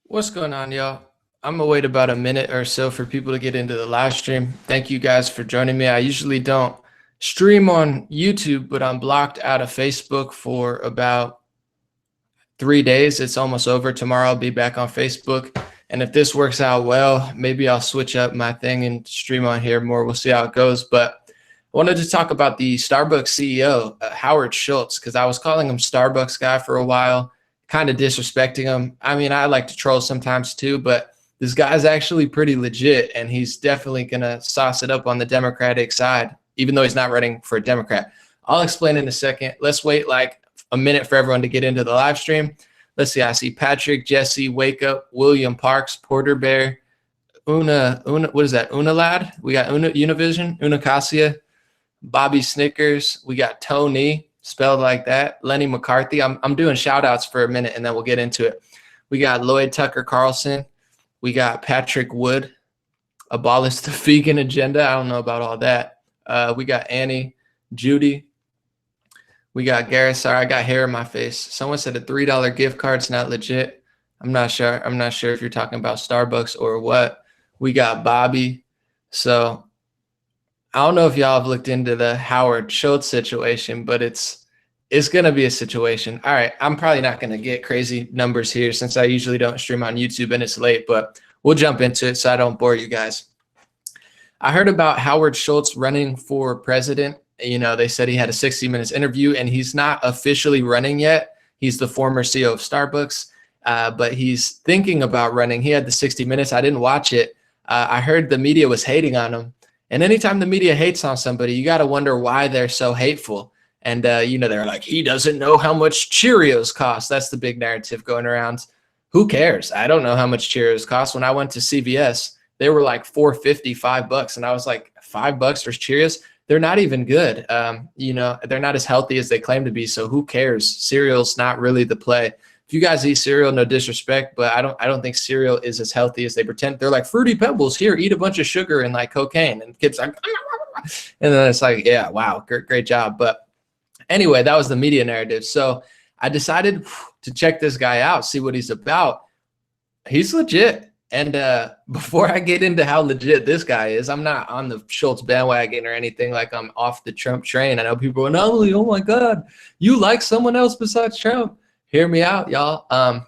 What's going on, y'all? I'm gonna wait about a minute or so for people to get into the live stream. Thank you guys for joining me. I usually don't stream on YouTube, but I'm blocked out of Facebook for about 3 days. It's almost over. Tomorrow I'll be back on Facebook. And if this works out well, maybe I'll switch up my thing and stream on here more. We'll see how it goes. But I wanted to talk about the Starbucks CEO, Howard Schultz, because I was calling him Starbucks guy for a while, kind of disrespecting him. I mean, I like to troll sometimes too, but this guy's actually pretty legit, and he's definitely going to sauce it up on the Democratic side, even though he's not running for a Democrat. I'll explain in a second. Let's wait like a minute for everyone to get into the live stream. Let's see. I see Patrick, Jesse, Wake Up, William Parks, Porter Bear, Una. What is that? Una Lad. We got Univision, Una Cassia, Bobby Snickers. We got Tony, spelled like that. Lenny McCarthy. I'm doing shout outs for a minute and then we'll get into it. We got Lloyd Tucker Carlson. We got Patrick Wood, abolish the vegan agenda. I don't know about all that. We got Annie, Judy. We got Garrett. Sorry, I got hair in my face. Someone said a $3 gift card's not legit. I'm not sure. I'm not sure if you're talking about Starbucks or what. We got Bobby. So I don't know if y'all have looked into the Howard Schultz situation, but it's going to be a situation. All right, I'm probably not going to get crazy numbers here since I usually don't stream on YouTube and it's late, but we'll jump into it so I don't bore you guys. I heard about Howard Schultz running for president. You know, they said he had a 60 minutes interview and he's not officially running yet. He's the former CEO of Starbucks, but he's thinking about running. He had the 60 minutes. I didn't watch it. I heard the media was hating on him. And anytime the media hates on somebody, you got to wonder why they're so hateful. And, you know, they're like, he doesn't know how much Cheerios cost. That's the big narrative going around. Who cares? I don't know how much Cheerios cost. When I went to CVS, they were like $4.50, $5. And I was like, $5 for Cheerios? They're not even good. You know, they're not as healthy as they claim to be. So who cares? Cereal's not really the play. If you guys eat cereal, no disrespect, but I don't think cereal is as healthy as they pretend. They're like Fruity Pebbles, here, eat a bunch of sugar and like cocaine. And kids like, and then it's like, yeah, wow, great job. But anyway, that was the media narrative. So I decided to check this guy out, see what he's about. He's legit. And before I get into how legit this guy is, I'm not on the Schultz bandwagon or anything, like I'm off the Trump train. I know people are not only, oh my God, you like someone else besides Trump. Hear me out, y'all.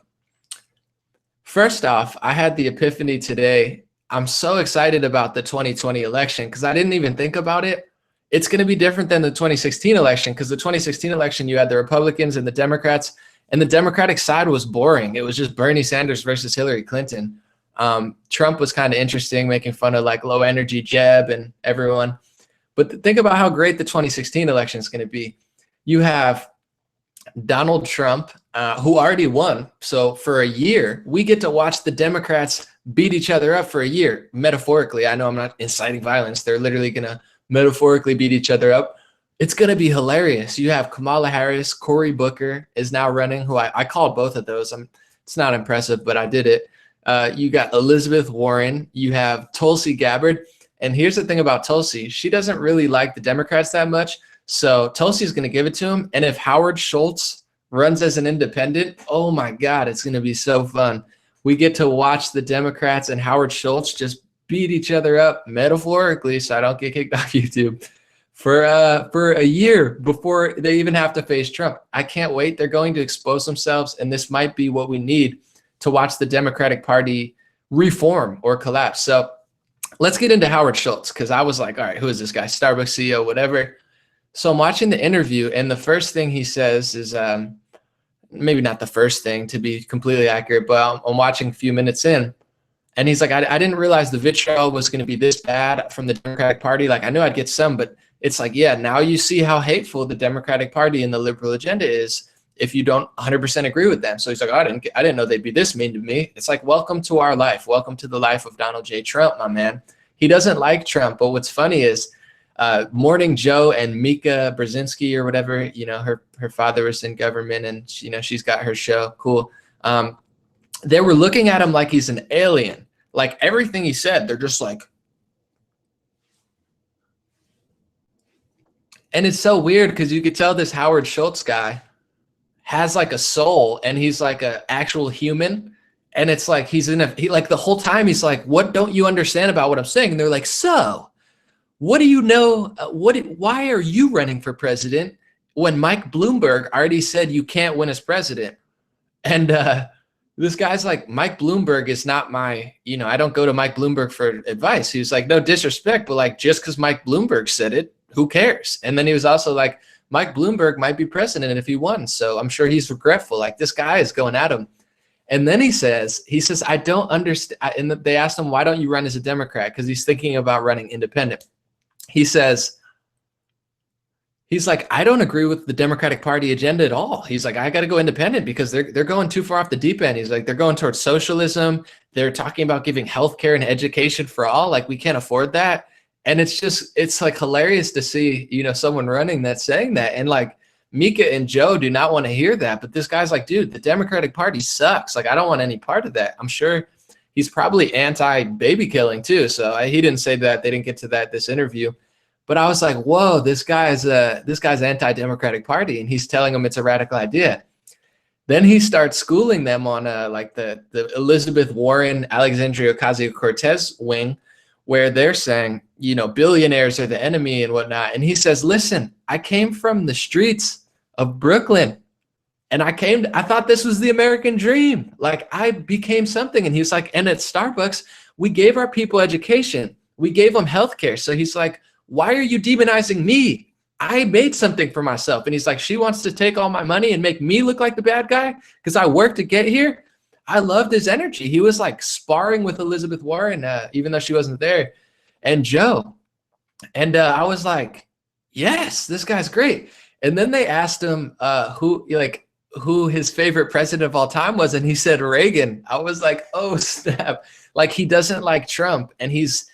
First off, I had the epiphany today. I'm so excited about the 2020 election because I didn't even think about it. It's going to be different than the 2016 election because the 2016 election, you had the Republicans and the Democrats, and the Democratic side was boring. It was just Bernie Sanders versus Hillary Clinton. Trump was kind of interesting, making fun of like low energy Jeb and everyone. But think about how great the 2016 election is going to be. You have Donald Trump, who already won. So for a year, we get to watch the Democrats beat each other up for a year. Metaphorically, I know I'm not inciting violence. They're literally going to metaphorically beat each other up. It's going to be hilarious. You have Kamala Harris, Cory Booker is now running, who I called both of those. It's not impressive, but I did it. You got Elizabeth Warren. You have Tulsi Gabbard. And here's the thing about Tulsi. She doesn't really like the Democrats that much. So Tulsi is going to give it to him. And if Howard Schultz runs as an independent, oh my God, it's going to be so fun. We get to watch the Democrats and Howard Schultz just beat each other up metaphorically, so I don't get kicked off YouTube, for a year before they even have to face Trump. I can't wait. They're going to expose themselves, and this might be what we need to watch the Democratic Party reform or collapse. So let's get into Howard Schultz, because I was like, all right, who is this guy? Starbucks CEO, whatever. So I'm watching the interview, and the first thing he says is, maybe not the first thing to be completely accurate, but I'm watching a few minutes in, and he's like, I didn't realize the vitriol was going to be this bad from the Democratic Party. Like, I knew I'd get some, but it's like, yeah, now you see how hateful the Democratic Party and the liberal agenda is if you don't 100% agree with them. So he's like, oh, I didn't know they'd be this mean to me. It's like, welcome to our life. Welcome to the life of Donald J. Trump, my man. He doesn't like Trump, but what's funny is Morning Joe and Mika Brzezinski or whatever, you know, her father was in government, and you know, she's got her show. Cool. They were looking at him like he's an alien. Like everything he said, they're just like, and it's so weird because you could tell this Howard Schultz guy has like a soul, and he's like an actual human, And it's like he like the whole time he's like, what don't you understand about what I'm saying? And they're like, so what do you know? Why are you running for president when Mike Bloomberg already said you can't win as president? And this guy's like, Mike Bloomberg is not my, I don't go to Mike Bloomberg for advice. He was like, no disrespect, but like, just because Mike Bloomberg said it, who cares? And then he was also like, Mike Bloomberg might be president if he won. So I'm sure he's regretful. Like, this guy is going at him. And then he says, I don't understand. And they asked him, why don't you run as a Democrat? Because he's thinking about running independent. He says, he's like, I don't agree with the Democratic Party agenda at all. He's like, I got to go independent because they're going too far off the deep end. He's like, they're going towards socialism. They're talking about giving healthcare and education for all. Like, we can't afford that. And it's like hilarious to see, someone running that saying that. And like, Mika and Joe do not want to hear that. But this guy's like, dude, the Democratic Party sucks. Like, I don't want any part of that. I'm sure he's probably anti-baby killing too. So he didn't say that. They didn't get to this interview. But I was like, whoa, this guy's anti-Democratic Party, and he's telling them it's a radical idea. Then he starts schooling them on like the Elizabeth Warren, Alexandria Ocasio-Cortez wing, where they're saying, billionaires are the enemy and whatnot. And he says, listen, I came from the streets of Brooklyn, and I thought this was the American dream. Like, I became something. And he was like, and at Starbucks, we gave our people education. We gave them healthcare. So he's like, why are you demonizing me? I made something for myself. And he's like, she wants to take all my money and make me look like the bad guy because I worked to get here. I loved his energy. He was like sparring with Elizabeth Warren, even though she wasn't there, and Joe. And I was like, yes, this guy's great. And then they asked him who his favorite president of all time was. And he said Reagan. I was like, oh, snap. Like, he doesn't like Trump. And he's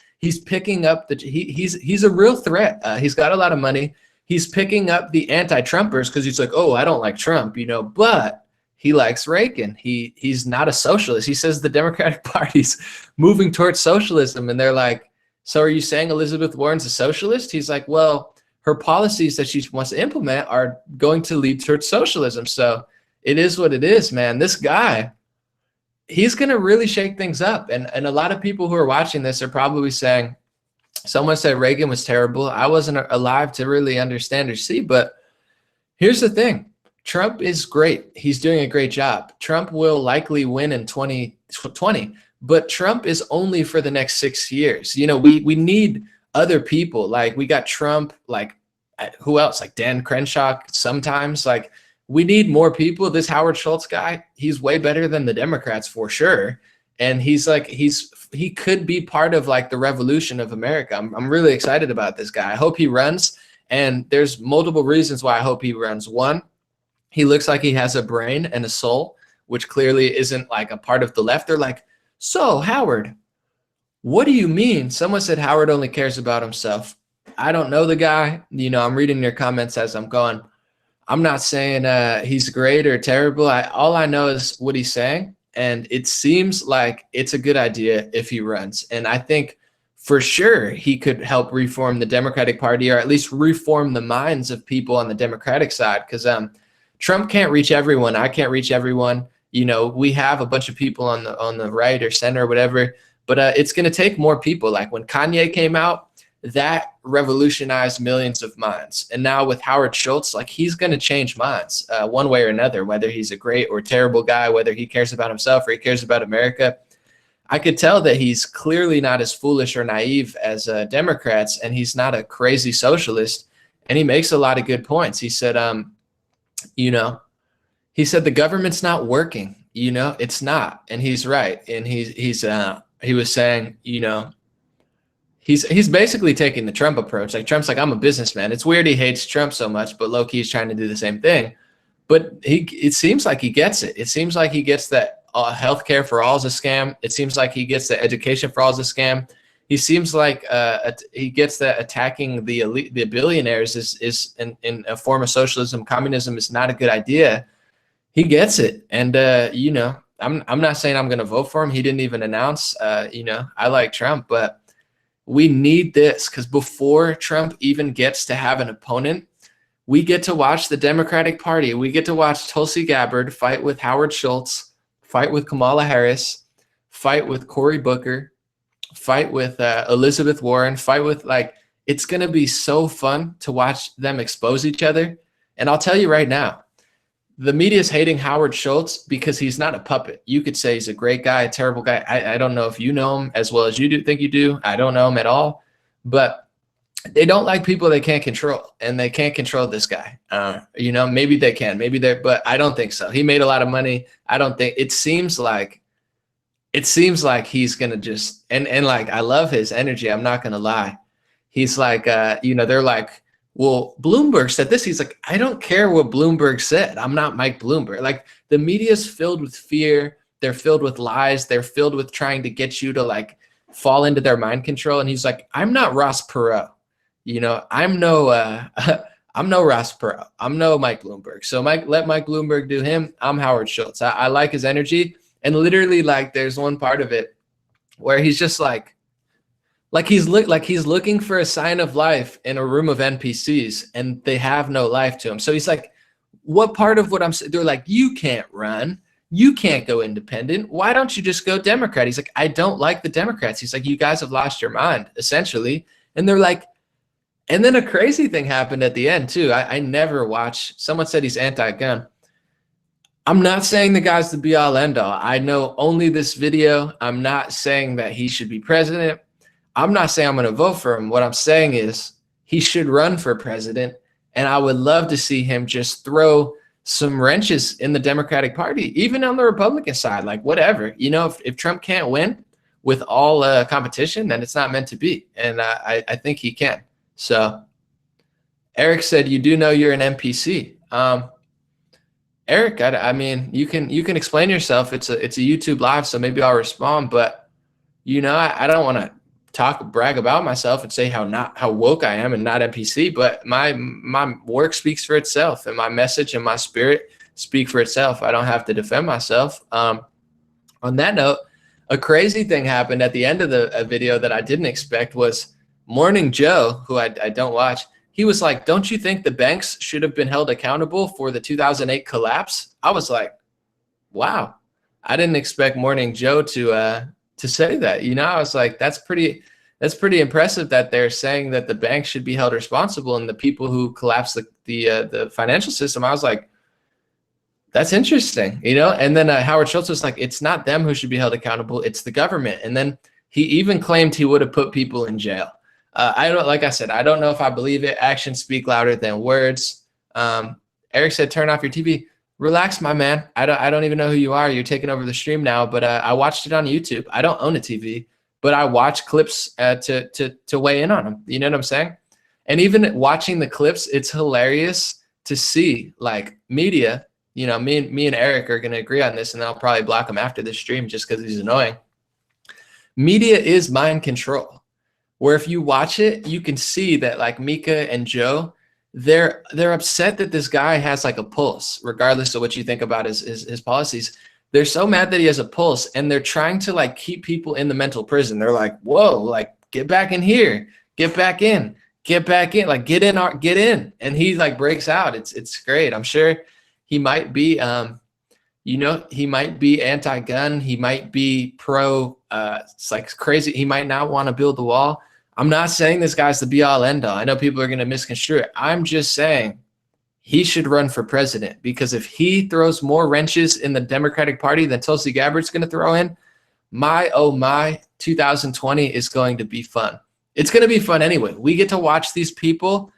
picking up he's a real threat. He's got a lot of money. He's picking up the anti-Trumpers because he's like, oh, I don't like Trump, but he likes Reagan. He's not a socialist. He says the Democratic Party's moving towards socialism. And they're like, so are you saying Elizabeth Warren's a socialist? He's like, well, her policies that she wants to implement are going to lead towards socialism. So it is what it is, man. This guy, he's going to really shake things up. And a lot of people who are watching this are probably saying, someone said Reagan was terrible. I wasn't alive to really understand or see. But here's the thing. Trump is great. He's doing a great job. Trump will likely win in 2020, but Trump is only for the next 6 years. We need other people. Like, we got Trump, like, who else? Like Dan Crenshaw sometimes. Like, we need more people. This Howard Schultz guy, he's way better than the Democrats for sure. And he could be part of like the revolution of America. I'm really excited about this guy. I hope he runs. And there's multiple reasons why I hope he runs. One, he looks like he has a brain and a soul, which clearly isn't like a part of the left. They're like, so Howard, what do you mean? Someone said Howard only cares about himself. I don't know the guy. I'm reading your comments as I'm going. I'm not saying he's great or terrible. All I know is what he's saying. And it seems like it's a good idea if he runs. And I think for sure he could help reform the Democratic Party, or at least reform the minds of people on the Democratic side. Because Trump can't reach everyone. I can't reach everyone. We have a bunch of people on the right or center or whatever. But it's going to take more people. Like when Kanye came out, that revolutionized millions of minds. And now with Howard Schultz, like, he's going to change minds one way or another, whether he's a great or terrible guy, whether he cares about himself or he cares about America. I could tell that he's clearly not as foolish or naive as Democrats, and he's not a crazy socialist. And he makes a lot of good points. He said, he said the government's not working, it's not. And he's right. And he was saying, he's basically taking the Trump approach. Like, Trump's like, I'm a businessman. It's weird he hates Trump so much, but low-key he's trying to do the same thing. But it seems like he gets it. It seems like he gets that healthcare for all is a scam. It seems like he gets that education for all is a scam. He seems like he gets that attacking the elite, the billionaires is in a form of socialism. Communism is not a good idea. He gets it. And, I'm not saying I'm going to vote for him. He didn't even announce, I like Trump, but we need this, because before Trump even gets to have an opponent, we get to watch the Democratic Party. We get to watch Tulsi Gabbard fight with Howard Schultz, fight with Kamala Harris, fight with Cory Booker, fight with Elizabeth Warren, fight with it's going to be so fun to watch them expose each other. And I'll tell you right now, the media is hating Howard Schultz because he's not a puppet. You could say he's a great guy, a terrible guy. I don't know if you know him as well as you think you do. I don't know him at all, but they don't like people they can't control, and they can't control this guy. Maybe they can, but I don't think so. He made a lot of money. I don't think it seems like he's going to just, and I love his energy. I'm not going to lie. He's like, they're like, well, Bloomberg said this. He's like, I don't care what Bloomberg said. I'm not Mike Bloomberg. Like, the media is filled with fear. They're filled with lies. They're filled with trying to get you to fall into their mind control. And he's like, I'm not Ross Perot. I'm no Ross Perot. I'm no Mike Bloomberg. So let Mike Bloomberg do him. I'm Howard Schultz. I like his energy. And literally, there's one part of it where he's just he's looking for a sign of life in a room of NPCs, and they have no life to him. So he's like, what part of what I'm saying? They're like, you can't run. You can't go independent. Why don't you just go Democrat? He's like, I don't like the Democrats. He's like, you guys have lost your mind, essentially. And they're like, and then a crazy thing happened at the end, too. I never watch. Someone said he's anti-gun. I'm not saying the guy's the be-all, end-all. I know only this video. I'm not saying that he should be president. I'm not saying I'm going to vote for him. What I'm saying is he should run for president, and I would love to see him just throw some wrenches in the Democratic Party, even on the Republican side, whatever. If Trump can't win with all competition, then it's not meant to be, and I think he can. So Eric said, you do know you're an NPC. Eric, I mean, you can explain yourself. It's a YouTube live, so maybe I'll respond. But I don't want to brag about myself and say how woke I am and not NPC. But my work speaks for itself, and my message and my spirit speak for itself. I don't have to defend myself. On that note, a crazy thing happened at the end of the video that I didn't expect was Morning Joe, who I don't watch. He was like, don't you think the banks should have been held accountable for the 2008 collapse? I was like, wow, I didn't expect Morning Joe to say that. I was like, that's pretty impressive that they're saying that the banks should be held responsible and the people who collapsed the financial system. I was like, that's interesting, And then Howard Schultz was like, it's not them who should be held accountable, it's the government. And then he even claimed he would have put people in jail. Like I said, I don't know if I believe it. Actions speak louder than words. Eric said, turn off your TV. Relax, my man. I don't even know who you are. You're taking over the stream now, but I watched it on YouTube. I don't own a TV, but I watch clips to weigh in on them. You know what I'm saying? And even watching the clips, it's hilarious to see media. Me and Eric are going to agree on this, and I'll probably block him after this stream just because he's annoying. Media is mind control. Where if you watch it, you can see that Mika and Joe, they're upset that this guy has a pulse, regardless of what you think about his policies. They're so mad that he has a pulse, and they're trying to keep people in the mental prison. They're like, whoa, get back in here, get back in, get in. And he breaks out. It's great. I'm sure he might be, he might be anti-gun. He might be pro, it's crazy. He might not want to build the wall. I'm not saying this guy's the be-all, end-all. I know people are going to misconstrue it. I'm just saying he should run for president, because if he throws more wrenches in the Democratic Party than Tulsi Gabbard's going to throw in, my 2020 is going to be fun. It's going to be fun anyway. We get to watch these people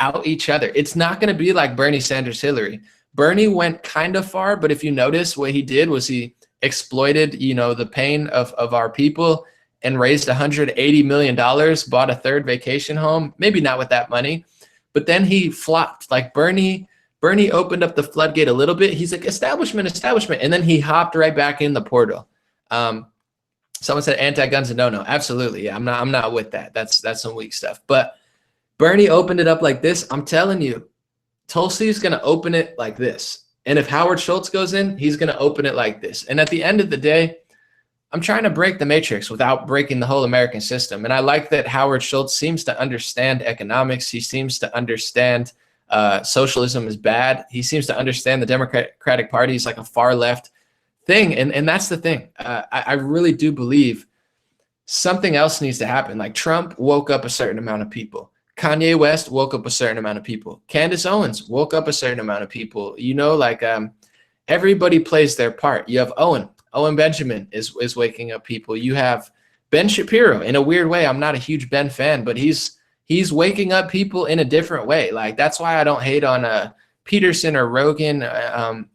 out each other. It's not going to be like Bernie Sanders, Hillary. Bernie went kind of far, but if you notice, what he did was he exploited, the pain of our people and raised $180 million, bought a third vacation home, maybe not with that money, but then he flopped. Bernie opened up the floodgate a little bit. He's like, establishment. And then he hopped right back in the portal. Someone said anti-guns and no. Absolutely. Yeah, I'm not with that. That's some weak stuff. But Bernie opened it up like this. I'm telling you, Tulsi is going to open it like this. And if Howard Schultz goes in, he's going to open it like this. And at the end of the day, I'm trying to break the matrix without breaking the whole American system. And I like that Howard Schultz seems to understand economics. He seems to understand socialism is bad. He seems to understand the Democratic Party is like a far left thing. And that's the thing. I really do believe something else needs to happen. Like Trump woke up a certain amount of people. Kanye West woke up a certain amount of people. Candace Owens woke up a certain amount of people. You know, like everybody plays their part. You have Owen Benjamin is waking up people. You have Ben Shapiro. In a weird way, I'm not a huge Ben fan, but he's waking up people in a different way. Like that's why I don't hate on Peterson or Rogan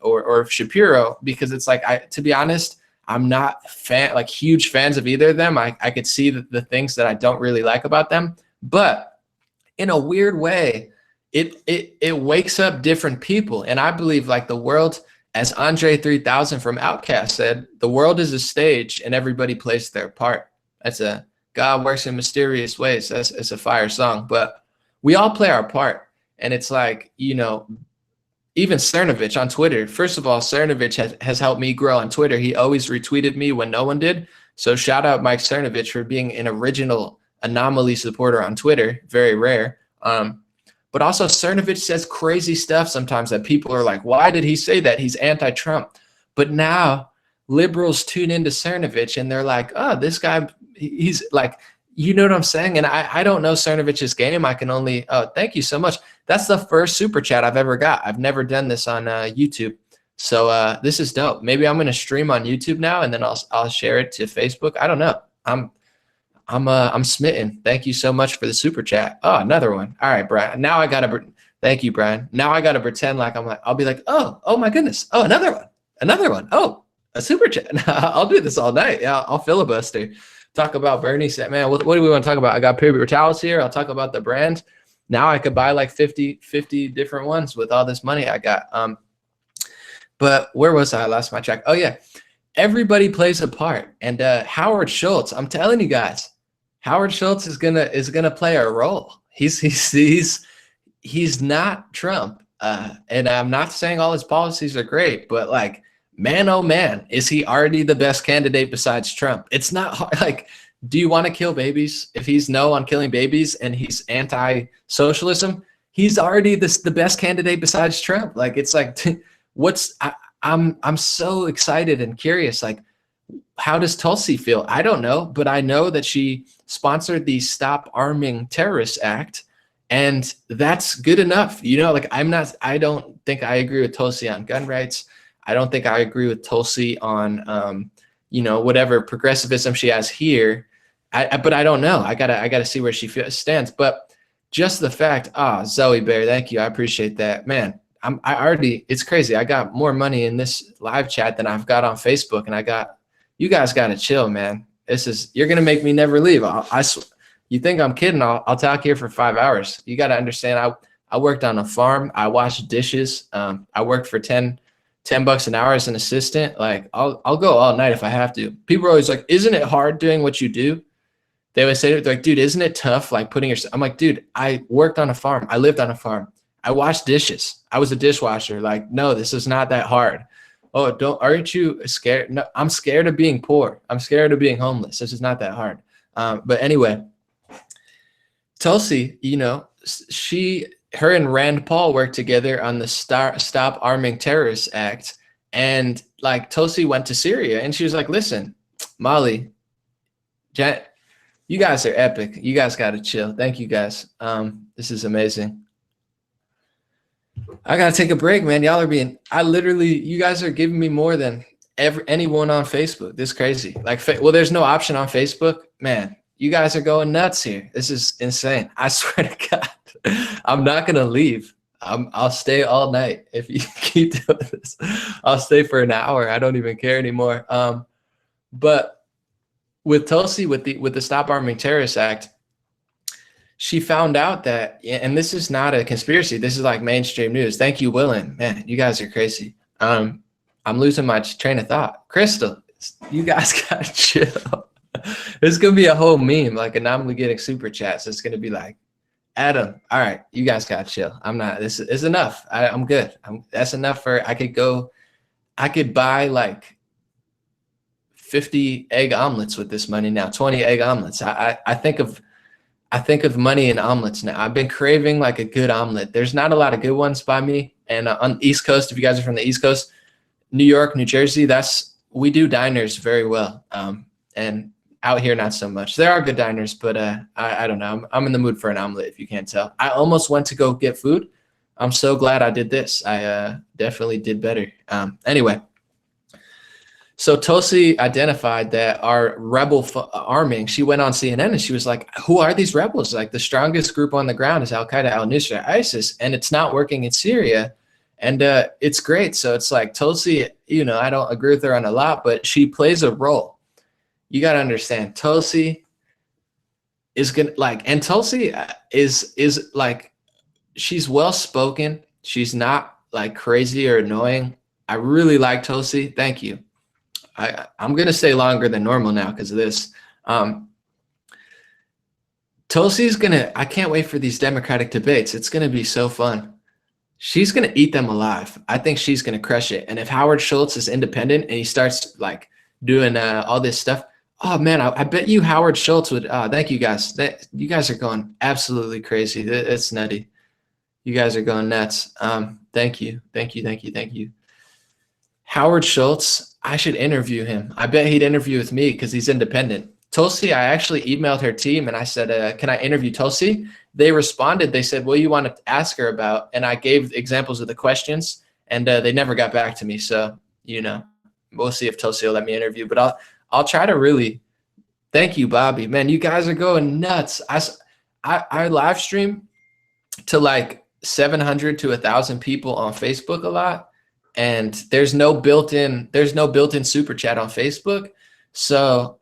or Shapiro, because it's like, to be honest, I'm not huge fans of either of them. I could see the things that I don't really like about them, but in a weird way, it wakes up different people. And I believe like the world, as Andre 3000 from Outkast said, the world is a stage and everybody plays their part. That's a God works in mysterious ways. It's a fire song, but we all play our part. And it's like, you know, even Cernovich on Twitter. First of all, Cernovich has helped me grow on Twitter. He always retweeted me when no one did. So shout out Mike Cernovich for being an original anomaly supporter on Twitter. Very rare. But also Cernovich says crazy stuff sometimes that people are like, why did he say that? He's anti-Trump. But now liberals tune into Cernovich and they're like, oh, this guy, he's like, you know what I'm saying? And I don't know Cernovich's game. I can only, oh, thank you so much. That's the first super chat I've ever got. I've never done this on YouTube. So this is dope. Maybe I'm going to stream on YouTube now and then I'll share it to Facebook. I don't know. I'm smitten. Thank you so much for the super chat. Oh, another one. All right, Brian. Now I got to, thank you, Brian. Now I got to pretend like I'll be like, oh my goodness. Oh, another one. Oh, a super chat. I'll do this all night. Yeah, I'll filibuster. Talk about Bernie said, man, what do we want to talk about? I got paper towels here. I'll talk about the brand. Now I could buy like 50 different ones with all this money I got. But where was I? I lost my track. Oh yeah. Everybody plays a part. And Howard Schultz, I'm telling you guys, Howard Schultz is gonna play a role. He's not Trump. And I'm not saying all his policies are great, but like, man, oh man, is he already the best candidate besides Trump? It's not hard. Like, do you want to kill babies? If he's no on killing babies and he's anti-socialism, he's already the best candidate besides Trump. Like, it's like, I'm so excited and curious. Like, how does Tulsi feel? I don't know, but I know that she sponsored the Stop Arming Terrorists Act, and that's good enough. You know, like I don't think I agree with Tulsi on gun rights. I don't think I agree with Tulsi on, you know, whatever progressivism she has here. But I don't know. I gotta see where she stands. But just the fact, Zoe Bear, thank you. I appreciate that, man. It's crazy. I got more money in this live chat than I've got on Facebook, and you guys gotta chill, man. You're gonna make me never leave. You think I'm kidding? I'll talk here for 5 hours. You gotta understand. I worked on a farm. I washed dishes. I worked for $10 an hour as an assistant. Like I'll go all night if I have to. People are always like, isn't it hard doing what you do? They always say, like, dude, isn't it tough? Like putting yourself, I'm like, dude, I worked on a farm. I lived on a farm. I washed dishes. I was a dishwasher. Like, no, this is not that hard. Oh, aren't you scared? No, I'm scared of being poor. I'm scared of being homeless. This is not that hard. But anyway, Tulsi, you know, her and Rand Paul worked together on the Stop Arming Terrorists Act. And like Tulsi went to Syria and she was like, listen, Molly, you guys are epic. You guys got to chill. Thank you guys. This is amazing. I got to take a break, man. Y'all are you guys are giving me more than anyone on Facebook. This is crazy. Like, well, there's no option on Facebook, man. You guys are going nuts here. This is insane. I swear to God, I'm not going to leave. I'll stay all night. If you keep doing this, I'll stay for an hour. I don't even care anymore. But with Tulsi, with the Stop Arming Terrorists Act, she found out that, and this is not a conspiracy. This is like mainstream news. Thank you, Willen. Man, you guys are crazy. I'm losing my train of thought. Crystal, you guys gotta chill. It's gonna be a whole meme, like anomaly getting super chats. It's gonna be like, Adam, all right, you guys gotta chill. I'm not. This is enough. I'm good. That's enough for. I could buy like 50 egg omelets with this money now. 20 egg omelets. I think of money in omelets now. I've been craving like a good omelet. There's not a lot of good ones by me. And on the East Coast, if you guys are from the East Coast, New York, New Jersey, that's we do diners very well. And out here, not so much. There are good diners, but I don't know. I'm in the mood for an omelet, if you can't tell. I almost went to go get food. I'm so glad I did this. I definitely did better. Anyway, so Tosi identified that our rebel arming, she went on CNN and she was like, who are these rebels? Like, the strongest group on the ground is Al-Qaeda, al-Nusra, ISIS, and it's not working in Syria. And it's great. So it's like Tosi, you know, I don't agree with her on a lot, but she plays a role. You got to understand, Tosi is going to like, and Tosi is like, she's well-spoken. She's not like crazy or annoying. I really like Tosi. Thank you. I'm going to stay longer than normal now because of this. Tosi's going to, I can't wait for these Democratic debates. It's going to be so fun. She's going to eat them alive. I think she's going to crush it. And if Howard Schultz is independent and he starts like doing all this stuff, oh man, I bet you Howard Schultz would, thank you guys. You guys are going absolutely crazy. It's nutty. You guys are going nuts. Thank you. Thank you. Thank you. Thank you. Howard Schultz, I should interview him. I bet he'd interview with me because he's independent. Tosi, I actually emailed her team and I said, can I interview Tosi? They responded. They said, what do you want to ask her about? And I gave examples of the questions and they never got back to me. So, you know, we'll see if Tosi will let me interview, but I'll try to really, thank you, Bobby. Man, you guys are going nuts. I live stream to like 700 to 1,000 people on Facebook a lot. And there's no built-in super chat on Facebook. So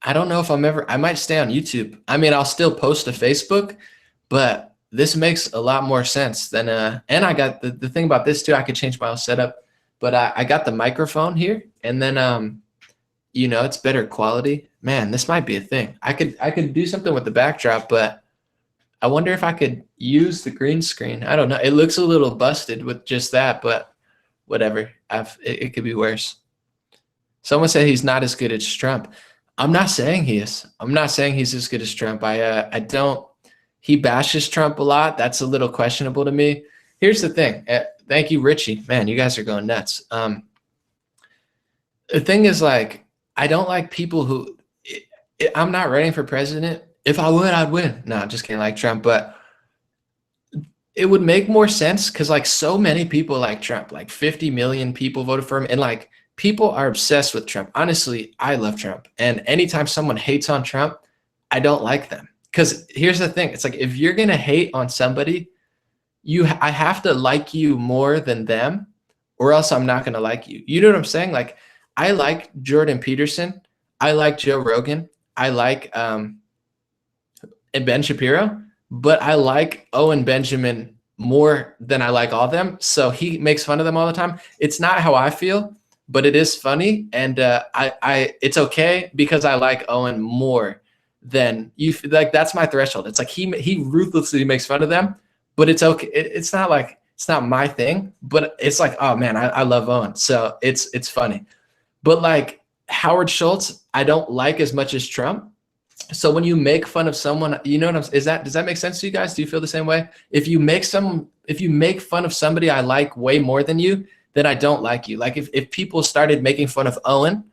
I don't know if I might stay on YouTube. I mean, I'll still post to Facebook, but this makes a lot more sense than, and I got the thing about this too, I could change my whole setup, but I got the microphone here and then, you know, it's better quality. Man, this might be a thing. I could do something with the backdrop, but I wonder if I could use the green screen. I don't know. It looks a little busted with just that, but whatever. It could be worse. Someone said he's not as good as Trump. I'm not saying he is. I'm not saying he's as good as Trump. I don't. He bashes Trump a lot. That's a little questionable to me. Here's the thing. Thank you, Richie. Man, you guys are going nuts. The thing is, like, I don't like people who. I'm not running for president. If I would, I'd win. No, just kidding, like Trump, but. It would make more sense because like so many people like Trump, like 50 million people voted for him. And like people are obsessed with Trump. Honestly, I love Trump. And anytime someone hates on Trump, I don't like them. Because here's the thing. It's like if you're going to hate on somebody, I have to like you more than them or else I'm not going to like you. You know what I'm saying? Like I like Jordan Peterson. I like Joe Rogan. I like and Ben Shapiro. But I like Owen Benjamin more than I like all of them. So he makes fun of them all the time. It's not how I feel, but it is funny. And it's okay because I like Owen more than you. Like that's my threshold. It's like he ruthlessly makes fun of them, but it's okay. It's not like, it's not my thing, but it's like, oh man, I love Owen. So it's funny. But like Howard Schultz, I don't like as much as Trump. So when you make fun of someone, you know what does that make sense to you guys? Do you feel the same way? If you make fun of somebody I like way more than you, then I don't like you. Like if people started making fun of Owen,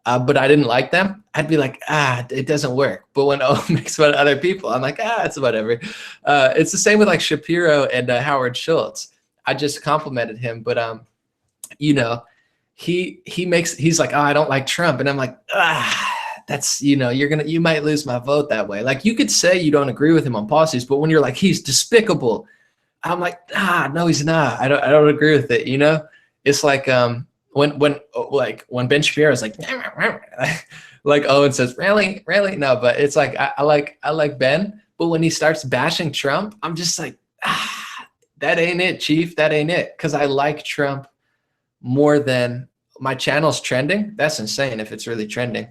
but I didn't like them, I'd be like, it doesn't work. But when Owen makes fun of other people, I'm like, it's whatever. It's the same with like Shapiro and Howard Schultz. I just complimented him, but you know, he's like, I don't like Trump, and I'm like, that's, you know, you might lose my vote that way. Like you could say you don't agree with him on policies, but when you're like, he's despicable, I'm like, no, he's not. I don't agree with it. You know, it's like, when Ben Shapiro is like, like Owen says, really? No, but it's like, I like Ben, but when he starts bashing Trump, I'm just like, that ain't it, Chief. That ain't it. Cause I like Trump more than my channel's trending. That's insane. If it's really trending,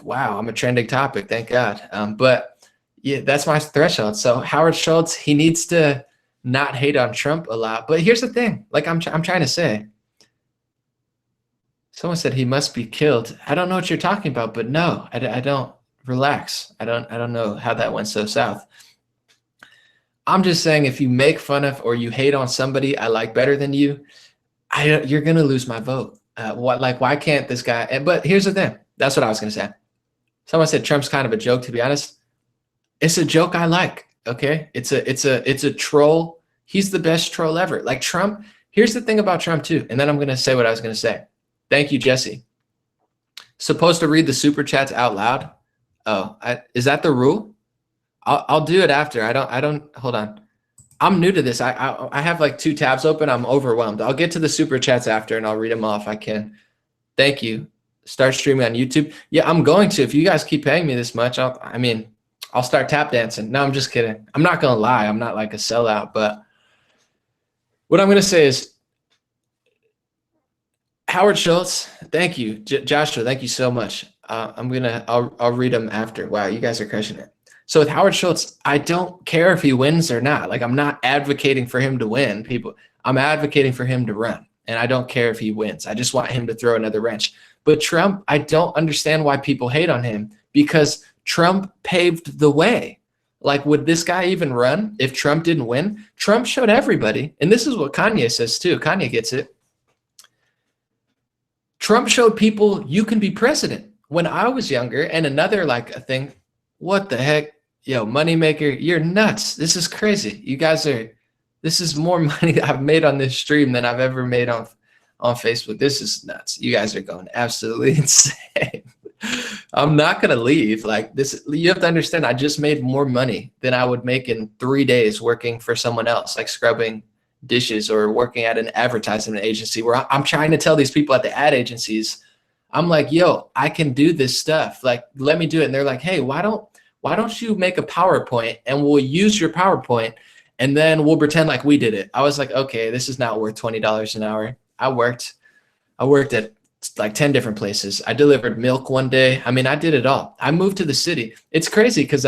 wow, I'm a trending topic. Thank God. But yeah, that's my threshold. So Howard Schultz, he needs to not hate on Trump a lot. But here's the thing, like I'm trying to say, someone said he must be killed. I don't know what you're talking about, but no, I don't. Relax. I don't know how that went so south. I'm just saying if you make fun of or you hate on somebody I like better than you, you're going to lose my vote. why can't this guy? But here's the thing. That's what I was going to say. Someone said Trump's kind of a joke. To be honest, it's a joke I like. Okay, it's a troll. He's the best troll ever. Like Trump. Here's the thing about Trump too, and then I'm going to say what I was going to say. Thank you, Jesse. Supposed to read the super chats out loud. Oh, is that the rule? I'll do it after. I don't. Hold on. I'm new to this. I have like 2 tabs open. I'm overwhelmed. I'll get to the super chats after and I'll read them all if I can. Thank you. Start streaming on YouTube. Yeah, I'm going to. If you guys keep paying me this much, I'll start tap dancing. No, I'm just kidding. I'm not gonna lie. I'm not like a sellout, but what I'm gonna say is Howard Schultz. Thank you, Joshua. Thank you so much. I'll read them after. Wow, you guys are crushing it. So with Howard Schultz, I don't care if he wins or not. Like I'm not advocating for him to win. I'm advocating for him to run, and I don't care if he wins. I just want him to throw another wrench. But Trump, I don't understand why people hate on him because Trump paved the way. Like, would this guy even run if Trump didn't win? Trump showed everybody, and this is what Kanye says too. Kanye gets it. Trump showed people you can be president. When I was younger, and another like a thing, what the heck? Yo, moneymaker, you're nuts. This is crazy. You guys this is more money I've made on this stream than I've ever made on Facebook. This is nuts. You guys are going absolutely insane. I'm not going to leave like this. You have to understand, I just made more money than I would make in 3 days working for someone else, like scrubbing dishes or working at an advertisement agency where I'm trying to tell these people at the ad agencies, I'm like, yo, I can do this stuff. Like, let me do it. And they're like, hey, why don't you make a PowerPoint and we'll use your PowerPoint and then we'll pretend like we did it. I was like, okay, this is not worth $20 an hour. I worked at like 10 different places. I delivered milk one day. I mean, I did it all. I moved to the city. It's crazy because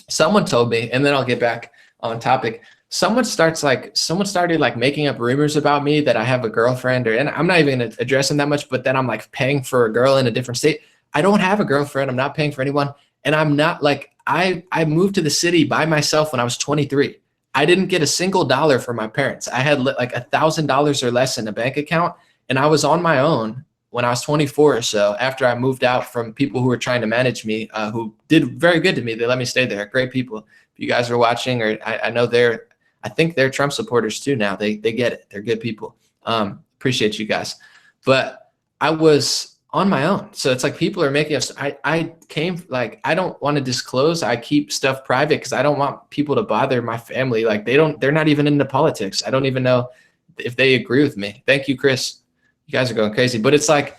someone told me, and then I'll get back on topic. Someone started like making up rumors about me that I have a girlfriend, and I'm not even going to address them that much, but then I'm like paying for a girl in a different state. I don't have a girlfriend. I'm not paying for anyone. And I'm not like, I moved to the city by myself when I was 23. I didn't get a single dollar from my parents. I had like $1,000 or less in a bank account. And I was on my own when I was 24 or so after I moved out from people who were trying to manage me, who did very good to me. They let me stay there. Great people. If you guys are watching, or I know I think they're Trump supporters too now. They get it. They're good people. Appreciate you guys. But I was on my own. So it's like people are making us, I came like, I don't want to disclose. I keep stuff private because I don't want people to bother my family. Like they're not even into politics. I don't even know if they agree with me. Thank you, Chris. You guys are going crazy. But it's like,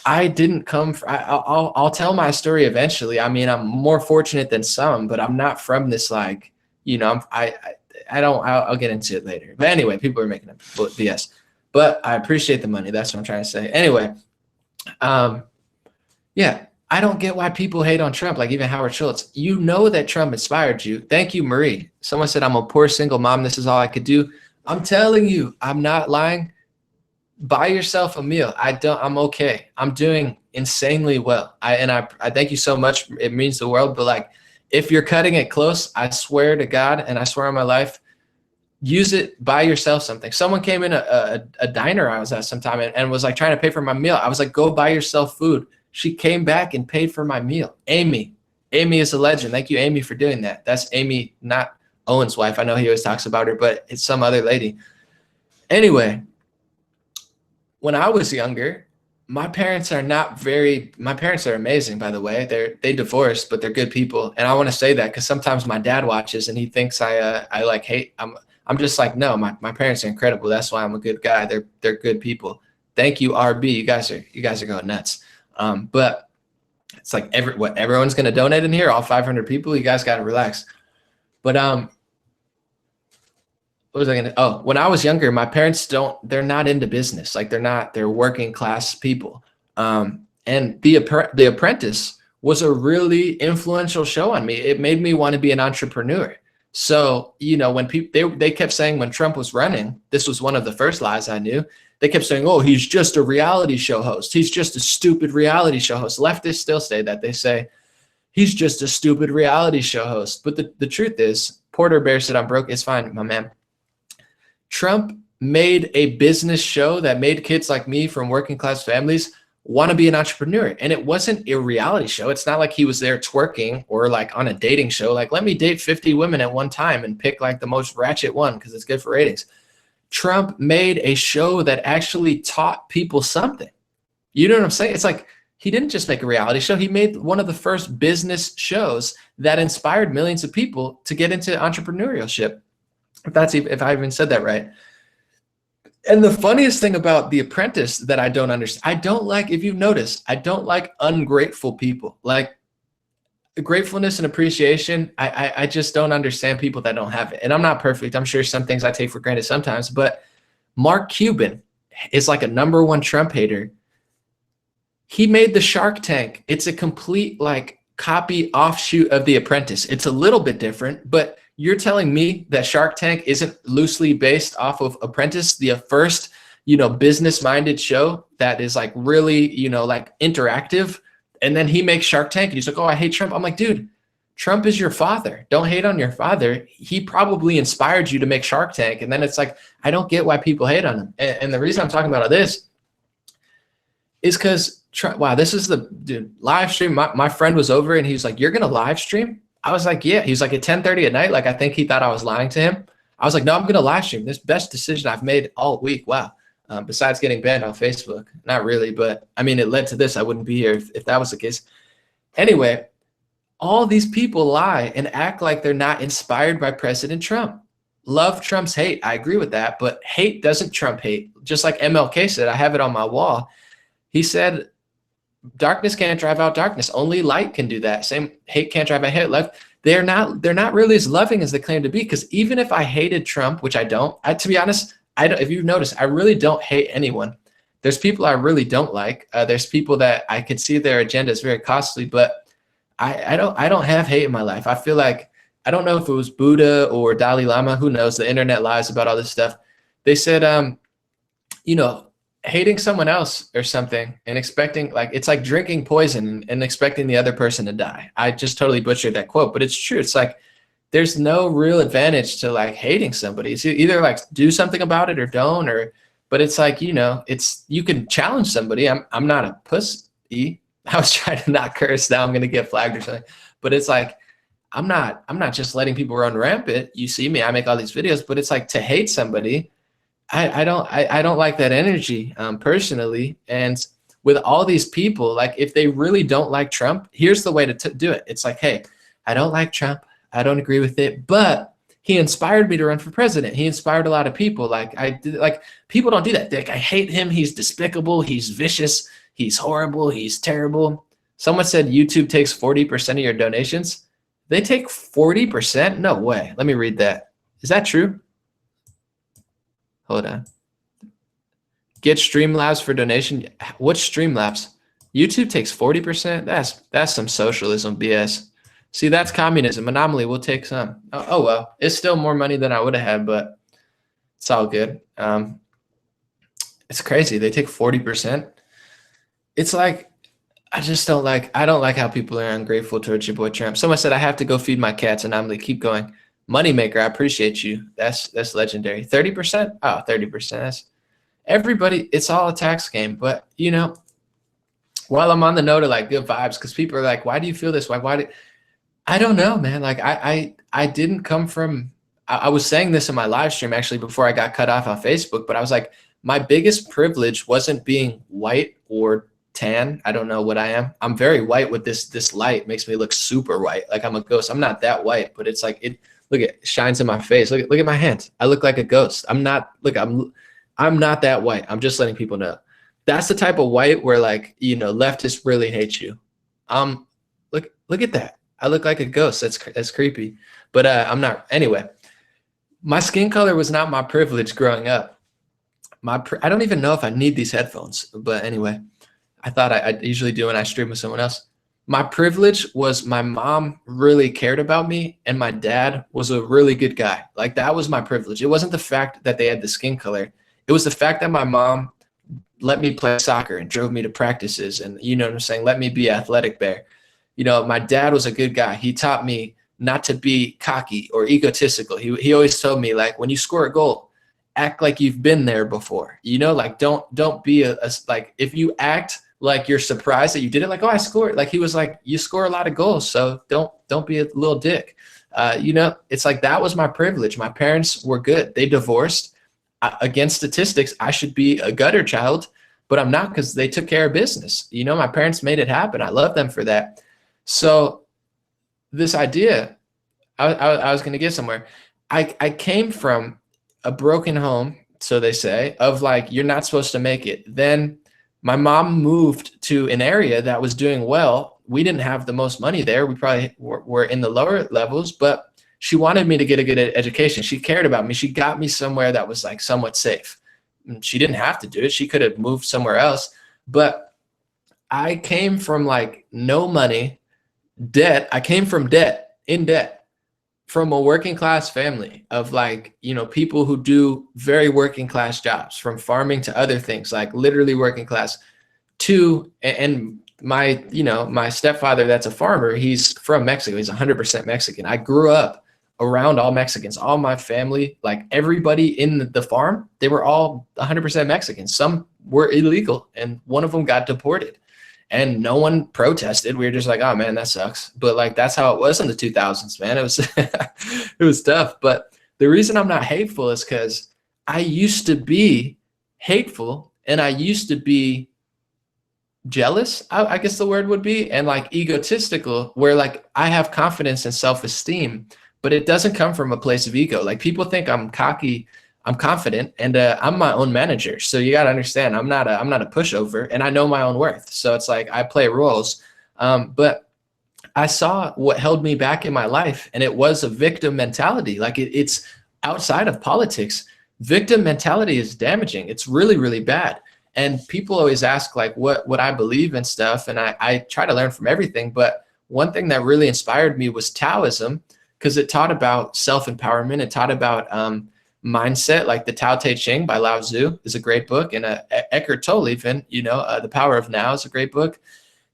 I didn't come I'll tell my story eventually. I mean, I'm more fortunate than some, but I'm not from this, like, you know, I'll get into it later. But anyway, people are making up BS. But I appreciate the money. That's what I'm trying to say. Anyway, yeah, I don't get why people hate on Trump, like even Howard Schultz. You know that Trump inspired you. Thank you, Marie. Someone said, I'm a poor single mom. This is all I could do. I'm telling you, I'm not lying. Buy yourself a meal. I'm okay. I'm doing insanely well. I thank you so much. It means the world. But like, if you're cutting it close, I swear to God, and I swear on my life, use it, buy yourself something. Someone came in a diner I was at sometime and was like trying to pay for my meal. I was like, go buy yourself food. She came back and paid for my meal. Amy is a legend. Thank you, Amy, for doing that. That's Amy, not Owen's wife. I know he always talks about her, but it's some other lady. Anyway, when I was younger, my parents are amazing, by the way. They divorced, but they're good people. And I want to say that because sometimes my dad watches and he thinks I like hate. I'm just like, no, my parents are incredible. That's why I'm a good guy. They're good people. Thank you, RB. You guys are going nuts. But it's like everyone's going to donate in here, all 500 people. You guys got to relax. But what was I gonna? Oh, when I was younger, my parents they're not into business. Like they're working class people. And The Apprentice was a really influential show on me. It made me want to be an entrepreneur. So, you know, when people, they kept saying when Trump was running, this was one of the first lies I knew. They kept saying, oh, he's just a reality show host. He's just a stupid reality show host. Leftists still say that. They say, he's just a stupid reality show host. But the truth is, Porter Bear said, I'm broke. It's fine, my man. Trump made a business show that made kids like me from working class families want to be an entrepreneur. And it wasn't a reality show. It's not like he was there twerking or like on a dating show. Like, let me date 50 women at one time and pick like the most ratchet one because it's good for ratings. Trump made a show that actually taught people something. You know what I'm saying? It's like, he didn't just make a reality show. He made one of the first business shows that inspired millions of people to get into entrepreneurship. If I even said that right. And the funniest thing about The Apprentice that I don't understand, I don't like, if you've noticed, I don't like ungrateful people. Like, gratefulness and appreciation, I just don't understand people that don't have it. And I'm not perfect. I'm sure some things I take for granted sometimes, but Mark Cuban is like a #1 Trump hater. He made the Shark Tank. It's a complete like copy offshoot of The Apprentice. It's a little bit different, but you're telling me that Shark Tank isn't loosely based off of Apprentice, the first, business-minded show that is like really, like interactive. And then he makes Shark Tank and he's like, oh, I hate Trump. I'm like, dude, Trump is your father. Don't hate on your father. He probably inspired you to make Shark Tank. And then it's like, I don't get why people hate on him. And the reason I'm talking about all this is because, wow, this is the live stream. My friend was over and he was like, you're going to live stream? I was like, yeah. He was like, at 10:30 at night. Like, I think he thought I was lying to him. I was like, no, I'm going to live stream. This best decision I've made all week. Wow. Besides getting banned on Facebook. Not really, but I mean, it led to this. I wouldn't be here if that was the case. Anyway, all these people lie and act like they're not inspired by President Trump. Love trumps hate. I agree with that, but hate doesn't trump hate. Just like MLK said, I have it on my wall. He said, darkness can't drive out darkness. Only light can do that. Same, hate can't drive out hate. Love, they're not really as loving as they claim to be. Because even if I hated Trump, which I don't, to be honest, I don't, if you've noticed, I really don't hate anyone. There's people I really don't like. There's people that I could see their agenda is very costly, but I don't have hate in my life. I feel like, I don't know if it was Buddha or Dalai Lama, who knows, the internet lies about all this stuff. They said, hating someone else or something and expecting, like, it's like drinking poison and expecting the other person to die. I just totally butchered that quote, but it's true. It's like, there's no real advantage to like hating somebody. It's either like do something about it or don't, but it's like, it's, you can challenge somebody. I'm not a pussy. I was trying to not curse. Now I'm going to get flagged or something, but it's like, I'm not just letting people run rampant. You see me, I make all these videos, but it's like to hate somebody. I don't like that energy personally. And with all these people, like if they really don't like Trump, here's the way to do it. It's like, hey, I don't like Trump. I don't agree with it, but he inspired me to run for president. He inspired a lot of people. Like people don't do that. Like, I hate him. He's despicable. He's vicious. He's horrible. He's terrible. Someone said YouTube takes 40% of your donations. They take 40%? No way. Let me read that. Is that true? Hold on. Get Streamlabs for donation. What's Streamlabs? YouTube takes 40%? That's some socialism BS. See, that's communism. Anomaly, we'll take some. Oh well, it's still more money than I would have had, but it's all good. It's crazy. They take 40%. It's like, I don't like how people are ungrateful towards your boy Trump. Someone said, I have to go feed my cats. Anomaly, keep going. Moneymaker, I appreciate you. That's legendary. 30%? Oh, 30%. That's everybody. It's all a tax game. But, while I'm on the note of like good vibes, because people are like, why do you feel this way? I don't know, man. Like I didn't come from, I was saying this in my live stream actually before I got cut off on Facebook, but I was like, my biggest privilege wasn't being white or tan. I don't know what I am. I'm very white with this light makes me look super white. Like I'm a ghost. I'm not that white, but it's like look, it shines in my face. Look at my hands. I look like a ghost. I'm not that white. I'm just letting people know. That's the type of white where like, leftists really hate you. Look at that. I look like a ghost. That's creepy, but I'm not. Anyway, my skin color was not my privilege growing up. I don't even know if I need these headphones, but anyway, I thought I usually do when I stream with someone else. My privilege was my mom really cared about me and my dad was a really good guy. Like that was my privilege. It wasn't the fact that they had the skin color. It was the fact that my mom let me play soccer and drove me to practices and, what I'm saying, let me be athletic bear. My dad was a good guy. He taught me not to be cocky or egotistical. He always told me, like, when you score a goal, act like you've been there before, you know, like don't be like, if you act like you're surprised that you did it, like, oh, I scored. Like he was like, you score a lot of goals, so don't be a little dick. You know, it's like, that was my privilege. My parents were good. They divorced. Against statistics, I should be a gutter child, but I'm not, because they took care of business. You know, my parents made it happen. I love them for that. So this idea, I was going to get somewhere. I came from a broken home, so they say, of like, you're not supposed to make it. Then my mom moved to an area that was doing well. We didn't have the most money there. We probably were in the lower levels, but she wanted me to get a good education. She cared about me. She got me somewhere that was like somewhat safe. She didn't have to do it. She could have moved somewhere else. But I came from like no money, debt. I came from in debt, from a working class family of like, you know, people who do very working class jobs, from farming to other things, like literally working class, and my, you know, my stepfather, that's a farmer. He's from Mexico. He's 100% Mexican. I grew up around all Mexicans. All my family, like everybody in the farm, they were all 100% Mexican. Some were illegal, and one of them got deported, and no one protested. We were just like, oh man, that sucks. But like, that's how it was in the 2000s, man. It was it was tough. But the reason I'm not hateful is because I used to be hateful, and I used to be jealous, I guess the word would be, and like egotistical, where like I have confidence and self-esteem, but it doesn't come from a place of ego. Like people think I'm cocky, I'm confident, and I'm my own manager. So you got to understand, I'm not a pushover, and I know my own worth. So it's like I play roles, but I saw what held me back in my life, and it was a victim mentality. Like it's outside of politics. Victim mentality is damaging. It's really, really bad. And people always ask like what I believe and stuff, and I try to learn from everything. But one thing that really inspired me was Taoism, because it taught about self-empowerment. It taught about mindset, like the Tao Te Ching by Lao Tzu is a great book, and Eckhart Tolle even, you know, The Power of Now is a great book.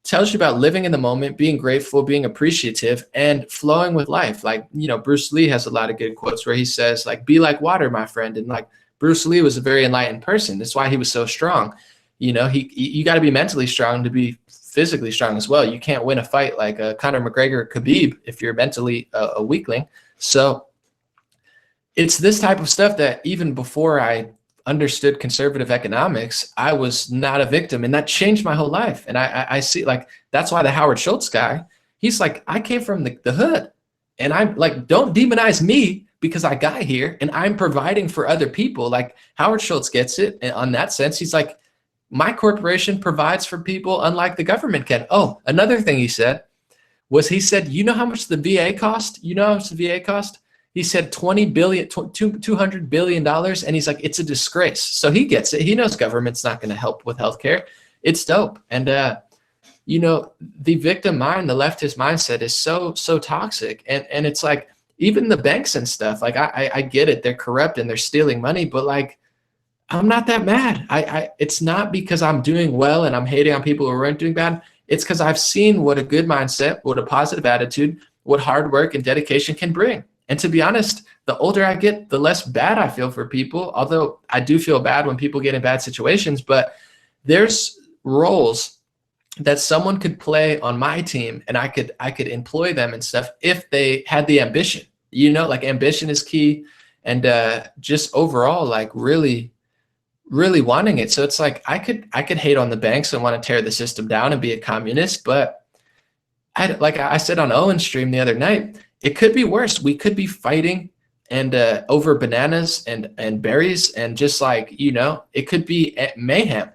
Tells you about living in the moment, being grateful, being appreciative, and flowing with life. Like, you know, Bruce Lee has a lot of good quotes where he says like, be like water, my friend. And like, Bruce Lee was a very enlightened person. That's why he was so strong. You know, you got to be mentally strong to be physically strong as well. You can't win a fight like Conor McGregor, Khabib, if you're mentally a weakling. So it's this type of stuff that even before I understood conservative economics, I was not a victim, and that changed my whole life. And I see, like, that's why the Howard Schultz guy, he's like, I came from the hood, and I'm like, don't demonize me because I got here and I'm providing for other people. Like Howard Schultz gets it. And on that sense, he's like, my corporation provides for people unlike the government can. Oh, another thing he said was, he said, you know how much the VA cost? You know how much the VA cost? He said $200 billion. And he's like, it's a disgrace. So he gets it. He knows government's not going to help with healthcare. It's dope. And, you know, the victim mind, the leftist mindset is so toxic. And it's like, even the banks and stuff, like I get it. They're corrupt and they're stealing money, but like, I'm not that mad. It's not because I'm doing well and I'm hating on people who aren't doing bad. It's because I've seen what a good mindset, what a positive attitude, what hard work and dedication can bring. And to be honest, the older I get, the less bad I feel for people. Although I do feel bad when people get in bad situations, but there's roles that someone could play on my team, and I could employ them and stuff if they had the ambition. You know, like ambition is key, and just overall, like really wanting it. So it's like I could hate on the banks and want to tear the system down and be a communist, but like I said on Owen's stream the other night, it could be worse. We could be fighting and over bananas and berries, and just like, you know, it could be mayhem.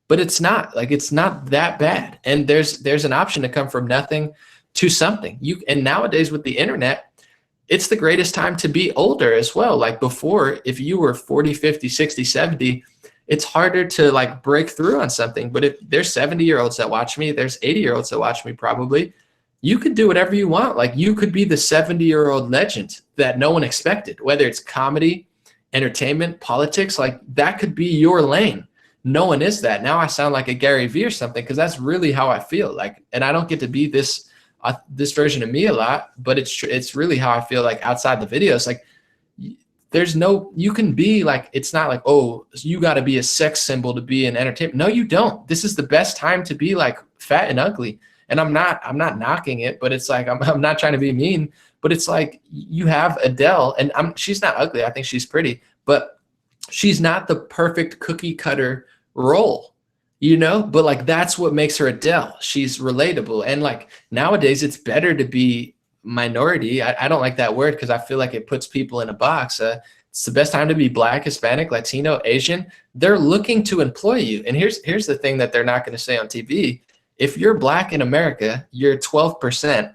But it's not that bad. And there's an option to come from nothing to something. And nowadays with the internet, it's the greatest time to be older as well. Like before, if you were 40, 50, 60, 70, it's harder to like break through on something. But if there's 70-year-olds that watch me, there's 80-year-olds that watch me probably, you could do whatever you want. Like you could be the 70-year-old legend that no one expected, whether it's comedy, entertainment, politics, like that could be your lane. No one is that. Now I sound like a Gary Vee or something, because that's really how I feel. Like, and I don't get to be this version of me a lot, but it's really how I feel like outside the videos. Like there's no, you can be like, it's not like, oh, you got to be a sex symbol to be an entertainment. No, you don't. This is the best time to be like fat and ugly. And I'm not knocking it, but it's like, I'm not trying to be mean, but it's like you have Adele, and she's not ugly. I think she's pretty, but she's not the perfect cookie cutter role, you know, but like, that's what makes her Adele. She's relatable. And like nowadays it's better to be minority. I don't like that word because I feel like it puts people in a box. It's the best time to be Black, Hispanic, Latino, Asian. They're looking to employ you. And here's the thing that they're not going to say on TV. If you're Black in America, you're 12%,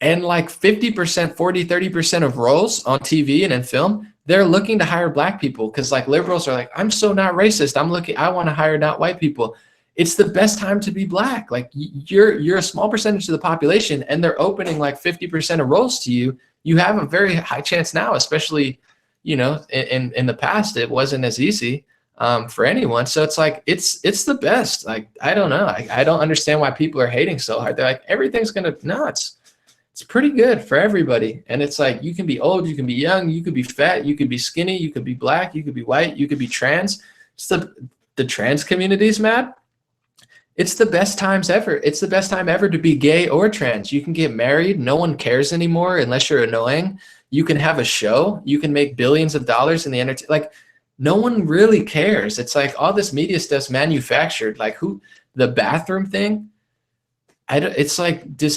and like 50%, 40, 30% of roles on TV and in film, they're looking to hire Black people because like liberals are like, I'm so not racist. I want to hire not white people. It's the best time to be Black. Like you're a small percentage of the population, and they're opening like 50% of roles to you. You have a very high chance now, especially, you know, in the past, it wasn't as easy for anyone. So it's like, it's the best. Like, I don't know. I don't understand why people are hating so hard. They're like, everything's going to, no, it's pretty good for everybody. And it's like, you can be old, you can be young, you could be fat, you could be skinny, you could be Black, you could be white, you could be trans. It's the trans community's mad. It's the best times ever. It's the best time ever to be gay or trans. You can get married. No one cares anymore unless you're annoying. You can have a show. You can make billions of dollars in the entertainment. Like, no one really cares. It's like all this media stuff's manufactured. Like the bathroom thing. It's like, is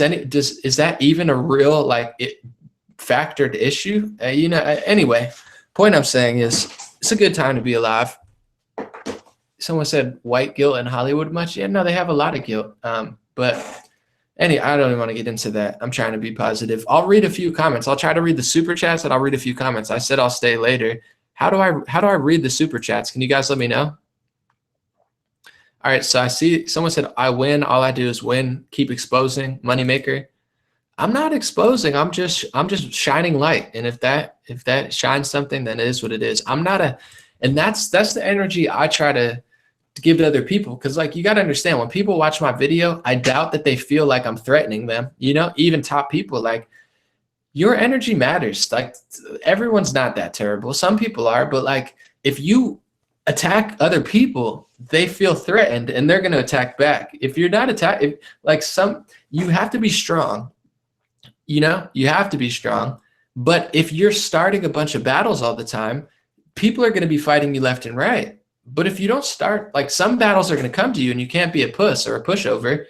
that even a real factored issue? You know, anyway, point I'm saying is it's a good time to be alive. Someone said white guilt in Hollywood much? Yeah, no, they have a lot of guilt. But I don't even want to get into that. I'm trying to be positive. I'll read a few comments. I'll try to read the super chats, and I'll read a few comments. I said I'll stay later. How do I read the super chats? Can you guys let me know? All right, so I see someone said, I win. All I do is win. Keep exposing. Moneymaker. I'm not exposing. I'm just shining light. And if that shines something, then it is what it is. And that's the energy I try to give to other people. Cause like, you got to understand, when people watch my video, I doubt that they feel like I'm threatening them, you know, even top people. Like, your energy matters. Like, everyone's not that terrible. Some people are, but like, if you attack other people, they feel threatened and they're going to attack back. If you're not you have to be strong, you know, you have to be strong. But if you're starting a bunch of battles all the time, people are going to be fighting you left and right. But if you don't start, like, some battles are going to come to you and you can't be a puss or a pushover,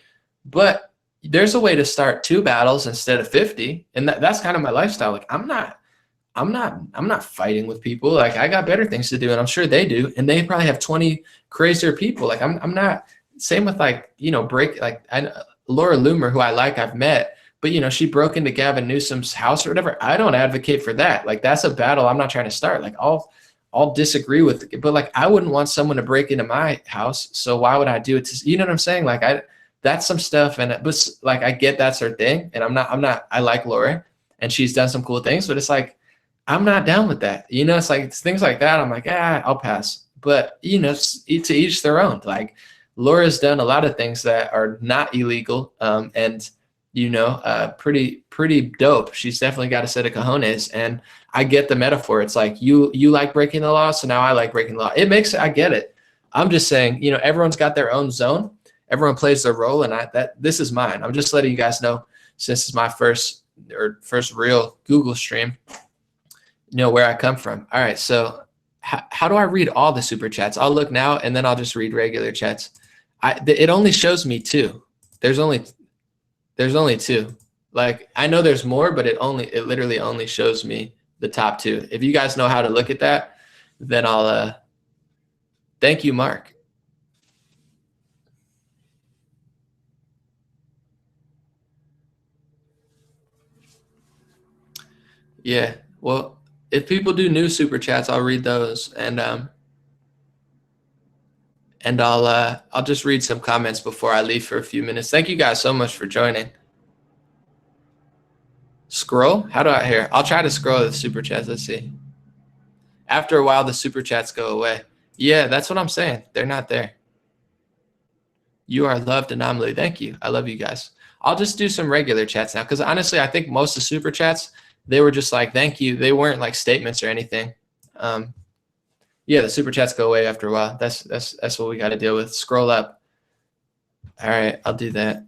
but there's a way to start 2 battles instead of 50. And that's kind of my lifestyle. Like, I'm not fighting with people. Like, I got better things to do, and I'm sure they do. And they probably have 20 crazier people. Like, I'm not, same with like, you know, Laura Loomer, who I've met, but you know, she broke into Gavin Newsom's house or whatever. I don't advocate for that. Like, that's a battle I'm not trying to start. Like, I'll disagree with it, but like, I wouldn't want someone to break into my house. So why would I do it you know what I'm saying? Like, that's some stuff. But like, I get that's her thing. And I like Laura, and she's done some cool things, but it's like, I'm not down with that. You know, it's like, it's things like that. I'm like, I'll pass. But you know, to each their own. Like, Laura's done a lot of things that are not illegal. And you know, pretty dope. She's definitely got a set of cojones, and I get the metaphor. It's like, you like breaking the law, so now I like breaking the law. I get it. I'm just saying, you know, everyone's got their own zone. Everyone plays their role, and this is mine. I'm just letting you guys know, since it's my first real Google stream, you know where I come from. All right, so how do I read all the super chats? I'll look now, and then I'll just read regular chats. It only shows me 2. There's only 2. Like, I know there's more, but it literally only shows me the top 2. If you guys know how to look at that, then I'll thank you, Mark. Yeah, well, if people do new super chats, I'll read those, and I'll just read some comments before I leave for a few minutes. Thank you guys so much for joining. Scroll? How do I I'll try to scroll the super chats. Let's see. After a while, the super chats go away. Yeah, that's what I'm saying. They're not there. You are loved, Anomaly. Thank you. I love you guys. I'll just do some regular chats now, because honestly, I think most of the super chats, they were just like, thank you. They weren't like statements or anything. Yeah, the super chats go away after a while. That's what we got to deal with. Scroll up. All right, I'll do that.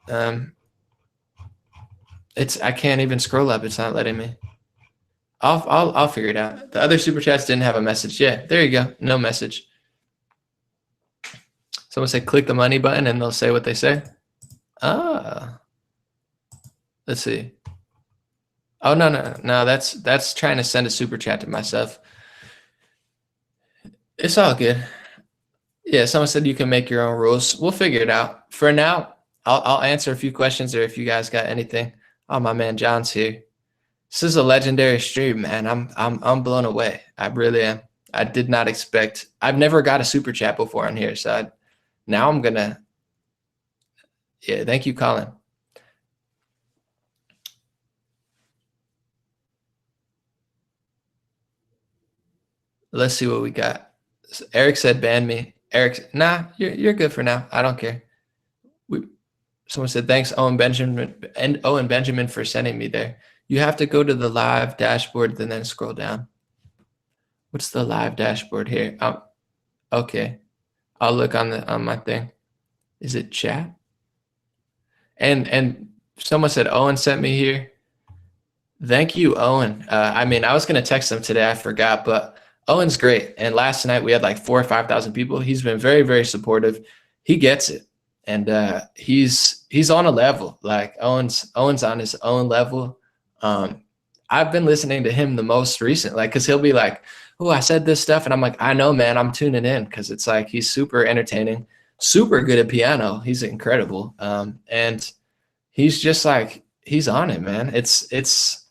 I can't even scroll up. It's not letting me. I'll figure it out. The other super chats didn't have a message. Yeah, there you go. No message. Someone say click the money button and they'll say what they say. Ah, let's see. Oh no. That's trying to send a super chat to myself. It's all good. Yeah, someone said you can make your own rules. We'll figure it out. For now, I'll answer a few questions, or if you guys got anything. Oh, my man John's here. This is a legendary stream, man. I'm blown away. I really am. I did not expect. I've never got a super chat before on here, so now I'm gonna. Yeah, thank you, Colin. Let's see what we got. So Eric said ban me. Eric, nah, you're good for now. I don't care. Someone said thanks, Owen Benjamin, for sending me there. You have to go to the live dashboard and then scroll down. What's the live dashboard here? Okay. I'll look on my thing. Is it chat? And someone said Owen sent me here. Thank you, Owen. I mean, I was gonna text him today, I forgot, but Owen's great. And last night we had like 4,000 or 5,000 people. He's been very, very supportive. He gets it, and he's on a level. Like Owen's on his own level. I've been listening to him the most recent, like, cause he'll be like, "Oh, I said this stuff," and I'm like, "I know, man. I'm tuning in," because it's like he's super entertaining, super good at piano. He's incredible, and he's just like he's on it, man. It's.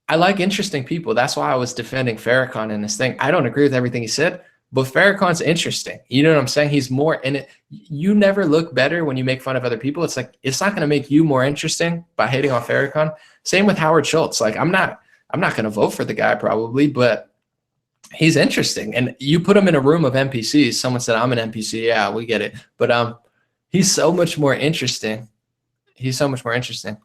I like interesting people. That's why I was defending Farrakhan in this thing. I don't agree with everything he said, but Farrakhan's interesting. You know what I'm saying? He's more in it. You never look better when you make fun of other people. It's like it's not going to make you more interesting by hating on Farrakhan. Same with Howard Schultz. Like I'm not going to vote for the guy probably, but he's interesting. And you put him in a room of NPCs. Someone said I'm an NPC. Yeah, we get it. But he's so much more interesting. He's so much more interesting.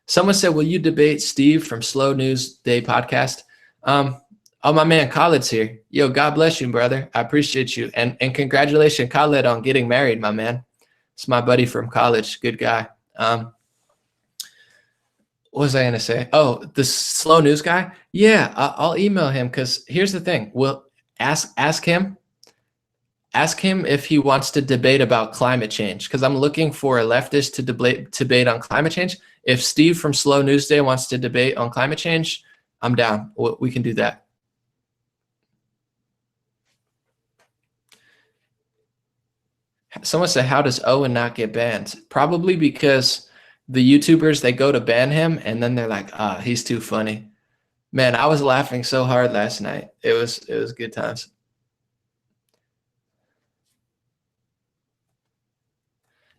Someone said, will you debate Steve from Slow News Day podcast? Oh, my man Khaled's here. Yo, God bless you, brother. I appreciate you. And congratulations, Khaled, on getting married, my man. It's my buddy from college. Good guy. What was I going to say? Oh, the Slow News guy? Yeah, I'll email him because here's the thing. We'll ask him if he wants to debate about climate change, because I'm looking for a leftist to debate on climate change. If Steve from Slow News Day wants to debate on climate change, I'm down. We can do that. Someone said, how does Owen not get banned? Probably because the YouTubers, they go to ban him and then they're like, he's too funny. Man, I was laughing so hard last night. It was good times.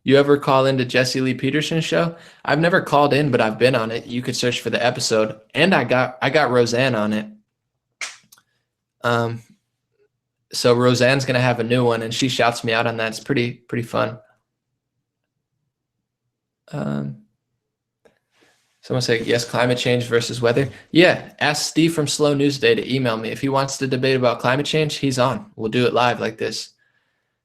You ever call into Jesse Lee Peterson's show? I've never called in, but I've been on it. You could search for the episode, and I got Roseanne on it. So Roseanne's gonna have a new one, and she shouts me out on that. It's pretty fun. Someone say yes, climate change versus weather. Yeah, ask Steve from Slow News Day to email me if he wants to debate about climate change. He's on. We'll do it live like this.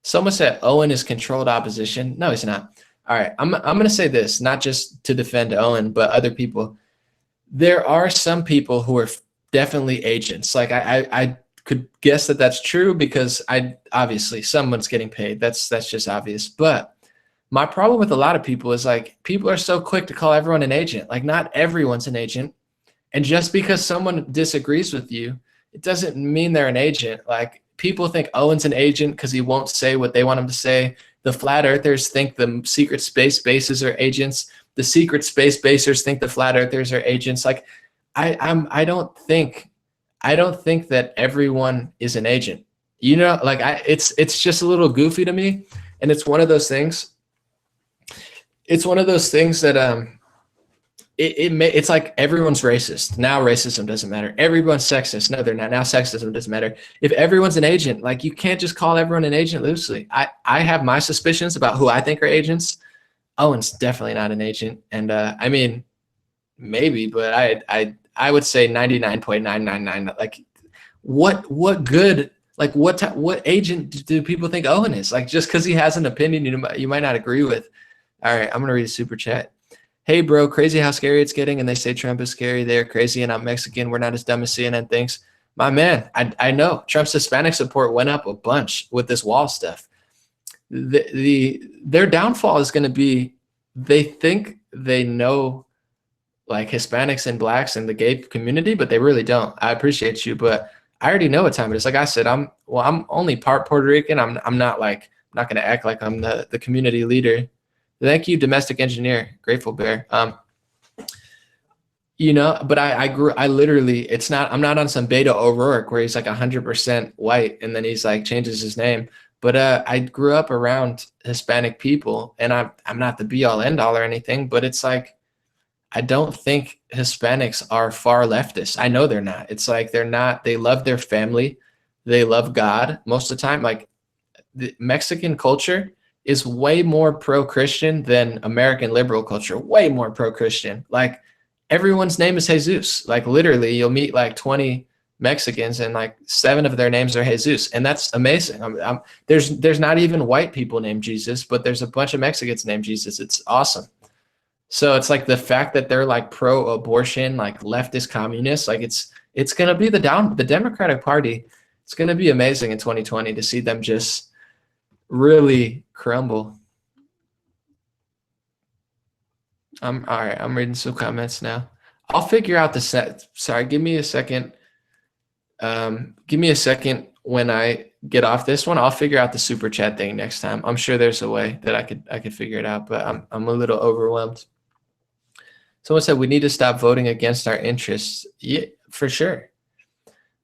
Someone said Owen is controlled opposition. No, he's not. All right, I'm going to say this, not just to defend Owen, but other people. There are some people who are definitely agents. Like I could guess that that's true because obviously someone's getting paid. That's just obvious. But my problem with a lot of people is like people are so quick to call everyone an agent. Like not everyone's an agent. And just because someone disagrees with you, it doesn't mean they're an agent. Like people think Owen's an agent because he won't say what they want him to say. The flat earthers think the secret space bases are agents. The secret space basers think the flat earthers are agents. Like I don't think that everyone is an agent. You know, like it's just a little goofy to me. And it's one of those things. It's one of those things that it's like everyone's racist. Now racism doesn't matter. Everyone's sexist. No, they're not. Now sexism doesn't matter. If everyone's an agent, like you can't just call everyone an agent loosely. I have my suspicions about who I think are agents. Owen's definitely not an agent. And I mean, maybe, but I would say 99.999. Like what good, like what agent do people think Owen is? Like, just because he has an opinion you might not agree with. All right, I'm gonna read a super chat. Hey bro, crazy how scary it's getting, and they say Trump is scary. They're crazy, and I'm Mexican. We're not as dumb as CNN thinks. My man, I know Trump's Hispanic support went up a bunch with this wall stuff. Their downfall is going to be, they think they know like Hispanics and blacks and the gay community, but they really don't. I appreciate you, but I already know what time it is. Like I said, I'm only part Puerto Rican. I'm not going to act like I'm the community leader. Thank you, domestic engineer, Grateful Bear. But I literally, I'm not on some Beto O'Rourke where he's like 100% white and then he's like changes his name. But I grew up around Hispanic people, and I'm not the be all end all or anything, but it's like, I don't think Hispanics are far leftists. I know they're not. It's like they're not. They love their family. They love God most of the time. Like the Mexican culture is way more pro-Christian than American liberal culture. Way more pro-Christian. Like everyone's name is Jesus. Like literally, you'll meet like 20 Mexicans and like 7 of their names are Jesus, and that's amazing. There's not even white people named Jesus, but there's a bunch of Mexicans named Jesus. It's awesome. So it's like the fact that they're like pro-abortion, like leftist communists, like it's gonna be the Democratic Party. It's gonna be amazing in 2020 to see them just really crumble. All right. I'm reading some comments now. I'll figure out the set. Sorry, give me a second. Give me a second when I get off this one. I'll figure out the super chat thing next time. I'm sure there's a way that I could figure it out, but I'm a little overwhelmed. Someone said we need to stop voting against our interests. Yeah, for sure.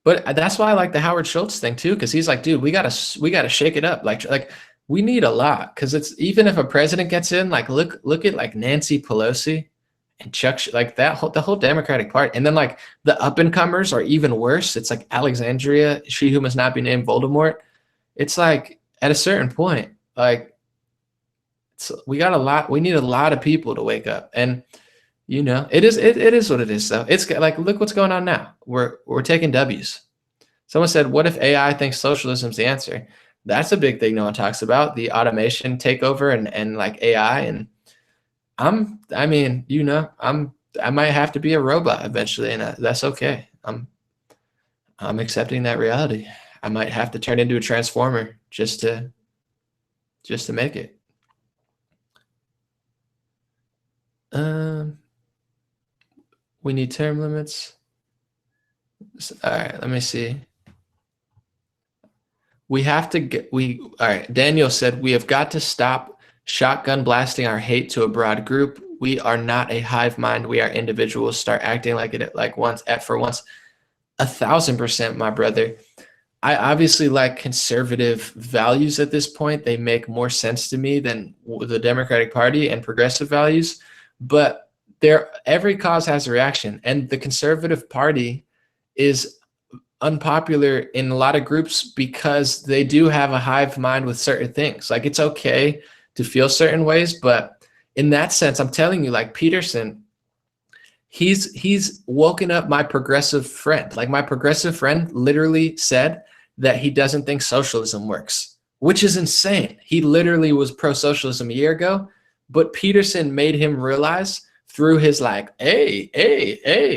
But that's why I like the Howard Schultz thing too, because he's like, dude, we gotta shake it up. Like we need a lot, because it's, even if a president gets in, like look at like Nancy Pelosi and Chuck, like the whole Democratic Party, and then like the up and comers are even worse. It's like Alexandria, she who must not be named Voldemort. It's like at a certain point, like we need a lot of people to wake up, and it is what it is. Though it's like, look what's going on now. We're taking W's. Someone said, what if AI thinks socialism's the answer? That's a big thing no one talks about, the automation takeover and like AI. And I might have to be a robot eventually, and that's okay. I'm accepting that reality. I might have to turn into a transformer just to make it. We need term limits. All right, let me see. We have to all right, Daniel said, we have got to stop shotgun blasting our hate to a broad group. We are not a hive mind. We are individuals. Start acting like it for once. 1,000%, my brother. I obviously like conservative values at this point. They make more sense to me than the Democratic Party and progressive values, but every cause has a reaction, and the Conservative Party is unpopular in a lot of groups because they do have a hive mind with certain things. Like, it's okay to feel certain ways, but in that sense, I'm telling you, like Peterson, he's woken up my progressive friend. Like, my progressive friend literally said that he doesn't think socialism works, which is insane. He literally was pro-socialism a year ago, but Peterson made him realize through his like, hey,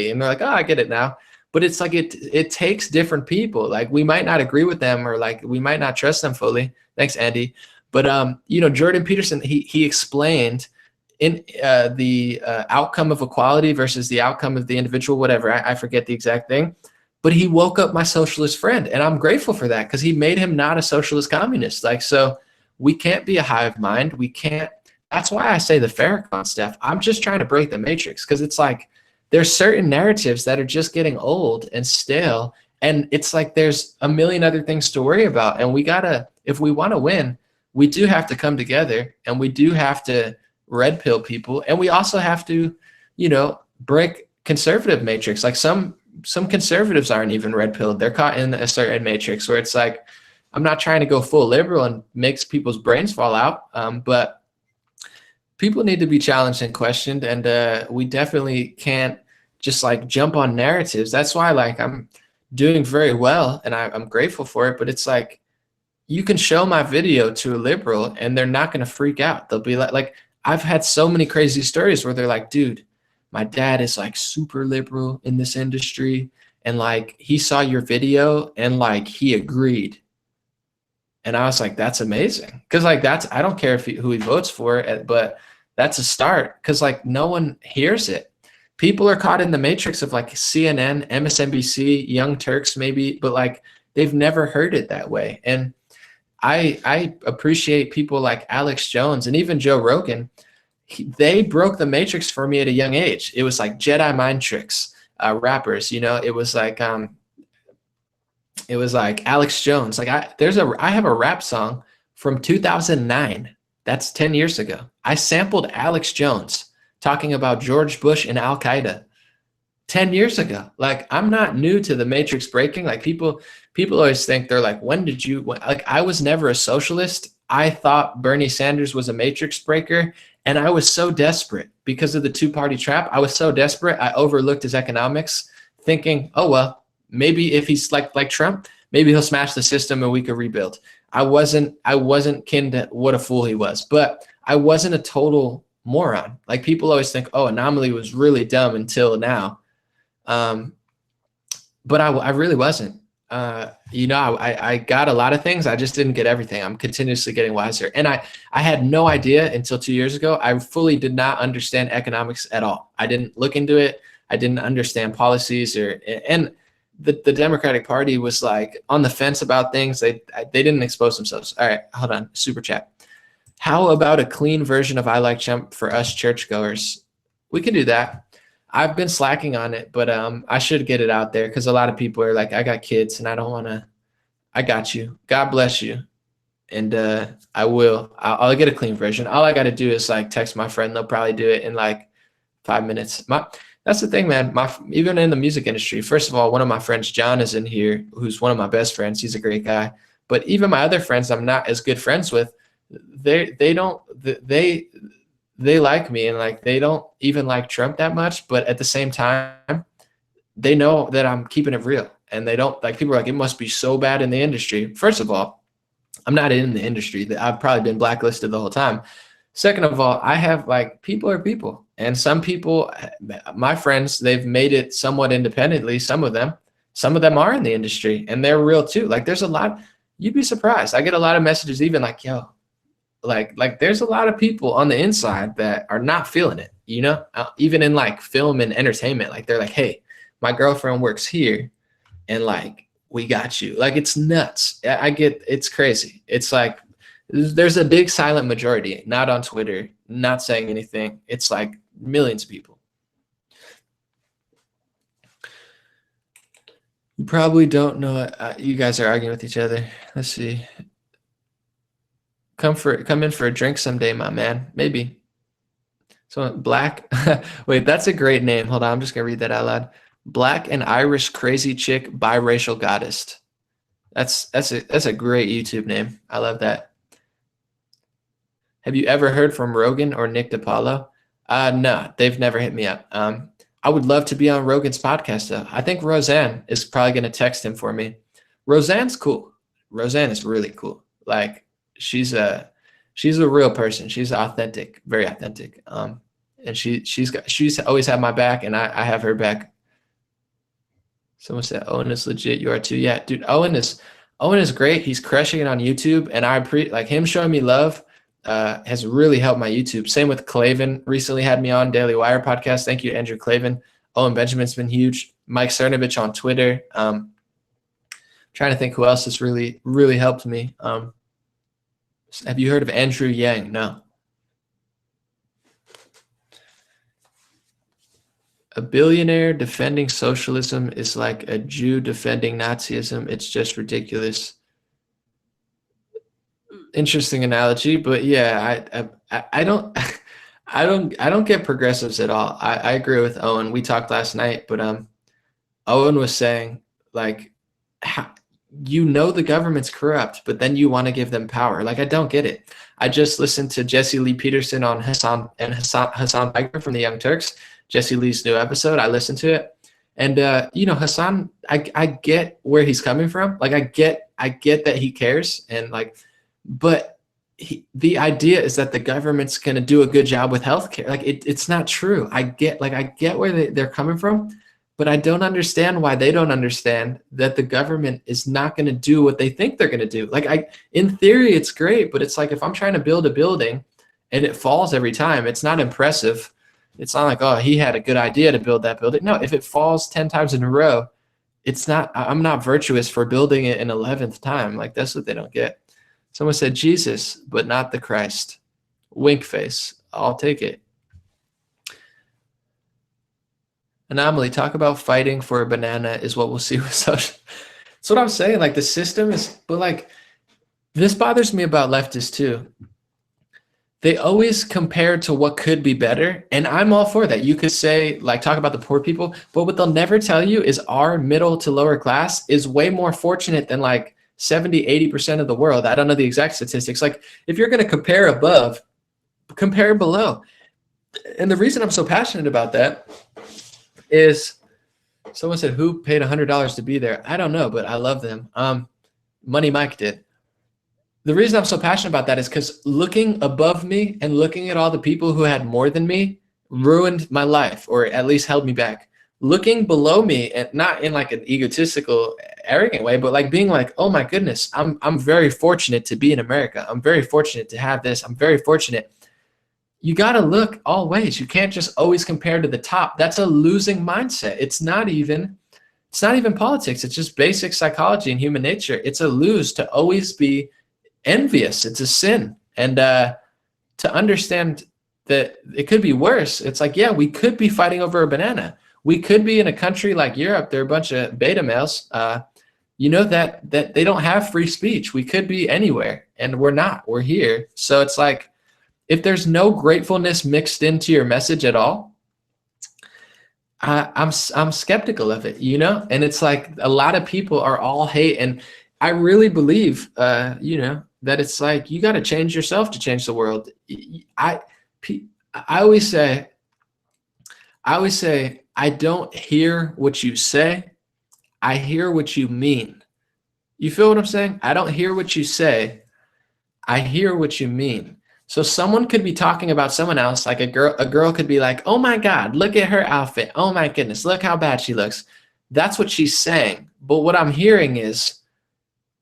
and they're like, oh, I get it now. But it's like it takes different people. Like, we might not agree with them, or like we might not trust them fully. Thanks, Andy. But Jordan Peterson, he explained in the outcome of equality versus the outcome of the individual, whatever. I forget the exact thing. But he woke up my socialist friend, and I'm grateful for that, because he made him not a socialist communist. Like, so we can't be a hive mind. We can't. That's why I say the Farrakhan stuff. I'm just trying to break the matrix, because it's like there's certain narratives that are just getting old and stale, and it's like there's a million other things to worry about. And we gotta, if we want to win, we do have to come together, and we do have to red pill people, and we also have to, break conservative matrix. Like some conservatives aren't even red pilled. They're caught in a certain matrix where it's like, I'm not trying to go full liberal and makes people's brains fall out, but people need to be challenged and questioned, and we definitely can't just like jump on narratives. That's why, like, I'm doing very well, and I'm grateful for it. But it's like, you can show my video to a liberal and they're not going to freak out. They'll be like, I've had so many crazy stories where they're like, dude, my dad is like super liberal in this industry. And like, he saw your video and like, he agreed. And I was like, that's amazing. Cause like, I don't care who he votes for, but that's a start. Cause like, no one hears it. People are caught in the matrix of like CNN, MSNBC, Young Turks, maybe, but like, they've never heard it that way. And I appreciate people like Alex Jones and even Joe Rogan. They broke the matrix for me at a young age. It was like Jedi mind tricks, rappers. It was like Alex Jones. Like I have a rap song from 2009. That's 10 years ago. I sampled Alex Jones talking about George Bush and Al Qaeda 10 years ago. Like, I'm not new to the matrix breaking. Like people always think, they're like, like, I was never a socialist. I thought Bernie Sanders was a matrix breaker. And I was so desperate because of the two-party trap. I was so desperate. I overlooked his economics, thinking, oh, well, maybe if he's like Trump, maybe he'll smash the system and we could rebuild. I wasn't kin to what a fool he was, but I wasn't a total moron. Like, people always think, oh, Anomaly was really dumb until now. But I really wasn't. I got a lot of things. I just didn't get everything. I'm continuously getting wiser. And I had no idea until 2 years ago. I fully did not understand economics at all. I didn't look into it. I didn't understand policies and the Democratic Party was like on the fence about things. They didn't expose themselves. All right, hold on. Super chat. How about a clean version of I Like Trump for us churchgoers? We can do that. I've been slacking on it, but I should get it out there because a lot of people are like, I got kids and I don't want to. I got you. God bless you. And I will. I'll get a clean version. All I got to do is like text my friend. They'll probably do it in like 5 minutes. That's the thing, man. Even in the music industry, first of all, one of my friends, John, is in here, who's one of my best friends. He's a great guy. But even my other friends I'm not as good friends with, they like me, and like they don't even like Trump that much, but at the same time, they know that I'm keeping it real. And they don't like, people are like, it must be so bad in the industry. First of all, I'm not in the industry. I've probably been blacklisted the whole time. Second of all, I have like, people are people. And some people, my friends, they've made it somewhat independently. Some of them are in the industry and they're real too. Like, there's a lot, you'd be surprised. I get a lot of messages even like, yo, like there's a lot of people on the inside that are not feeling it, even in like film and entertainment. Like, they're like, hey, my girlfriend works here and like, we got you. Like, it's nuts. It's crazy. It's like, there's a big silent majority, not on Twitter, not saying anything. It's like millions of people. You probably don't know. You guys are arguing with each other. Let's see. Come in for a drink someday, my man. Maybe. So Black. Wait, that's a great name. Hold on, I'm just gonna read that out loud. Black and Irish crazy chick biracial goddess. That's a great YouTube name. I love that. Have you ever heard from Rogan or Nick DiPaolo? No, they've never hit me up. I would love to be on Rogan's podcast though. I think Roseanne is probably gonna text him for me. Roseanne's cool. Roseanne is really cool. Like, she's a real person. She's authentic, very authentic. And she's always had my back, and I have her back. Someone said Owen is legit. You are too. Yeah, dude. Owen is great. He's crushing it on YouTube, and I like him showing me love. Has really helped my YouTube. Same with Clavin. Recently had me on Daily Wire podcast. Thank you, Andrew Clavin. Owen Benjamin's been huge. Mike Cernovich on Twitter. Trying to think who else has really, really helped me. Have you heard of Andrew Yang? No. A billionaire defending socialism is like a Jew defending Nazism. It's just ridiculous. Interesting analogy, but yeah, I don't I don't get progressives at all. I agree with Owen. We talked last night, but Owen was saying like, the government's corrupt, but then you want to give them power. Like, I don't get it. I just listened to Jesse Lee Peterson on Hassan Piker from the Young Turks. Jesse Lee's new episode. I listened to it. And Hassan, I get where he's coming from. Like I get that he cares, and like, but the idea is that the government's going to do a good job with healthcare. Like it's not true. I get where they're coming from, but I don't understand why they don't understand that the government is not going to do what they think they're going to do. In theory, it's great, but it's like if I'm trying to build a building and it falls every time, it's not impressive. It's not like, oh, he had a good idea to build that building. No, if it falls 10 times in a row, I'm not virtuous for building it an 11th time. Like that's what they don't get. Someone said Jesus, but not the Christ. Wink face. I'll take it. Anomaly, talk about fighting for a banana is what we'll see with social. That's what I'm saying. Like the system is, but like this bothers me about leftists too. They always compare to what could be better. And I'm all for that. You could say, like, talk about the poor people, but what they'll never tell you is our middle to lower class is way more fortunate than like 70, 80% of the world. I don't know the exact statistics. Like if you're going to compare above, compare below. And the reason I'm so passionate about that is someone said, who paid $100 to be there? I don't know, but I love them. Money Mike did. The reason I'm so passionate about that is because looking above me and looking at all the people who had more than me ruined my life, or at least held me back. Looking below me, and not in like an egotistical, arrogant way, but like being like, oh my goodness, I'm very fortunate to be in America. I'm very fortunate to have this. I'm very fortunate. You got to look all ways. You can't just always compare to the top. That's a losing mindset. It's not even politics. It's just basic psychology and human nature. It's a lose to always be envious. It's a sin. And to understand that it could be worse, it's like, yeah, we could be fighting over a banana. We could be in a country like Europe. They're a bunch of beta males. That they don't have free speech. We could be anywhere, and we're not. We're here. So it's like, if there's no gratefulness mixed into your message at all, I'm skeptical of it, And it's like a lot of people are all hate, and I really believe, that it's like you got to change yourself to change the world. I always say, I don't hear what you say, I hear what you mean. You feel what I'm saying? I don't hear what you say, I hear what you mean. So someone could be talking about someone else, like a girl could be like, oh my God, look at her outfit. Oh my goodness, look how bad she looks. That's what she's saying. But what I'm hearing is,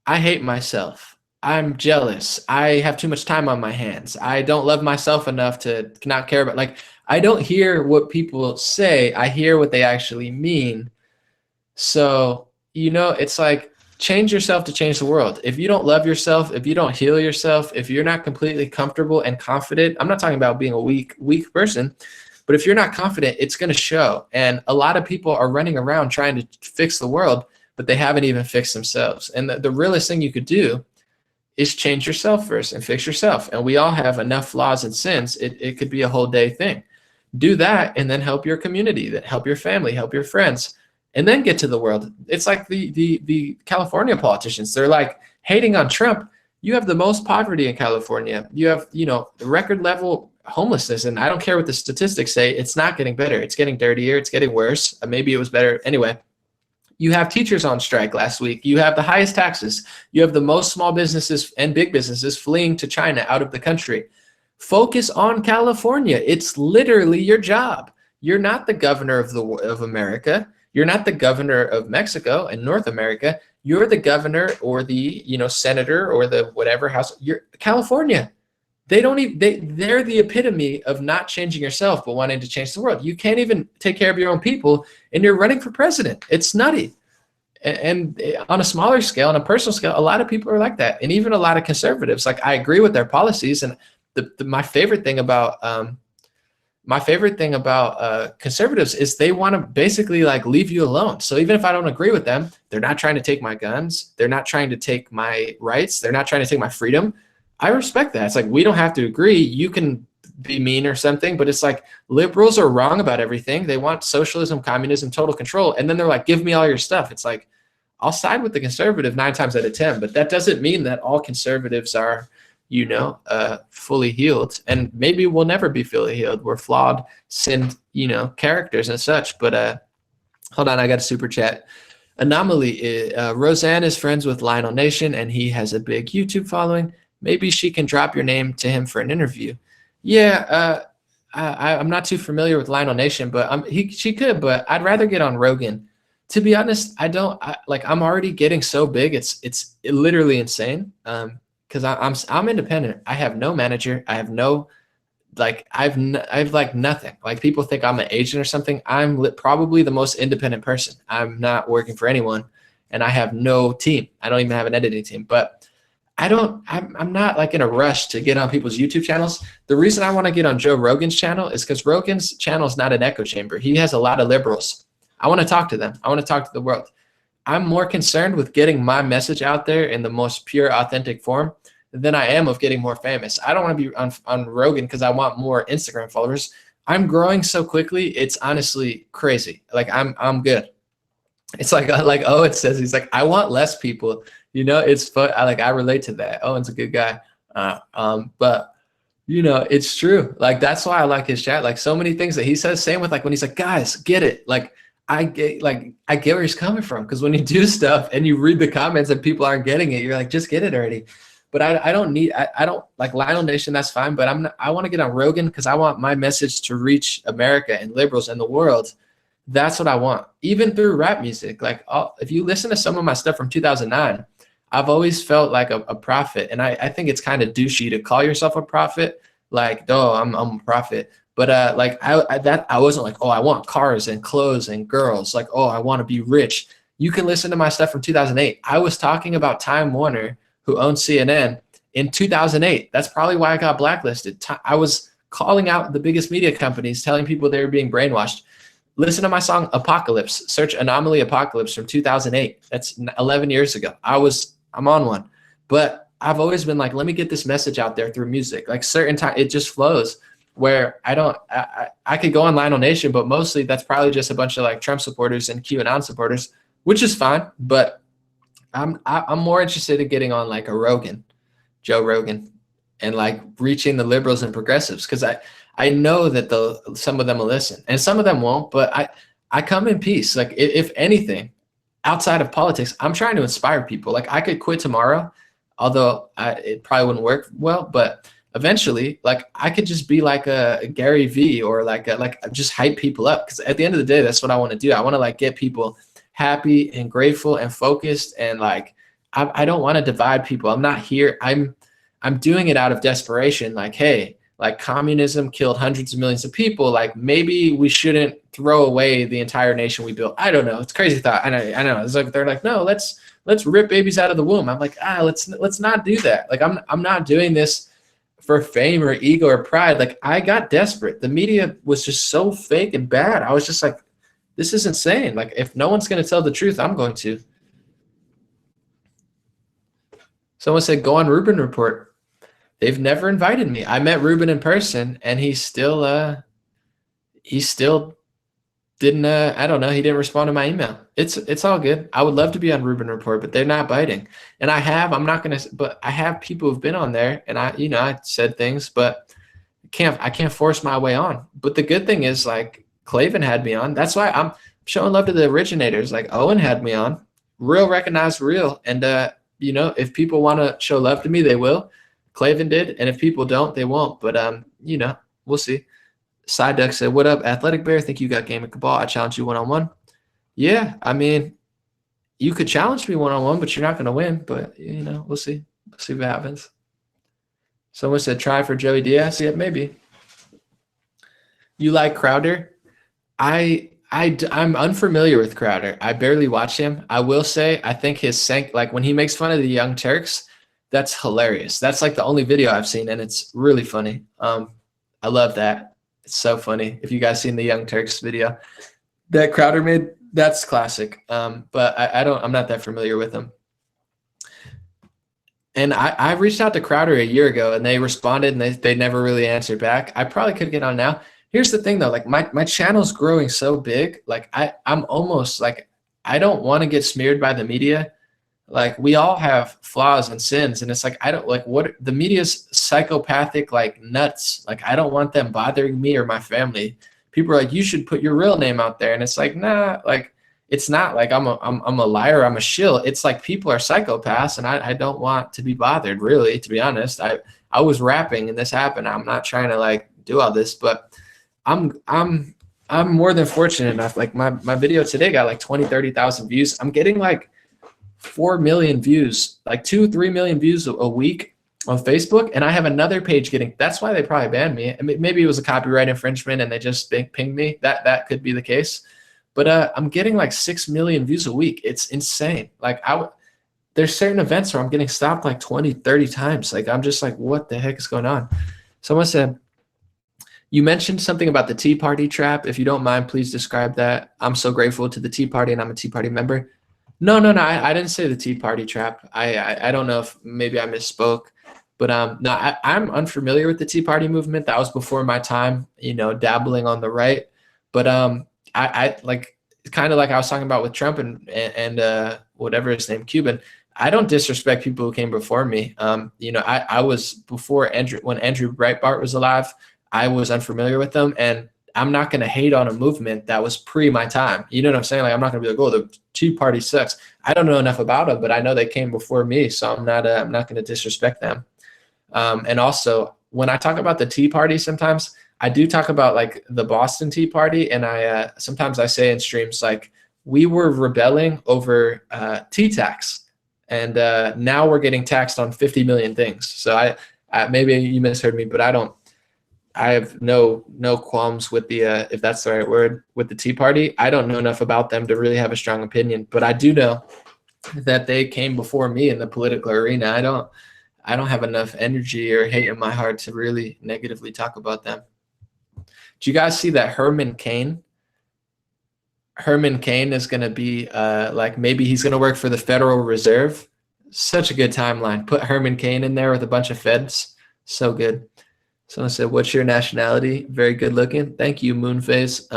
I hate myself. I'm jealous. I have too much time on my hands. I don't love myself enough to not care about, like, I don't hear what people say. I hear what they actually mean. So, it's like, change yourself to change the world. If you don't love yourself, if you don't heal yourself, if you're not completely comfortable and confident, I'm not talking about being a weak person, but if you're not confident, it's going to show. And a lot of people are running around trying to fix the world, but they haven't even fixed themselves. And the realest thing you could do is change yourself first and fix yourself. And we all have enough flaws and sins. It could be a whole day thing. Do that, and then help your community, then help your family, help your friends, and then get to the world. It's like the California politicians. They're like hating on Trump. You have the most poverty in California. You have, record level homelessness. And I don't care what the statistics say. It's not getting better. It's getting dirtier. It's getting worse. Maybe it was better. Anyway, you have teachers on strike last week. You have the highest taxes. You have the most small businesses and big businesses fleeing to China out of the country. Focus on California. It's literally your job. You're not the governor of America. You're not the governor of Mexico and North America. You're the governor or the, senator or the whatever house. You're California. They're the epitome of not changing yourself, but wanting to change the world. You can't even take care of your own people, and you're running for president. It's nutty. And on a smaller scale, on a personal scale, a lot of people are like that. And even a lot of conservatives, like, I agree with their policies. And my favorite thing about conservatives is they want to basically like leave you alone. So even if I don't agree with them, they're not trying to take my guns. They're not trying to take my rights. They're not trying to take my freedom. I respect that. It's like, we don't have to agree. You can be mean or something, but it's like, liberals are wrong about everything. They want socialism, communism, total control. And then they're like, give me all your stuff. It's like, I'll side with the conservative 9 times out of 10, but that doesn't mean that all conservatives are, fully healed. And maybe we'll never be fully healed. We're flawed, sinned, characters and such. But Hold on, I got a super chat. Anomaly, Roseanne is friends with Lionel Nation and he has a big YouTube following. Maybe she can drop your name to him for an interview. Yeah, I'm not too familiar with Lionel Nation, but she could, but I'd rather get on Rogan. To be honest, I'm already getting so big. It's literally insane. Because I'm independent. I have no manager. I have no I've like nothing. Like people think I'm an agent or something. I'm probably the most independent person. I'm not working for anyone, and I have no team. I don't even have an editing team. But I'm not like in a rush to get on people's YouTube channels. The reason I want to get on Joe Rogan's channel is because Rogan's channel is not an echo chamber. He has a lot of liberals. I want to talk to them. I want to talk to the world. I'm more concerned with getting my message out there in the most pure, authentic form than I am of getting more famous. I don't want to be on Rogan because I want more Instagram followers. I'm growing so quickly. It's honestly crazy. Like I'm good. It's like Owen says, he's like, I want less people. You know, it's fun. I relate to that. Owen's a good guy. But you know, it's true. Like that's why I like his chat. Like so many things that he says. Same with like when he's like, guys, get it. Like I get where he's coming from, because when you do stuff and you read the comments and people aren't getting it, you're like, just get it already. But I don't like Lionel Nation. That's fine. But I want to get on Rogan because I want my message to reach America and liberals and the world. That's what I want. Even through rap music. Like if you listen to some of my stuff from 2009, I've always felt like a prophet. And I think it's kind of douchey to call yourself a prophet. Like, oh, I'm a prophet. But I wasn't like, oh, I want cars and clothes and girls. Like, oh, I want to be rich. You can listen to my stuff from 2008. I was talking about Time Warner, who owns CNN, in 2008. That's probably why I got blacklisted. I was calling out the biggest media companies, telling people they were being brainwashed. Listen to my song Apocalypse. Search Anomaly Apocalypse from 2008. That's 11 years ago. I'm on one. But I've always been like, let me get this message out there through music. Like certain time, it just flows. Where I could go on Lionel Nation, but mostly that's probably just a bunch of like Trump supporters and QAnon supporters, which is fine. But I'm more interested in getting on like a Rogan, Joe Rogan, and like reaching the liberals and progressives, because I know that some of them will listen and some of them won't. But I come in peace. Like if anything, outside of politics, I'm trying to inspire people. Like I could quit tomorrow, although it probably wouldn't work well, but eventually, like I could just be like a Gary V, or like just hype people up, because at the end of the day, that's what I want to do. I want to like get people happy and grateful and focused, and like I don't want to divide people. I'm not here. I'm doing it out of desperation. Like, hey, like communism killed hundreds of millions of people. Like maybe we shouldn't throw away the entire nation we built. I don't know. It's a crazy thought. I know. It's like they're like, no, let's rip babies out of the womb. I'm like, let's not do that. Like I'm not doing this for fame or ego or pride. Like I got desperate. The media was just so fake and bad. I was just like, this is insane. Like if no one's going to tell the truth, I'm going to. Someone said, go on Rubin Report. They've never invited me. I met Rubin in person, and he still didn't, I don't know. He didn't respond to my email. It's all good. I would love to be on Rubin Report, but they're not biting. And I have people who've been on there, and I said things, but I can't force my way on. But the good thing is, like, Clavin had me on. That's why I'm showing love to the originators. Like Owen had me on. Real recognized real. And if people want to show love to me, they will. Clavin did, and if people don't, they won't. But we'll see. Side Duck said, what up, Athletic Bear? Think you got game of Cabal? I challenge you one-on-one. Yeah, I mean, you could challenge me one-on-one, but you're not going to win. But, we'll see. We'll see what happens. Someone said, try for Joey Diaz. Yeah, maybe. You like Crowder? I'm unfamiliar with Crowder. I barely watch him. I will say, I think like when he makes fun of the Young Turks, that's hilarious. That's like the only video I've seen, and it's really funny. I love that. It's so funny. If you guys seen the Young Turks video that Crowder made, that's classic. But I'm not that familiar with him. And I reached out to Crowder a year ago, and they responded, and they never really answered back. I probably could get on now. Here's the thing though, like my channel's growing so big. Like I'm almost like, I don't want to get smeared by the media. Like we all have flaws and sins, and it's like I don't like what the media's psychopathic like nuts. Like I don't want them bothering me or my family. People are like, you should put your real name out there, and it's like, nah. Like it's not like I'm a liar, I'm a shill. It's like people are psychopaths, and I don't want to be bothered, really, to be honest. I was rapping and this happened. I'm not trying to like do all this, but I'm more than fortunate enough. Like my video today got like 20-30,000 views. I'm getting like 4 million views, like 2-3 million views a week on Facebook, and I have another page getting. That's why they probably banned me. I mean, maybe it was a copyright infringement and they just pinged me. That could be the case. But I'm getting like 6 million views a week. It's insane. Like there's certain events where I'm getting stopped like 20-30 times. Like I'm just like, what the heck is going on? Someone said, you mentioned something about the Tea Party trap. If you don't mind, please describe that. I'm so grateful to the Tea Party, and I'm a Tea Party member. No. I didn't say the Tea Party trap. I don't know if maybe I misspoke, but no, I'm unfamiliar with the Tea Party movement. That was before my time, dabbling on the right. But I like kind of like I was talking about with Trump and whatever his name, Cuban. I don't disrespect people who came before me. I was before when Andrew Breitbart was alive. I was unfamiliar with them, and I'm not going to hate on a movement that was pre my time. You know what I'm saying? Like I'm not going to be like, oh, the Tea Party sucks. I don't know enough about them, but I know they came before me, so I'm not going to disrespect them. And also, when I talk about the Tea Party, sometimes I do talk about like the Boston Tea Party, and I sometimes I say in streams like we were rebelling over tea tax, and now we're getting taxed on 50 million things. So I maybe you misheard me, but I have no qualms with the if that's the right word, with the Tea Party. I don't know enough about them to really have a strong opinion, but I do know that they came before me in the political arena. I don't have enough energy or hate in my heart to really negatively talk about them. Do you guys see that Herman Cain is going to be like maybe he's going to work for the Federal Reserve? Such a good timeline. Put Herman Cain in there with a bunch of feds. So good. Someone said, what's your nationality? Very good looking. Thank you, Moonface.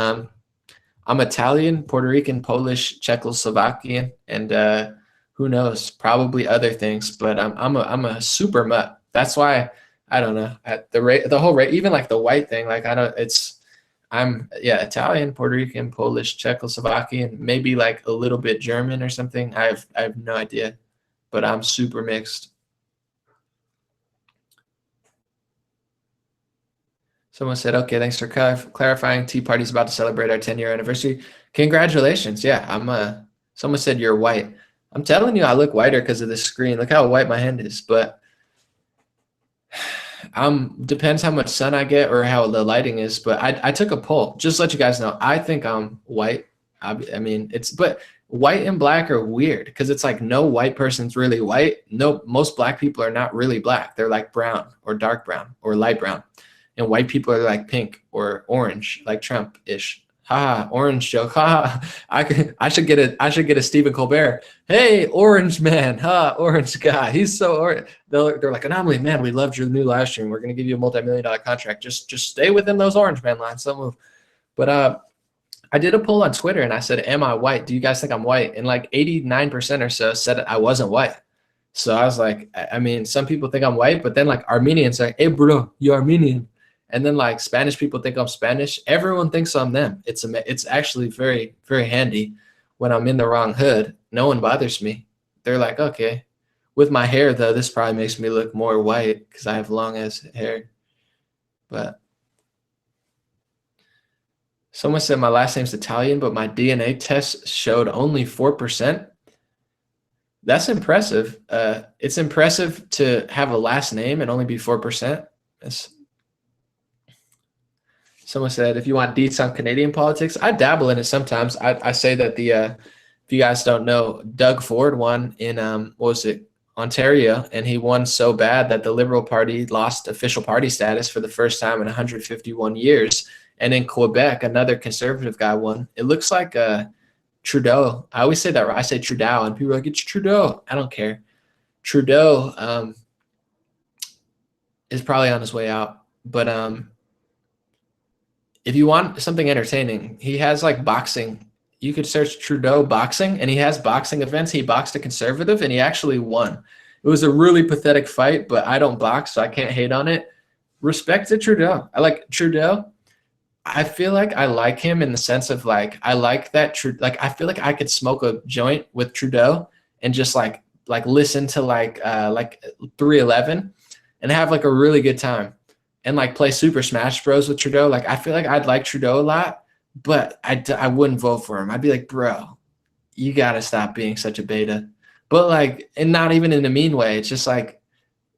I'm Italian, Puerto Rican, Polish, Czechoslovakian, and who knows, probably other things. But I'm a super mutt. That's why I don't know, at the whole rate, even like the white thing. Like I'm Italian, Puerto Rican, Polish, Czechoslovakian, maybe like a little bit German or something. I have no idea, but I'm super mixed. Someone said, okay, thanks for clarifying. Tea Party's about to celebrate our 10-year anniversary. Congratulations. Yeah, someone said you're white. I'm telling you, I look whiter because of the screen. Look how white my hand is. But depends how much sun I get or how the lighting is. But I took a poll. Just to let you guys know, I think I'm white. I mean, but white and black are weird because it's like no white person's really white. No, most black people are not really black. They're like brown or dark brown or light brown. And white people are like pink or orange, like Trump-ish. Ha, orange joke. Ha, I should get a Stephen Colbert. Hey, orange man. Ha, orange guy. He's so orange. They're like, Anomaly, man, we loved your new live stream. We're gonna give you a multi-million-dollar contract. Just stay within those orange man lines. Don't move. But I did a poll on Twitter and I said, am I white? Do you guys think I'm white? And like 89% or so said I wasn't white. So I was like, I mean, some people think I'm white, but then like Armenians are like, hey bro, you're Armenian. And then like Spanish people think I'm Spanish. Everyone thinks I'm them. It's actually very, very handy when I'm in the wrong hood. No one bothers me. They're like, okay. With my hair though, this probably makes me look more white because I have long ass hair. But someone said my last name's Italian, but my DNA test showed only 4%. That's impressive. It's impressive to have a last name and only be 4%. Someone said, if you want deets on Canadian politics, I dabble in it sometimes. I say that if you guys don't know, Doug Ford won in, Ontario, and he won so bad that the Liberal Party lost official party status for the first time in 151 years. And in Quebec, another conservative guy won. It looks like Trudeau. I always say that, I say Trudeau, and people are like, it's Trudeau. I don't care. Trudeau is probably on his way out. But if you want something entertaining, he has like boxing. You could search Trudeau boxing, and he has boxing events. He boxed a conservative, and he actually won. It was a really pathetic fight, but I don't box, so I can't hate on it. Respect to Trudeau. I like Trudeau. I feel like I like him in the sense of like I like that like I feel like I could smoke a joint with Trudeau and just like listen to like 311 and have like a really good time and like play Super Smash Bros with Trudeau. Like I feel like I'd like Trudeau a lot, but I wouldn't vote for him. I'd be like, bro, you gotta stop being such a beta. But like, and not even in a mean way. It's just like,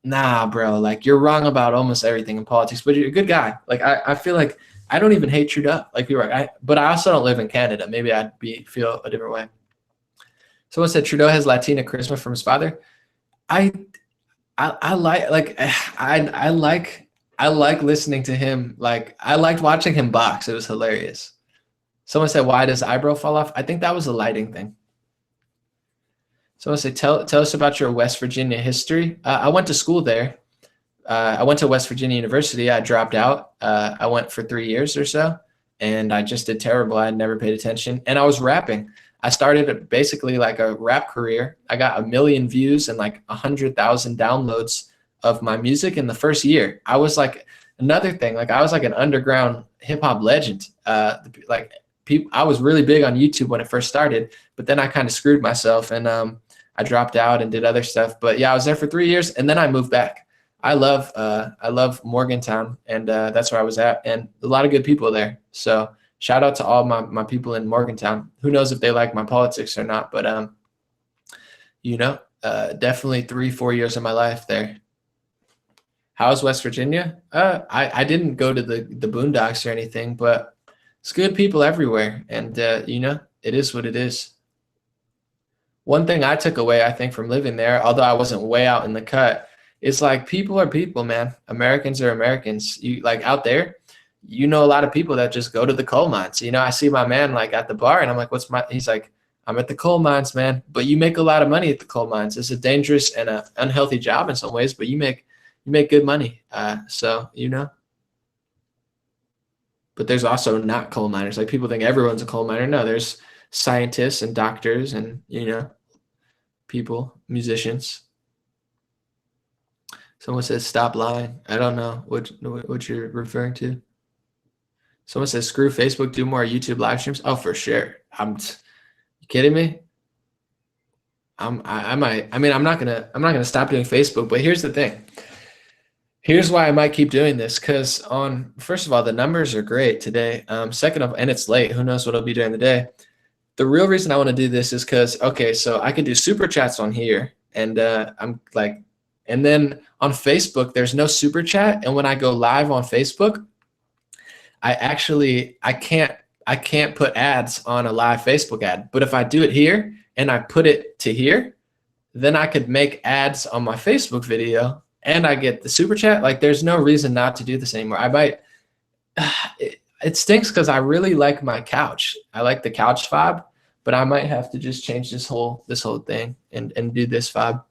nah, bro, like you're wrong about almost everything in politics, but you're a good guy. Like I feel like I don't even hate Trudeau. Like you're right. But I also don't live in Canada. Maybe I'd feel a different way. Someone said Trudeau has Latina charisma from his father. I I like I like listening to him. Like I liked watching him box. It was hilarious. Someone said, why does eyebrow fall off? I think that was a lighting thing. Someone said, tell us about your West Virginia history. I went to school there. I went to West Virginia University. I dropped out. I went for 3 years or so, and I just did terrible. I had never paid attention, and I was rapping. I started basically like a rap career. I got 1 million views and like 100,000 downloads of my music in the first year. I was like another thing. Like I was like an underground hip hop legend. Like people, I was really big on YouTube when it first started, but then I kind of screwed myself and I dropped out and did other stuff. But yeah, I was there for 3 years, and then I moved back. I love Morgantown, and that's where I was at, and a lot of good people there. So shout out to all my people in Morgantown. Who knows if they like my politics or not, but definitely 3-4 years of my life there. How's West Virginia? I didn't go to the boondocks or anything, but it's good people everywhere, and it is what it is. One thing I took away, I think, from living there, although I wasn't way out in the cut, is like people are people, man. Americans are Americans. You like out there, a lot of people that just go to the coal mines. I see my man like at the bar, and I'm like, he's like, I'm at the coal mines, man. But you make a lot of money at the coal mines. It's a dangerous and a unhealthy job in some ways, but you make good money. But there's also not coal miners. Like people think everyone's a coal miner. No, there's scientists and doctors and, people, musicians. Someone says, stop lying. I don't know what you're referring to. Someone says, screw Facebook, do more YouTube live streams. Oh, for sure. You kidding me? I'm not gonna stop doing Facebook, but here's the thing. Here's why I might keep doing this, because first of all, the numbers are great today. Second of all, and it's late. Who knows what I'll be doing the day. The real reason I want to do this is because, okay, so I can do super chats on here, and and then on Facebook, there's no super chat. And when I go live on Facebook, I can't put ads on a live Facebook ad. But if I do it here and I put it to here, then I could make ads on my Facebook video and I get the super chat. Like there's no reason not to do this anymore. I might, it stinks because I really like my couch. I like the couch vibe, but I might have to just change this whole thing and do this vibe.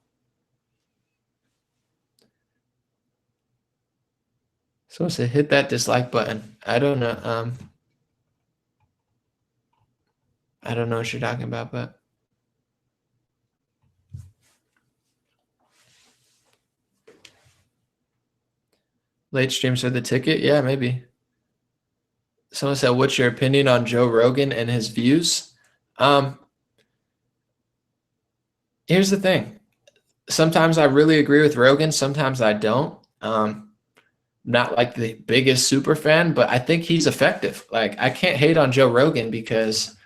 So say hit that dislike button. I don't know. I don't know what you're talking about, but late streams are the ticket. Yeah, maybe. Someone said, what's your opinion on Joe Rogan and his views? Here's the thing. Sometimes I really agree with Rogan. Sometimes I don't. Not like the biggest super fan, but I think he's effective. Like I can't hate on Joe Rogan because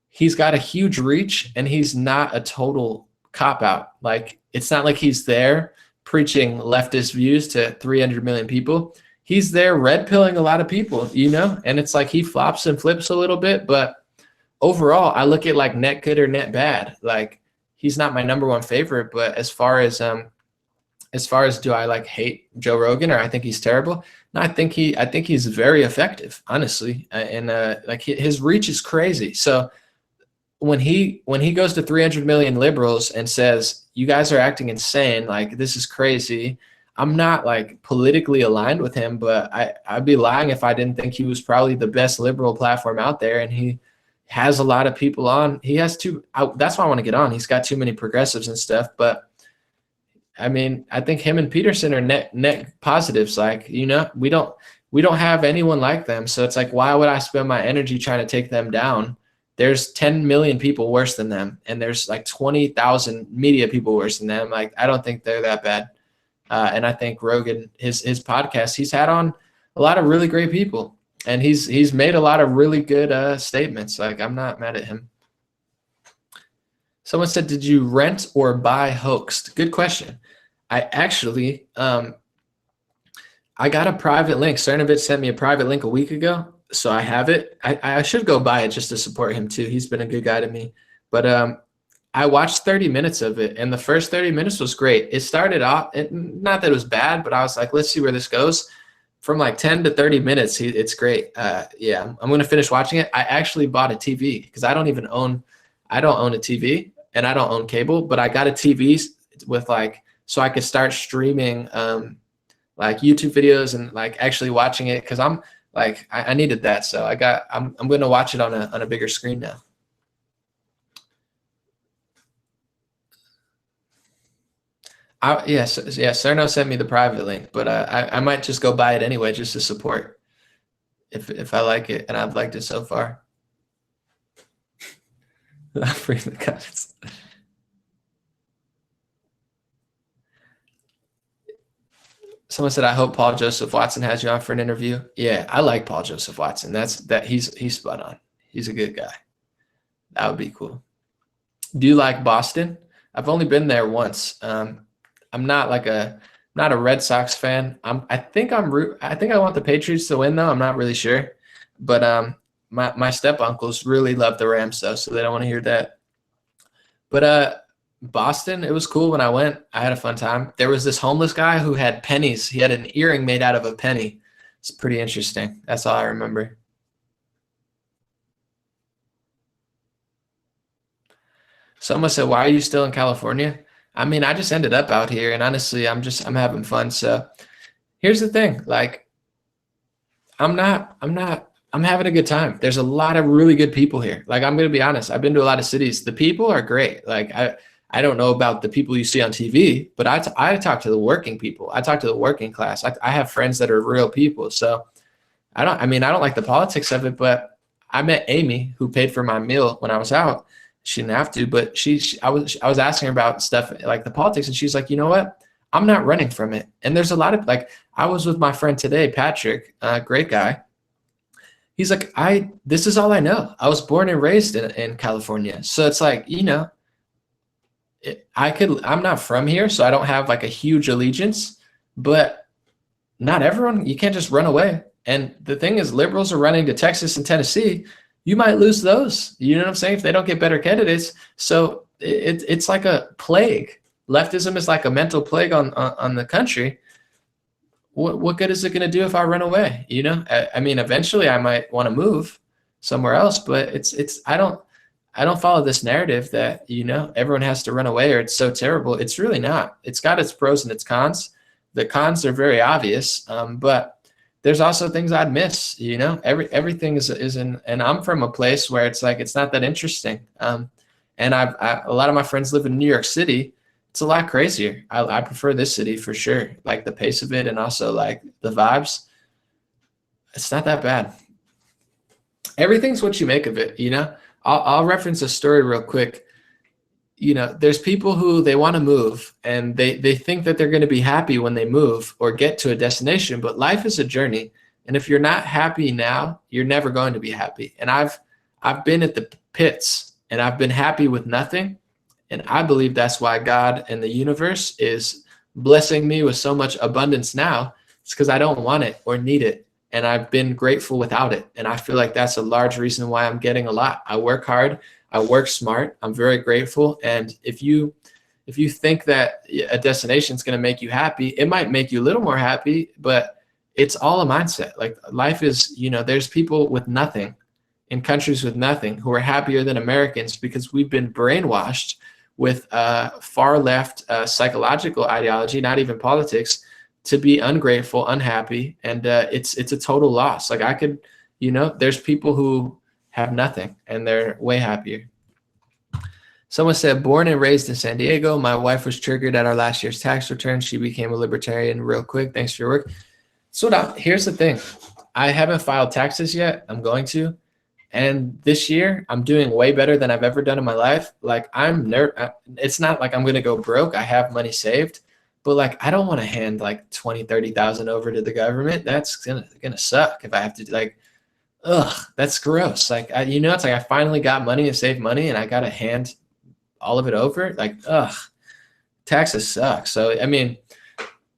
he's got a huge reach and he's not a total cop out. Like it's not like he's there preaching leftist views to 300 million people. He's there red pilling a lot of people, and it's like he flops and flips a little bit, but overall I look at like net good or net bad. Like he's not my number one favorite, but as far as do I like hate Joe Rogan or I think he's terrible? No, I think he's very effective, honestly. And like his reach is crazy. So when he goes to 300 million liberals and says, you guys are acting insane, like this is crazy. I'm not like politically aligned with him, but I'd be lying if I didn't think he was probably the best liberal platform out there. And he has a lot of people on. He has that's why I want to get on. He's got too many progressives and stuff, but I mean, I think him and Peterson are net positives. Like, we we don't have anyone like them. So it's like, why would I spend my energy trying to take them down? There's 10 million people worse than them, and there's like 20,000 media people worse than them. Like, I don't think they're that bad. And I think Rogan, his podcast, he's had on a lot of really great people, and he's made a lot of really good statements. Like, I'm not mad at him. Someone said, did you rent or buy Hoaxed? Good question. I actually, I got a private link. Cernovich sent me a private link a week ago, so I have it. I should go buy it just to support him too. He's been a good guy to me. But I watched 30 minutes of it, and the first 30 minutes was great. It started off, not that it was bad, but I was like, let's see where this goes. From like 10 to 30 minutes, it's great. Yeah, I'm going to finish watching it. I actually bought a TV because I don't own a TV, and I don't own cable, but I got a TV with like, so I could start streaming like YouTube videos and like actually watching it, because I'm like, I needed that. So I'm going to watch it on a bigger screen now. Cerno sent me the private link, but I might just go buy it anyway just to support if I like it, and I've liked it so far. Free the comments. Someone said, I hope Paul Joseph Watson has you on for an interview. Yeah, I like Paul Joseph Watson. He's spot on. He's a good guy. That would be cool. Do you like Boston? I've only been there once. I'm not a Red Sox fan. I think I want the Patriots to win though. I'm not really sure. But my step uncles really love the Rams though, so they don't want to hear that. But Boston, it was cool when I went. I had a fun time. There was this homeless guy who had pennies. He had an earring made out of a penny. It's pretty interesting. That's all I remember. Someone said, why are you still in California? I mean, I just ended up out here, and honestly, I'm having fun. So here's the thing. Like, I'm having a good time. There's a lot of really good people here. Like, I'm going to be honest. I've been to a lot of cities. The people are great. Like, I don't know about the people you see on TV, but I talk to the working people. I talk to the working class. I have friends that are real people. So I don't like the politics of it, but I met Amy, who paid for my meal when I was out. She didn't have to, but I was asking her about stuff like the politics, and she's like, you know what? I'm not running from it. And there's a lot of, like, I was with my friend today, Patrick, great guy. He's like, this is all I know. I was born and raised in California. So it's like, you know, I'm not from here, so I don't have like a huge allegiance, but not everyone, you can't just run away. And the thing is, liberals are running to Texas and Tennessee. You might lose those. You know what I'm saying? If they don't get better candidates. So it's like a plague. Leftism is like a mental plague on the country. What good is it going to do if I run away? You know, I mean, eventually I might want to move somewhere else, but I don't follow this narrative that, you know, everyone has to run away or it's so terrible. It's really not. It's got its pros and its cons. The cons are very obvious, but there's also things I'd miss, you know, everything is in, and I'm from a place where it's like, it's not that interesting. And a lot of my friends live in New York City. It's a lot crazier. I prefer this city for sure. Like the pace of it and also like the vibes. It's not that bad. Everything's what you make of it, you know. I'll reference a story real quick. You know, there's people who they want to move and they think that they're going to be happy when they move or get to a destination, but life is a journey. And if you're not happy now, you're never going to be happy. And I've been at the pits and I've been happy with nothing. And I believe that's why God and the universe is blessing me with so much abundance now. It's because I don't want it or need it. And I've been grateful without it. And I feel like that's a large reason why I'm getting a lot. I work hard. I work smart. I'm very grateful. And if you think that a destination is going to make you happy, it might make you a little more happy, but it's all a mindset. Like life is, you know, there's people with nothing in countries with nothing who are happier than Americans because we've been brainwashed with far left psychological ideology, not even politics, to be ungrateful, unhappy. And it's a total loss. Like I could, you know, there's people who have nothing and they're way happier. Someone said, born and raised in San Diego. My wife was triggered at our last year's tax return. She became a libertarian real quick. Thanks for your work. So here's the thing. I haven't filed taxes yet. I'm going to. And this year, I'm doing way better than I've ever done in my life. Like it's not like I'm going to go broke. I have money saved, but like, I don't want to hand like 20, 30,000 over to the government. That's gonna suck if I have to like, ugh, that's gross. Like, it's like I finally got money and saved money and I got to hand all of it over. Like, ugh, taxes suck. So, I mean,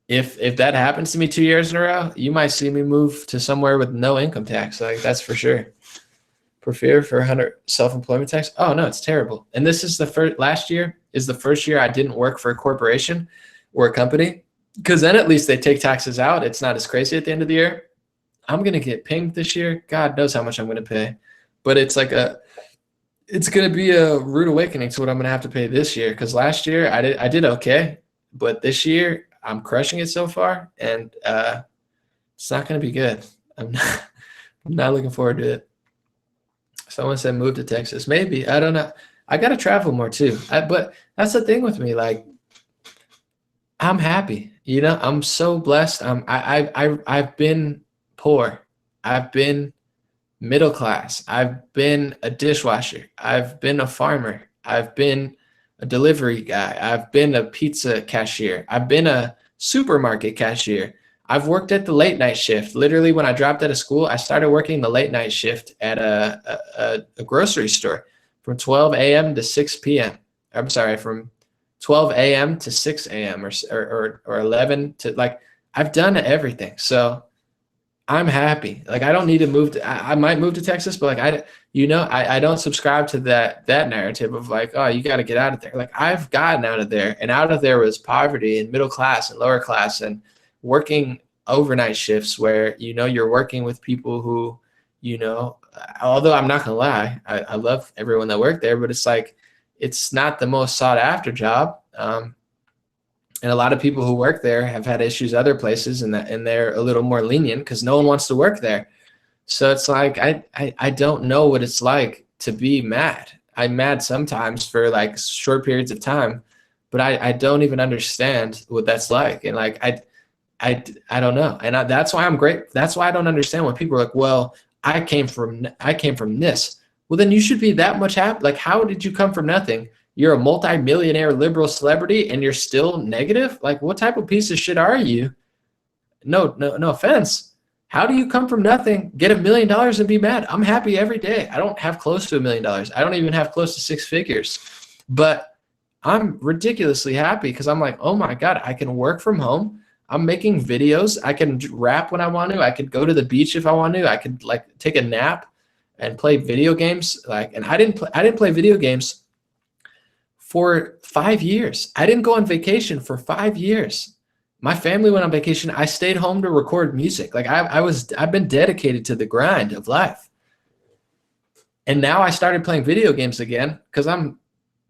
if that happens to me 2 years in a row, you might see me move to somewhere with no income tax. Like, that's for sure. Prepare for 100 self-employment tax. Oh no, it's terrible. And this is last year is the first year I didn't work for a corporation or a company, because then at least they take taxes out. It's not as crazy at the end of the year. I'm going to get pinged this year. God knows how much I'm going to pay, but it's going to be a rude awakening to what I'm going to have to pay this year. Cause last year I did okay, but this year I'm crushing it so far, and it's not going to be good. I'm not looking forward to it. Someone said move to Texas. Maybe. I don't know. I got to travel more too. But that's the thing with me. Like, I'm happy. I'm so blessed. I've been poor. I've been middle class. I've been a dishwasher. I've been a farmer. I've been a delivery guy. I've been a pizza cashier. I've been a supermarket cashier. I've worked at the late night shift. Literally, when I dropped out of school, I started working the late night shift at a grocery store from 12 a.m. to 6 p.m. I'm sorry, from 12 a.m. to 6 a.m. or 11 to, like, I've done everything. So I'm happy. Like, I don't need to move to, I might move to Texas, but like, I don't subscribe to that narrative of like, oh, you got to get out of there. Like, I've gotten out of there, and out of there was poverty and middle class and lower class and working overnight shifts where, you're working with people who, although I'm not gonna lie, I love everyone that worked there, but it's like, it's not the most sought after job. And a lot of people who work there have had issues other places, and they're a little more lenient because no one wants to work there. So it's like, I don't know what it's like to be mad. I'm mad sometimes for like short periods of time, but I don't even understand what that's like. And like, I don't know. And that's why I'm great. That's why I don't understand when people are like, well, I came from this. Well, then you should be that much happy. Like, how did you come from nothing? You're a multi-millionaire liberal celebrity and you're still negative? Like, what type of piece of shit are you? No offense. How do you come from nothing, get $1 million and be mad? I'm happy every day. I don't have close to $1 million. I don't even have close to 6 figures, but I'm ridiculously happy because I'm like, oh my God, I can work from home. I'm making videos. I can rap when I want to. I could go to the beach if I want to. I could like take a nap and play video games. Like, and I didn't play video games for 5 years. I didn't go on vacation for 5 years. My family went on vacation. I stayed home to record music. Like, I've been dedicated to the grind of life. And now I started playing video games again because I'm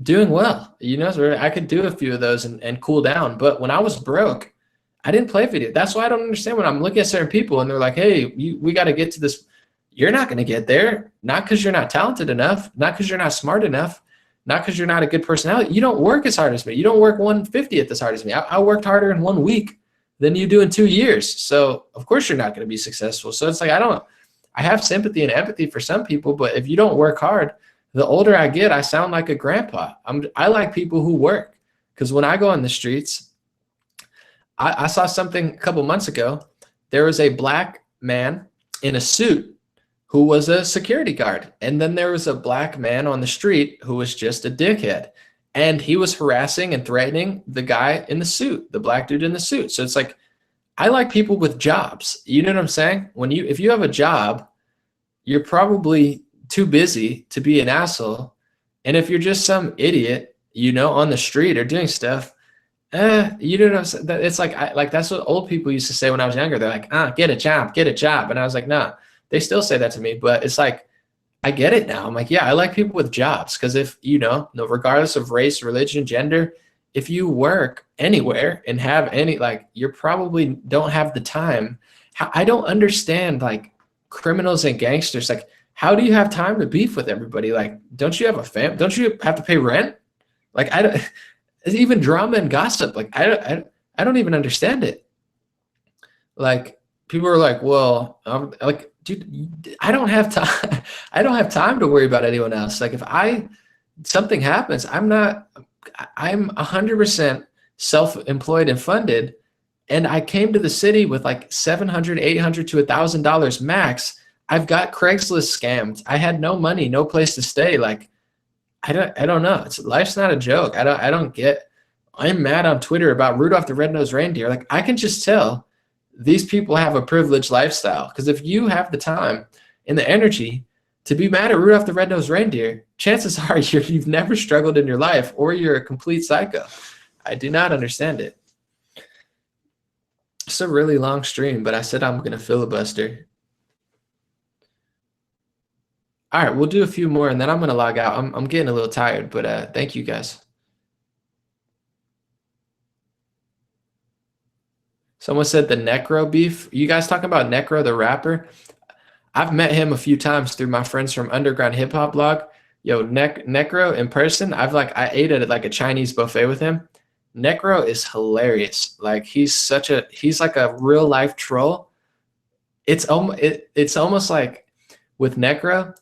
doing well. So I could do a few of those and cool down. But when I was broke, I didn't play video. That's why I don't understand when I'm looking at certain people and they're like, hey, we got to get to this. You're not going to get there. Not because you're not talented enough. Not because you're not smart enough. Not because you're not a good personality. You don't work as hard as me. You don't work 1/50th as hard as me. I worked harder in 1 week than you do in 2 years. So of course you're not going to be successful. So it's like, I have sympathy and empathy for some people, but if you don't work hard, the older I get, I sound like a grandpa. I like people who work, because when I go on the streets, I saw something a couple months ago. There was a black man in a suit who was a security guard. And then there was a black man on the street who was just a dickhead. And he was harassing and threatening the guy in the suit, the black dude in the suit. So it's like, I like people with jobs. You know what I'm saying? If you have a job, you're probably too busy to be an asshole. And if you're just some idiot, on the street or doing stuff, you know what I'm saying? It's like that's what old people used to say when I was younger. They're like, get a job. And I was like, nah, they still say that to me, but it's like, I get it now. I'm like, yeah, I like people with jobs. Because if, regardless of race, religion, gender, if you work anywhere and have any, like, you probably don't have the time. I don't understand, like, criminals and gangsters. Like, how do you have time to beef with everybody? Like, don't you have a fam? Don't you have to pay rent? Like, I don't. Even drama and gossip, like I don't even understand it. Like, people are like, well, I'm like, dude, I don't have time. I don't have time to worry about anyone else. Like if something happens, I'm 100% self-employed and funded. And I came to the city with like 700, 800 to $1,000 max. I've got Craigslist scammed. I had no money, no place to stay. Like, I don't know. Life's not a joke. I don't get, I'm mad on Twitter about Rudolph the Red-Nosed Reindeer. Like I can just tell these people have a privileged lifestyle. Because if you have the time and the energy to be mad at Rudolph the Red-Nosed Reindeer, chances are you've never struggled in your life or you're a complete psycho. I do not understand it. It's a really long stream, but I said I'm going to filibuster. All right, we'll do a few more and then I'm going to log out. I'm getting a little tired, but thank you guys. Someone said the Necro beef. You guys talking about Necro, the rapper? I've met him a few times through my friends from Underground Hip Hop Blog. Yo, Necro in person, I ate at like a Chinese buffet with him. Necro is hilarious. Like he's like a real life troll. It's almost like with Necro,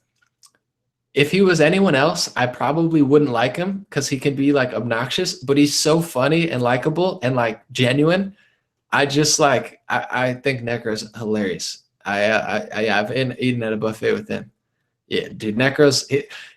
if he was anyone else, I probably wouldn't like him because he can be like obnoxious, but he's so funny and likable and like genuine. I think Necro's hilarious. I've eaten at a buffet with him. Yeah, dude,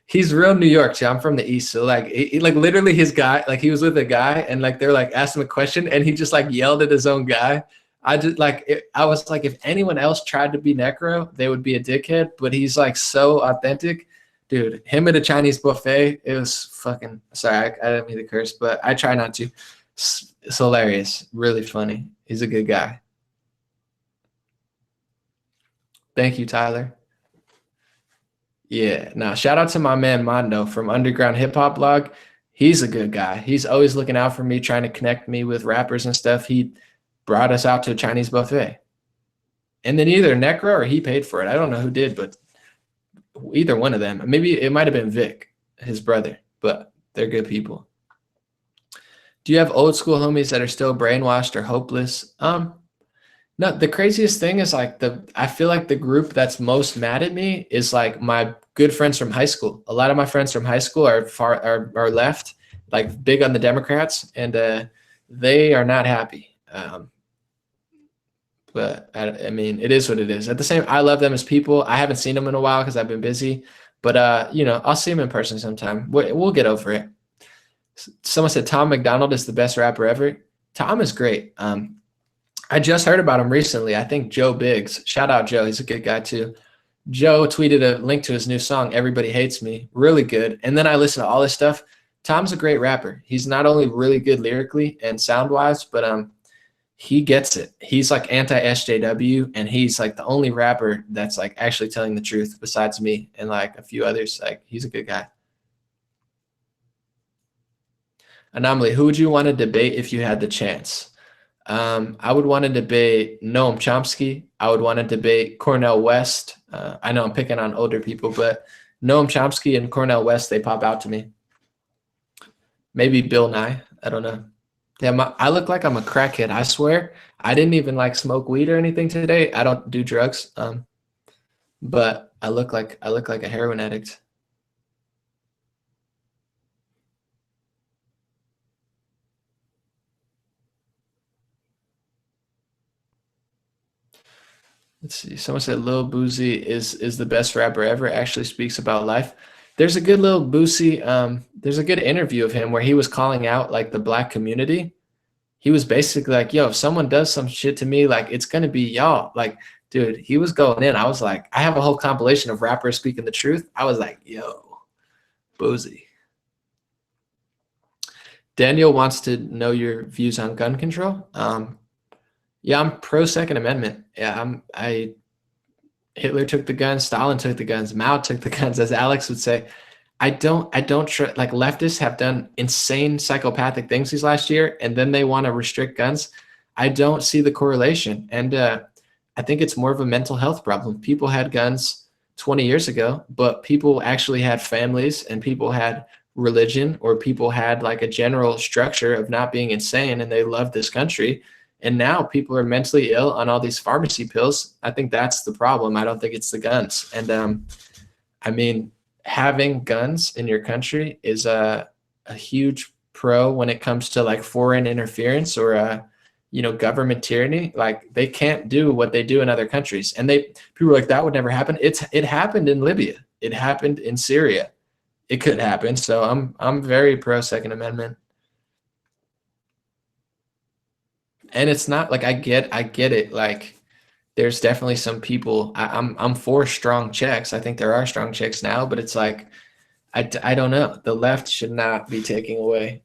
he's real New York too. I'm from the East, so like, like literally his guy, like he was with a guy, and like they're like asked him a question, and he just like yelled at his own guy. I was like, if anyone else tried to be Necro, they would be a dickhead. But he's like so authentic, dude. Him at a Chinese buffet, it was fucking. Sorry, I didn't mean to curse, but I try not to. It's hilarious, really funny. He's a good guy. Thank you, Tyler. Yeah, now shout out to my man Mondo from Underground Hip Hop Blog. He's a good guy. He's always looking out for me, trying to connect me with rappers and stuff. He brought us out to a Chinese buffet. And then either Necro or he paid for it. I don't know who did, but either one of them. Maybe it might have been Vic, his brother, but they're good people. Do you have old school homies that are still brainwashed or hopeless? No, the craziest thing is like I feel like the group that's most mad at me is like my good friends from high school. A lot of my friends from high school are left, like big on the Democrats, and they are not happy. But I mean, it is what it is. At the same, I love them as people. I haven't seen them in a while because I've been busy, but I'll see them in person sometime. We'll get over it. Someone said Tom McDonald is the best rapper ever. Tom is great. I just heard about him recently. I think Joe Biggs. Shout out Joe. He's a good guy too. Joe tweeted a link to his new song, Everybody Hates Me. Really good. And then I listened to all this stuff. Tom's a great rapper. He's not only really good lyrically and sound-wise, but he gets it. He's like anti-SJW, and he's like the only rapper that's like actually telling the truth besides me and like a few others. Like he's a good guy. Anomaly, who would you want to debate if you had the chance? I would want to debate Noam Chomsky. I would want to debate Cornel West. I know I'm picking on older people, but Noam Chomsky and Cornel West, they pop out to me. Maybe Bill Nye. I don't know. Yeah, I look like I'm a crackhead. I swear. I didn't even like smoke weed or anything today. I don't do drugs. But I look like a heroin addict. Let's see. Someone said Lil Boosie is the best rapper ever. Actually speaks about life. There's a good Lil Boosie. There's a good interview of him where he was calling out like the black community. He was basically like, "Yo, if someone does some shit to me, like it's gonna be y'all." Like, dude, he was going in. I was like, I have a whole compilation of rappers speaking the truth. I was like, "Yo, Boosie." Daniel wants to know your views on gun control. Yeah, I'm pro Second Amendment. Yeah, Hitler took the guns, Stalin took the guns, Mao took the guns, as Alex would say. I don't like leftists have done insane psychopathic things these last year, and then they want to restrict guns. I don't see the correlation. And I think it's more of a mental health problem. People had guns 20 years ago, but people actually had families and people had religion, or people had like a general structure of not being insane, and they loved this country. And now people are mentally ill on all these pharmacy pills. I think that's the problem. I don't think it's the guns. And I mean, having guns in your country is a huge pro when it comes to like foreign interference or government tyranny. Like they can't do what they do in other countries. And people are like, that would never happen. It happened in Libya. It happened in Syria. It could happen. So I'm very pro Second Amendment. And it's not like I get it. Like there's definitely some people I'm for strong checks. I think there are strong checks now, but it's like I don't know. The left should not be taking away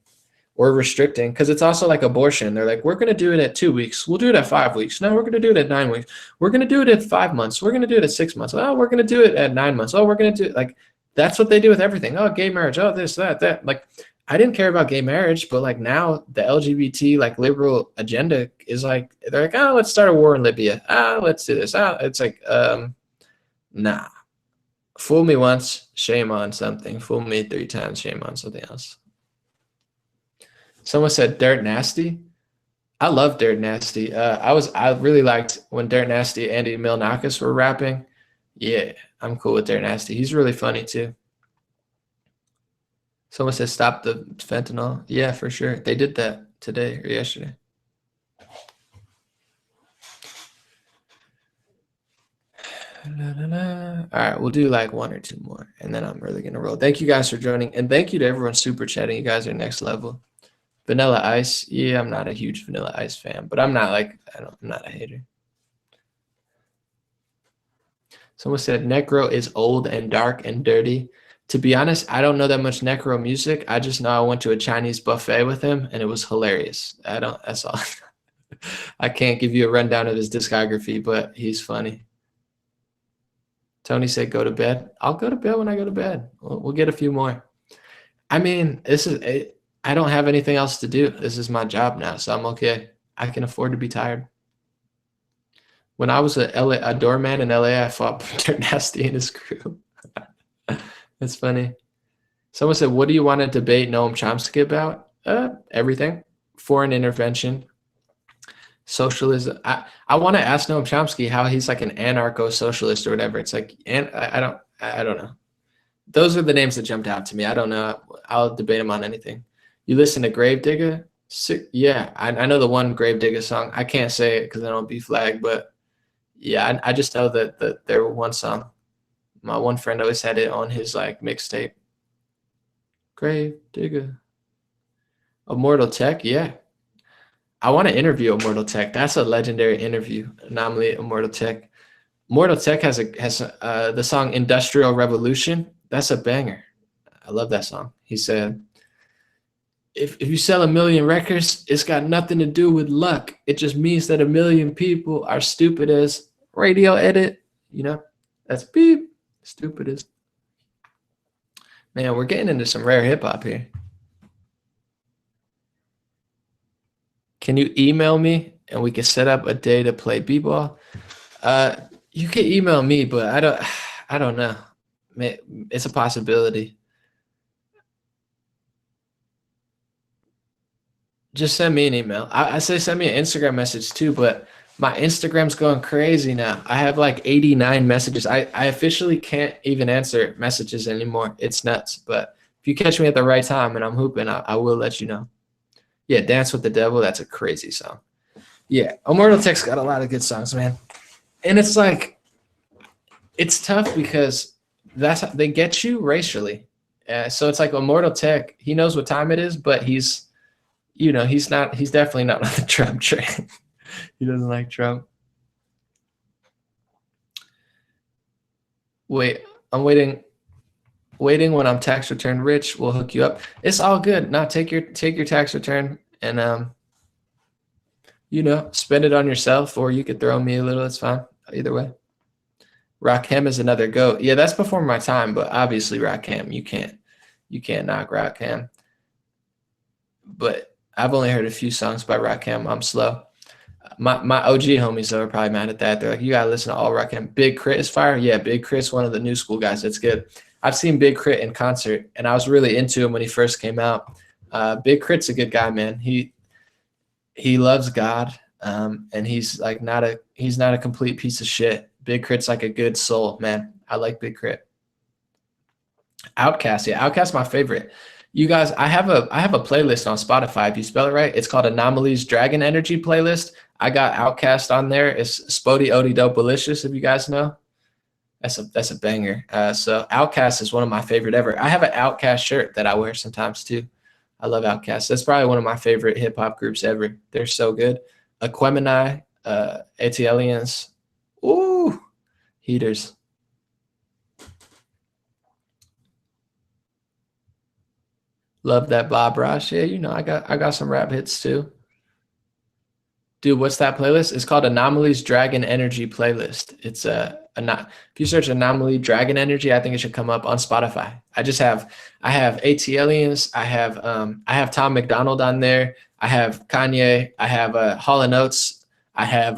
or restricting, because it's also like abortion. They're like, we're going to do it at 2 weeks. We'll do it at 5 weeks. No, we're going to do it at 9 weeks. We're going to do it at 5 months. We're going to do it at 6 months. Oh, we're going to do it at 9 months. Oh, we're going to do it. Like, that's what they do with everything. Oh, gay marriage. Oh, this, that. Like, I didn't care about gay marriage, but like now the LGBT like liberal agenda is like, they're like, oh, let's start a war in Libya. Ah, let's do this. Ah, it's like, nah. Fool me once, shame on something. Fool me 3 times, shame on something else. Someone said Dirt Nasty. I love Dirt Nasty. I really liked when Dirt Nasty, Andy Milonakis were rapping. Yeah, I'm cool with Dirt Nasty. He's really funny too. Someone said stop the fentanyl. Yeah, for sure. They did that today or yesterday. All right, we'll do like 1 or 2 more, and then I'm really gonna roll. Thank you guys for joining, and thank you to everyone super chatting. You guys are next level. Vanilla Ice. Yeah, I'm not a huge Vanilla Ice fan, but I'm not I'm not a hater. Someone said Necro is old and dark and dirty. To be honest, I don't know that much Necro music. I just know I went to a Chinese buffet with him and it was hilarious. That's all. I can't give you a rundown of his discography, but he's funny. Tony said go to bed. I'll go to bed when I go to bed. We'll get a few more. I mean, I don't have anything else to do. This is my job now, so I'm okay. I can afford to be tired. When I was a doorman in LA, I fought Dirt Nasty and his crew. That's funny. Someone said, what do you want to debate Noam Chomsky about? Everything. Foreign intervention. Socialism. I want to ask Noam Chomsky how he's like an anarcho-socialist or whatever. It's like, and I don't know. Those are the names that jumped out to me. I don't know. I'll debate him on anything. You listen to Gravedigger? Yeah, I know the one Gravedigger song. I can't say it because I don't be flagged, but yeah, I just know that there were one song. My one friend always had it on his like mixtape. Gravedigger. Immortal Tech, yeah. I want to interview Immortal Tech. That's a legendary interview. Anomaly, Immortal Tech. Immortal Tech has the song Industrial Revolution. That's a banger. I love that song. He said, if you sell 1 million records, it's got nothing to do with luck. It just means that 1 million people are stupid as radio edit. You know, that's beep. Stupid as. Man, we're getting into some rare hip hop here. Can you email me and we can set up a day to play b-ball? You can email me, but I don't know. It's a possibility. Just send me an email. I say send me an Instagram message too, but my Instagram's going crazy now. I have like 89 messages. I officially can't even answer messages anymore. It's nuts. But if you catch me at the right time and I'm hooping, I will let you know. Yeah, Dance with the Devil. That's a crazy song. Yeah, Immortal Tech's got a lot of good songs, man. And it's like, it's tough because they get you racially. So it's like Immortal Tech, he knows what time it is, but he's definitely not on the Trump train. He doesn't like Trump. Wait, I'm waiting when I'm tax return rich, we'll hook you up. It's all good. Now take your tax return and spend it on yourself, or you could throw me a little. It's fine. Either way. Rakim is another GOAT. Yeah, that's before my time, but obviously Rakim, you can't knock Rakim. But I've only heard a few songs by Rakim. I'm slow. My OG homies though are probably mad at that. They're like, you gotta listen to all Rakim. Big Crit is fire. Yeah, Big Crit's one of the new school guys. That's good. I've seen Big Crit in concert, and I was really into him when he first came out. Big Crit's a good guy, man. He loves God. And he's not a complete piece of shit. Big Crit's like a good soul, man. I like Big Crit. Outcast, yeah, Outcast my favorite. You guys, I have a playlist on Spotify. If you spell it right, it's called Anomalies Dragon Energy playlist. I got Outcast on there. It's Spody Odie Dopalicious, if you guys know. That's a banger. So Outcast is one of my favorite ever. I have an Outcast shirt that I wear sometimes too. I love Outcast. That's probably one of my favorite hip hop groups ever. They're so good. Aquemini, ATLiens. Ooh, heaters. Love that Bob Ross. Yeah, I got some rap hits too. Dude, what's that playlist? It's called Anomalies Dragon Energy playlist. It's if you search Anomaly Dragon Energy, I think it should come up on Spotify. I have ATLiens, I have Tom McDonald on there, I have Kanye, I have Hall and Oates, I have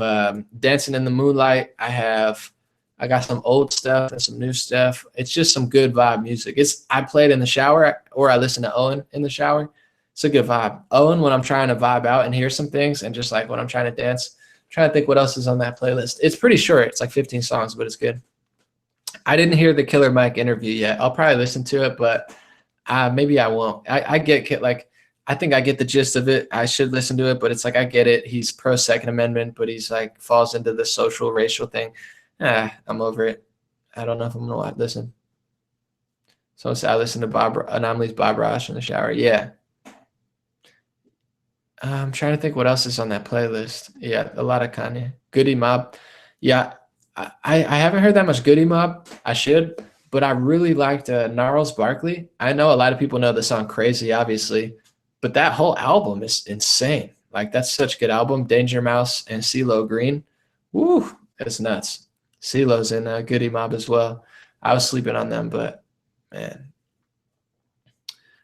Dancing in the Moonlight, I got some old stuff and some new stuff. It's just some good vibe music. I play it in the shower or I listen to Owen in the shower. It's a good vibe. Owen, when I'm trying to vibe out and hear some things, and just like when I'm trying to dance, I'm trying to think what else is on that playlist. It's pretty short. It's like 15 songs, but it's good. I didn't hear the Killer Mike interview yet. I'll probably listen to it, but maybe I won't. I think I get the gist of it. I should listen to it, but it's like I get it. He's pro Second Amendment, but he's like falls into the social racial thing. I'm over it. I don't know if I'm gonna listen. So I listen to Anomalies Bob Ross in the shower. Yeah. I'm trying to think what else is on that playlist. Yeah, a lot of Kanye. Goody Mob. Yeah, I haven't heard that much Goody Mob. I should, but I really liked Gnarls Barkley. I know a lot of people know the song Crazy, obviously, but that whole album is insane. Like, that's such a good album. Danger Mouse and CeeLo Green. Woo, that's nuts. CeeLo's in Goody Mob as well. I was sleeping on them, but man.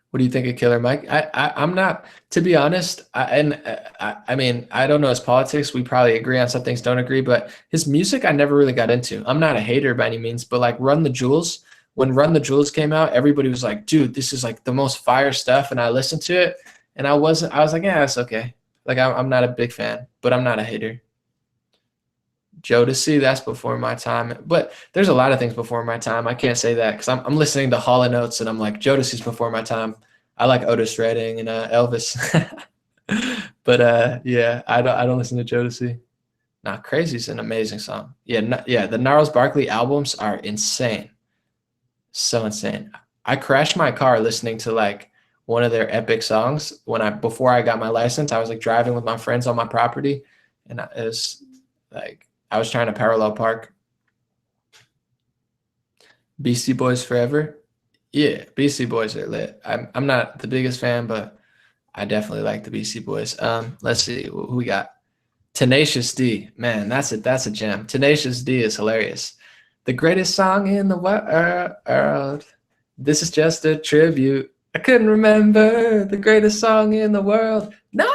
What do you think of Killer Mike? I'm not, to be honest. I mean, I don't know his politics. We probably agree on some things, don't agree. But his music, I never really got into. I'm not a hater by any means, but like Run the Jewels, when Run the Jewels came out, everybody was like, "Dude, this is like the most fire stuff." And I listened to it, and I was like, "Yeah, it's okay." Like I'm not a big fan, but I'm not a hater. Jodeci, that's before my time. But there's a lot of things before my time. I can't say that because I'm listening to Hall and Oates and I'm like, Jodeci's before my time. I like Otis Redding and Elvis. But yeah, I don't listen to Jodeci. Nah, Crazy's an amazing song. Yeah, yeah, the Gnarls Barkley albums are insane. So insane. I crashed my car listening to like one of their epic songs before I got my license. I was like driving with my friends on my property, and it was like I was trying to parallel park. Beastie Boys Forever. Yeah, Beastie Boys are lit. I'm not the biggest fan, but I definitely like the Beastie Boys. Let's see who we got. Tenacious D. Man, that's a gem. Tenacious D is hilarious. The greatest song in the world. This is just a tribute. I couldn't remember the greatest song in the world. No.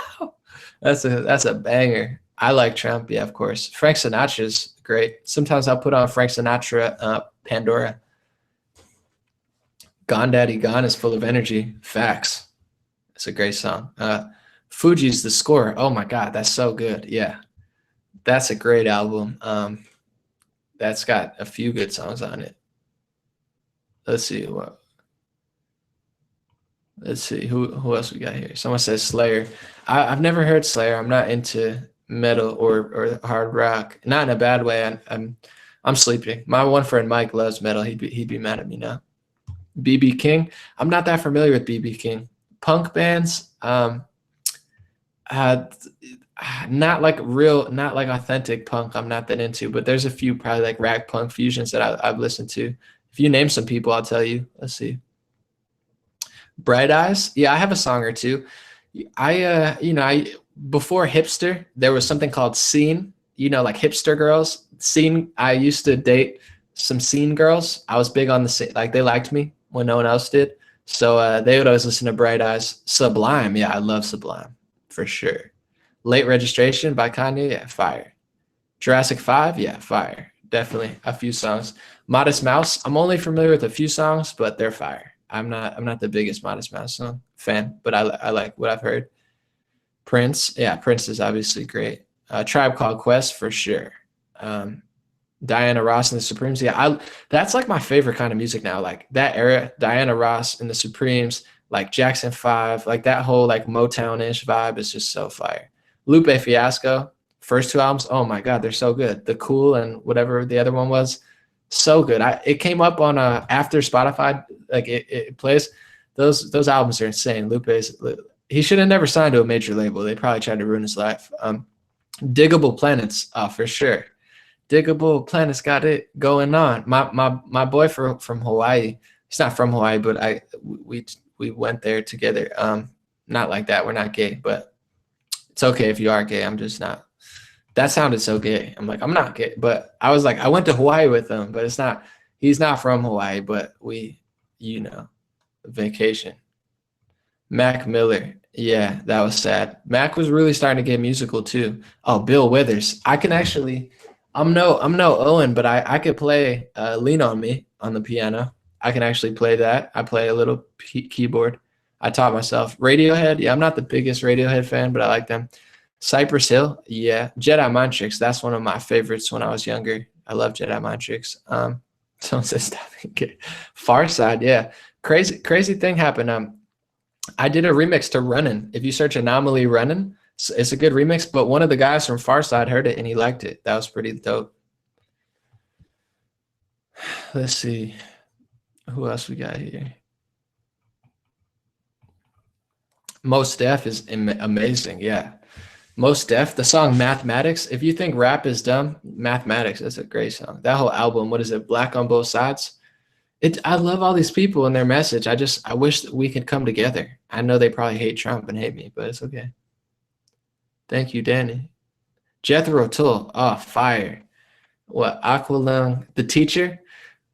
That's a banger. I like Trump, yeah, of course. Frank Sinatra's great. Sometimes I'll put on Frank Sinatra, Pandora. Gone Daddy Gone is full of energy. Facts. It's a great song. Fuji's The Score. Oh my God, that's so good. Yeah, that's a great album. That's got a few good songs on it. Let's see who else we got here. Someone says Slayer. I've never heard Slayer. I'm not into metal or hard rock. Not in a bad way. I'm sleeping. My one friend Mike loves metal. He'd be mad at me now. BB King. I'm not that familiar with BB King. Punk bands. Not like authentic punk. I'm not that into, but there's a few probably like rag punk fusions that I've listened to. If you name some people, I'll tell you. Let's see. Bright Eyes. Yeah, I have a song or two. Before hipster, there was something called scene. Like hipster girls. Scene. I used to date some scene girls. I was big on the scene. Like they liked me when no one else did. So they would always listen to Bright Eyes. Sublime. Yeah, I love Sublime for sure. Late Registration by Kanye. Yeah, fire. Jurassic 5. Yeah, fire. Definitely a few songs. Modest Mouse. I'm only familiar with a few songs, but they're fire. I'm not the biggest Modest Mouse song fan, but I like what I've heard. Prince. Yeah, Prince is obviously great. Tribe Called Quest for sure. Um, Diana Ross and the Supremes. Yeah, that's like my favorite kind of music now. Like that era, Diana Ross and the Supremes, like Jackson 5, like that whole like Motown-ish vibe is just so fire. Lupe Fiasco, first two albums, oh my God, they're so good. The Cool and whatever the other one was, so good. It came up on after Spotify, like it plays. Those albums are insane. He should have never signed to a major label. They probably tried to ruin his life. Diggable Planets, for sure. Diggable Planets got it going on. My boy from Hawaii. He's not from Hawaii, but we went there together. Not like that. We're not gay, but it's okay if you are gay. I'm just not. That sounded so gay. I'm like, I'm not gay, but I was like, I went to Hawaii with him, but it's not. He's not from Hawaii, but you know, vacation. Mac Miller. Yeah, that was sad. Mac was really starting to get musical too. Oh, Bill Withers. I can actually I'm no Owen, but I could play Lean on Me on the piano. I can actually play that. I play a little keyboard. I taught myself. Radiohead. Yeah, I'm not the biggest Radiohead fan, but I like them. Cypress Hill. Yeah. Jedi Mind Tricks. That's one of my favorites when I was younger. I love Jedi Mind Tricks. Someone says stop thinking. Far Side. Yeah. Crazy thing happened. I did a remix to Runnin'. If you search Anomaly Runnin', it's a good remix, but one of the guys from Farside heard it and he liked it. That was pretty dope. Let's see. Who else we got here? Mos Def is amazing. Yeah. Mos Def, the song Mathematics. If you think rap is dumb, Mathematics, that's a great song. That whole album, what is it? Black on Both Sides. I love all these people and their message. I wish that we could come together. I know they probably hate Trump and hate me, but it's okay. Thank you, Danny. Jethro Tull. Oh, fire. What? Aqualung, the teacher.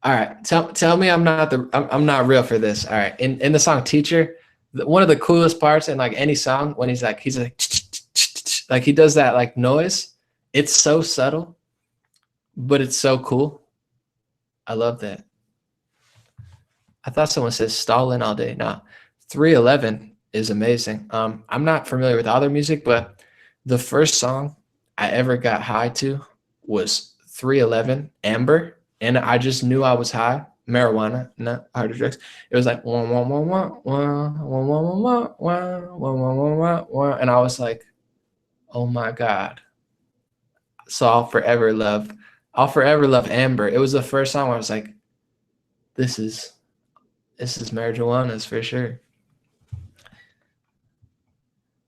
All right. Tell me I'm not real for this. All right. In the song Teacher, one of the coolest parts in like any song when he's like like he does that like noise. It's so subtle, but it's so cool. I love that. I thought someone says Stalin all day. No, 311 is amazing. I'm not familiar with other music, but the first song I ever got high to was 311 Amber, and I just knew I was high. Marijuana, not harder drugs. It was like wah, wah, wah, wah, wah, wah, wah, wah, wah, wah, wah, wah, wah, wah, and I was like, oh my God. So I'll forever love Amber. It was the first song where I was like, this is marijuana's for sure.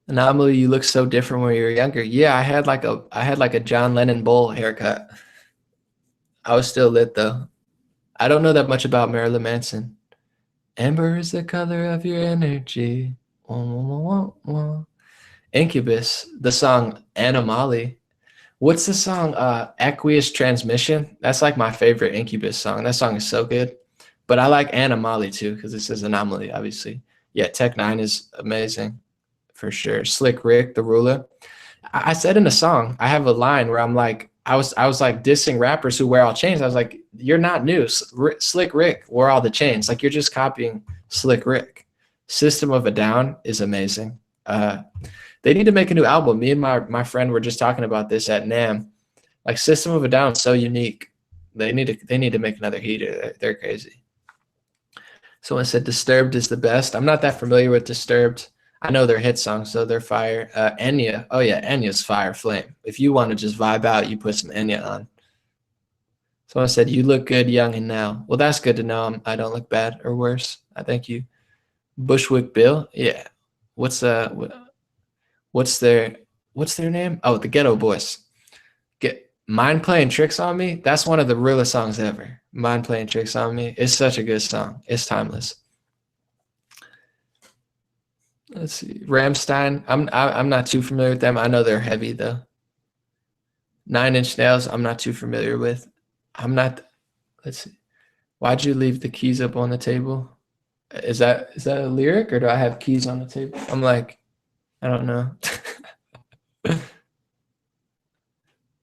Anomaly, you look so different when you were younger. Yeah, I had like a John Lennon bowl haircut. I was still lit though. I don't know that much about Marilyn Manson. Amber is the color of your energy. Wah, wah, wah, wah. Incubus, the song Anomaly. What's the song? Aqueous Transmission. That's like my favorite Incubus song. That song is so good. But I like Anomaly too because it says Anomaly, obviously. Yeah, Tech Nine is amazing for sure. Slick Rick, the ruler. I said in a song, I have a line where I'm like, I was like dissing rappers who wear all chains. I was like, you're not new. Slick Rick wore all the chains. Like you're just copying Slick Rick. System of a Down is amazing. They need to make a new album. Me and my friend were just talking about this at NAMM. Like System of a Down is so unique. They need to make another heater. They're crazy. Someone said Disturbed is the best. I'm not that familiar with Disturbed. I know their hit songs, so they're fire. Enya. Oh yeah, Enya's fire flame. If you want to just vibe out, you put some Enya on. Someone said you look good young and now. Well, that's good to know. I don't look bad or worse. I thank you. Bushwick Bill. Yeah. What's their name? Oh, the Ghetto Boys. Get Mind Playing Tricks on Me. That's one of the realest songs ever. Mind Playing Tricks on Me. It's such a good song. It's timeless. Let's see. Ramstein. I'm not too familiar with them. I know they're heavy though. 9 Inch Nails. I'm not too familiar with. I'm not. Let's see. Why'd you leave the keys up on the table? Is that a lyric or do I have keys on the table? I'm like, I don't know.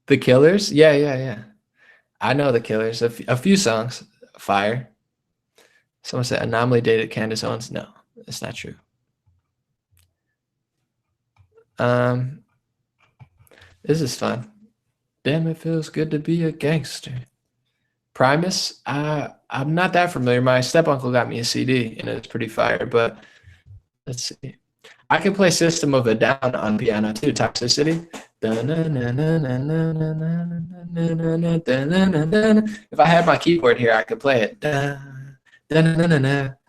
The Killers? Yeah. I know the Killers. A few songs. Fire. Someone said Anomaly dated Candace Owens. No, it's not true. This is fun. Damn, it feels good to be a gangster. Primus, I'm not that familiar. My step uncle got me a CD and it's pretty fire, but let's see. I can play System of a Down on piano too, Toxicity. If I had my keyboard here, I could play it.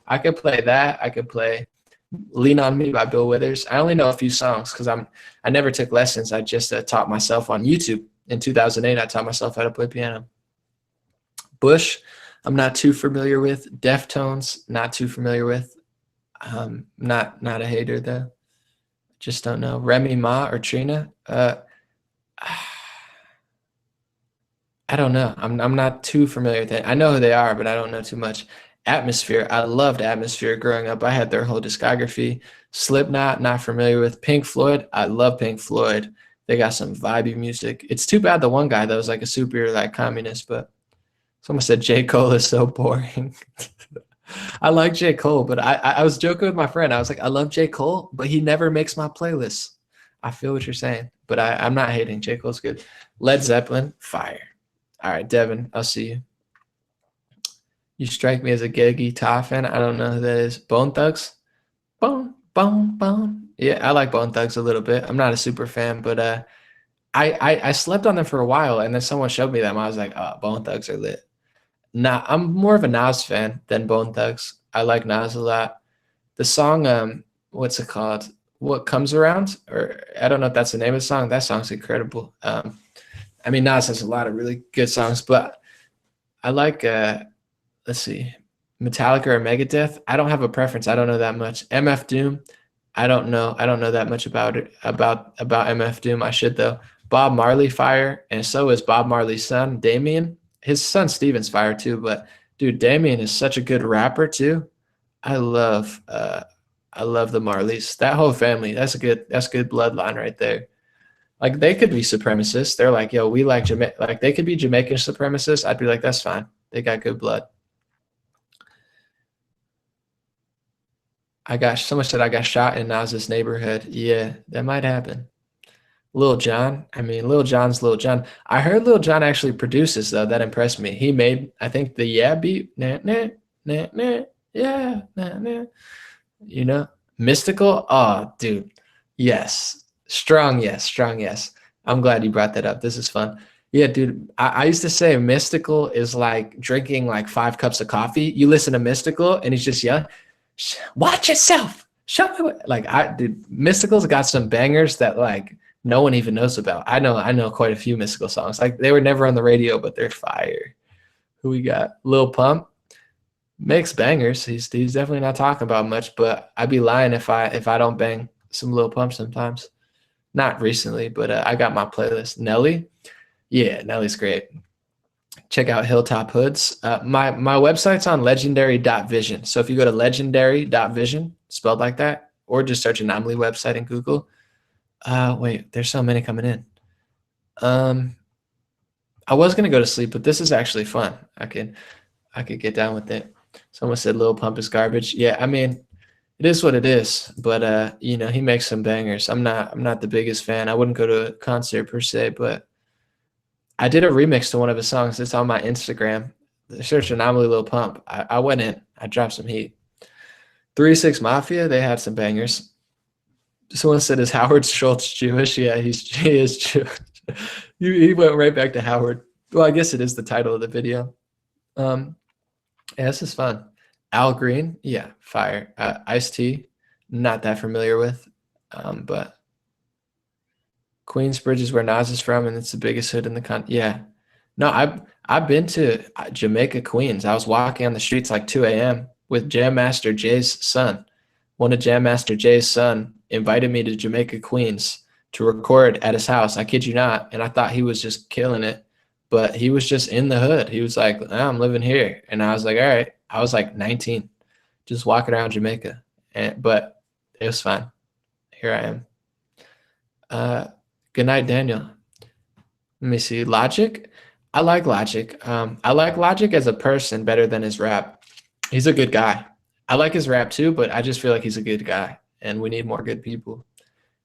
I could play that. I could play Lean on Me by Bill Withers. I only know a few songs because I never took lessons. I just taught myself on YouTube. In 2008, I taught myself how to play piano. Bush, I'm not too familiar with. Deftones, not too familiar with. Not a hater though. Just don't know. Remy Ma or Trina. I don't know. I'm not too familiar with it. I know who they are, but I don't know too much. Atmosphere. I loved Atmosphere growing up. I had their whole discography. Slipknot, not familiar with. Pink Floyd. I love Pink Floyd. They got some vibey music. It's too bad the one guy that was like a super like communist, but someone said J. Cole is so boring. I like J. Cole, but I was joking with my friend. I was like, I love J. Cole, but he never makes my playlist. I feel what you're saying, but I'm not hating. J. Cole's good. Led Zeppelin, fire. All right, Devin, I'll see you. You strike me as a gay guitar fan. I don't know who that is. Bone Thugs? Bone. Yeah, I like Bone Thugs a little bit. I'm not a super fan, but I slept on them for a while, and then someone showed me them. I was like, oh, Bone Thugs are lit. Nah, I'm more of a Nas fan than Bone Thugs. I like Nas a lot. The song, what's it called? What Comes Around? Or I don't know if that's the name of the song. That song's incredible. I mean, Nas has a lot of really good songs, but I like, let's see, Metallica or Megadeth. I don't have a preference. I don't know that much. MF Doom. I don't know. I don't know that much about it, about MF Doom. I should though. Bob Marley, fire, and so is Bob Marley's son, Damien. His son Steven's fire too, but dude, Damien is such a good rapper too. I love the Marleys. That whole family, that's good bloodline right there. Like they could be supremacists. They're like, yo, we like Jamaica. Like they could be Jamaican supremacists. I'd be like, that's fine. They got good blood. Someone said I got shot in Nas's neighborhood. Yeah, that might happen. Lil Jon. I mean, Lil Jon's Lil Jon. I heard Lil Jon actually produces though. That impressed me. He made, I think, the Yeah beat. Nah, nah, nah, nah, yeah, nah, nah. You know, Mystical. Oh, dude. Yes. Strong yes. Strong yes. I'm glad you brought that up. This is fun. Yeah, dude. I used to say Mystical is like drinking like 5 cups of coffee. You listen to Mystical and he's just yelling, watch yourself. Show me what, like dude, Mystical's got some bangers that like no one even knows about. I know quite a few Mystical songs. Like they were never on the radio, but they're fire. Who we got? Lil Pump makes bangers. He's definitely not talking about much, but I'd be lying if I don't bang some Lil Pump sometimes. Not recently, but I got my playlist. Nelly, yeah, Nelly's great. Check out Hilltop Hoods. My website's on legendary.vision. So if you go to legendary.vision, spelled like that, or just search Anomaly website in Google. Wait, there's so many coming in. I was gonna go to sleep, but this is actually fun. I could get down with it. Someone said Lil Pump is garbage. Yeah, I mean, it is what it is. But you know, he makes some bangers. I'm not the biggest fan. I wouldn't go to a concert per se, but I did a remix to one of his songs. It's on my Instagram. Search Anomaly Lil Pump. I went in. I dropped some heat. 3 6 Mafia, they had some bangers. Someone said, is Howard Schultz Jewish? Yeah, he is Jewish. He went right back to Howard. Well, I guess it is the title of the video. Yeah, this is fun. Al Green, yeah, fire. Ice-T, not that familiar with, but Queensbridge is where Nas is from, and it's the biggest hood in the country. Yeah, no, I've been to Jamaica, Queens. I was walking on the streets like 2 a.m. with Jam Master Jay's son. One of Jam Master Jay's son invited me to Jamaica, Queens to record at his house. I kid you not, and I thought he was just killing it, but he was just in the hood. He was like, oh, I'm living here, and I was like, all right. I was like 19, just walking around Jamaica, but it was fine. Here I am. Good night, Daniel. Let me see. Logic. I like Logic. I like Logic as a person better than his rap. He's a good guy. I like his rap too, but I just feel like he's a good guy, and we need more good people.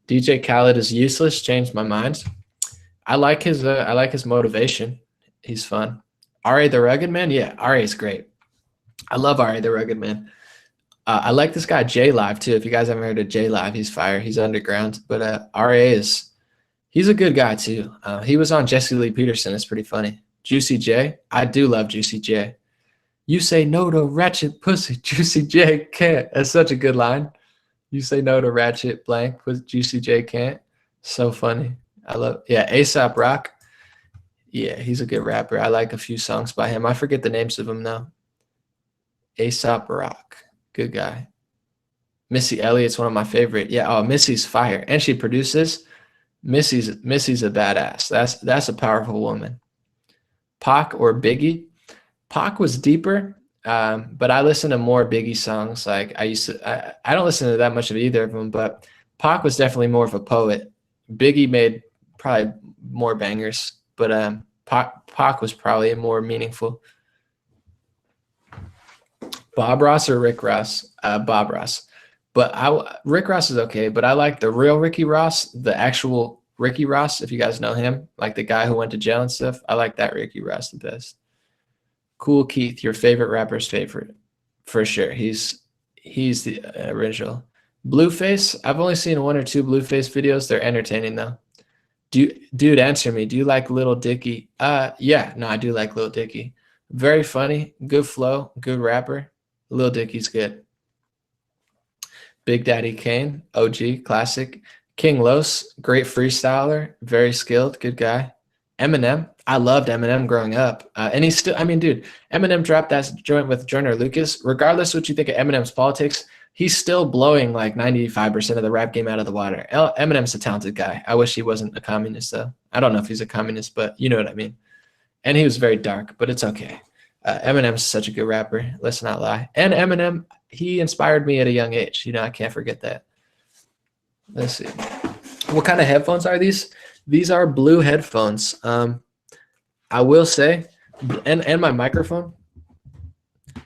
DJ Khaled is useless. Changed my mind. I like his motivation. He's fun. R.A. the Rugged Man, yeah, R.A. is great. I love R.A. the Rugged Man. I like this guy J Live too. If you guys haven't heard of J Live, he's fire. He's underground, but R.A. he's a good guy too. He was on Jesse Lee Peterson. It's pretty funny. Juicy J, I do love Juicy J. You say no to ratchet pussy, Juicy J can't. That's such a good line. You say no to ratchet blank, but Juicy J can't. So funny. I love, yeah, ASAP Rock. Yeah, he's a good rapper. I like a few songs by him. I forget the names of them though. ASAP Rock, good guy. Missy Elliott's one of my favorite. Yeah, oh, Missy's fire, and she produces. Missy's a badass. That's a powerful woman. Pac or Biggie? Pac was deeper, but I listen to more Biggie songs. Like I don't listen to that much of either of them, but Pac was definitely more of a poet. Biggie made probably more bangers, but Pac was probably more meaningful. Bob Ross or Rick Ross? Bob Ross. But Rick Ross is okay, but I like the real Ricky Ross, the actual Ricky Ross, if you guys know him, like the guy who went to jail and stuff. I like that Ricky Ross the best. Cool Keith, your favorite rapper's favorite, for sure. He's the original. Blueface, I've only seen 1 or 2 Blueface videos. They're entertaining though. Dude, answer me. Do you like Lil Dicky? Yeah, no, I do like Lil Dicky. Very funny, good flow, good rapper. Lil Dicky's good. Big Daddy Kane, OG, classic. King Los, great freestyler, very skilled, good guy. Eminem, I loved Eminem growing up. And he's still, I mean, dude, Eminem dropped that joint with Joyner Lucas. Regardless of what you think of Eminem's politics, he's still blowing like 95% of the rap game out of the water. Eminem's a talented guy. I wish he wasn't a communist, though. I don't know if he's a communist, but you know what I mean. And he was very dark, but it's okay. Eminem's such a good rapper. Let's not lie. And Eminem, he inspired me at a young age. You know, I can't forget that. Let's see. What kind of headphones are these? These are blue headphones. I will say, and my microphone,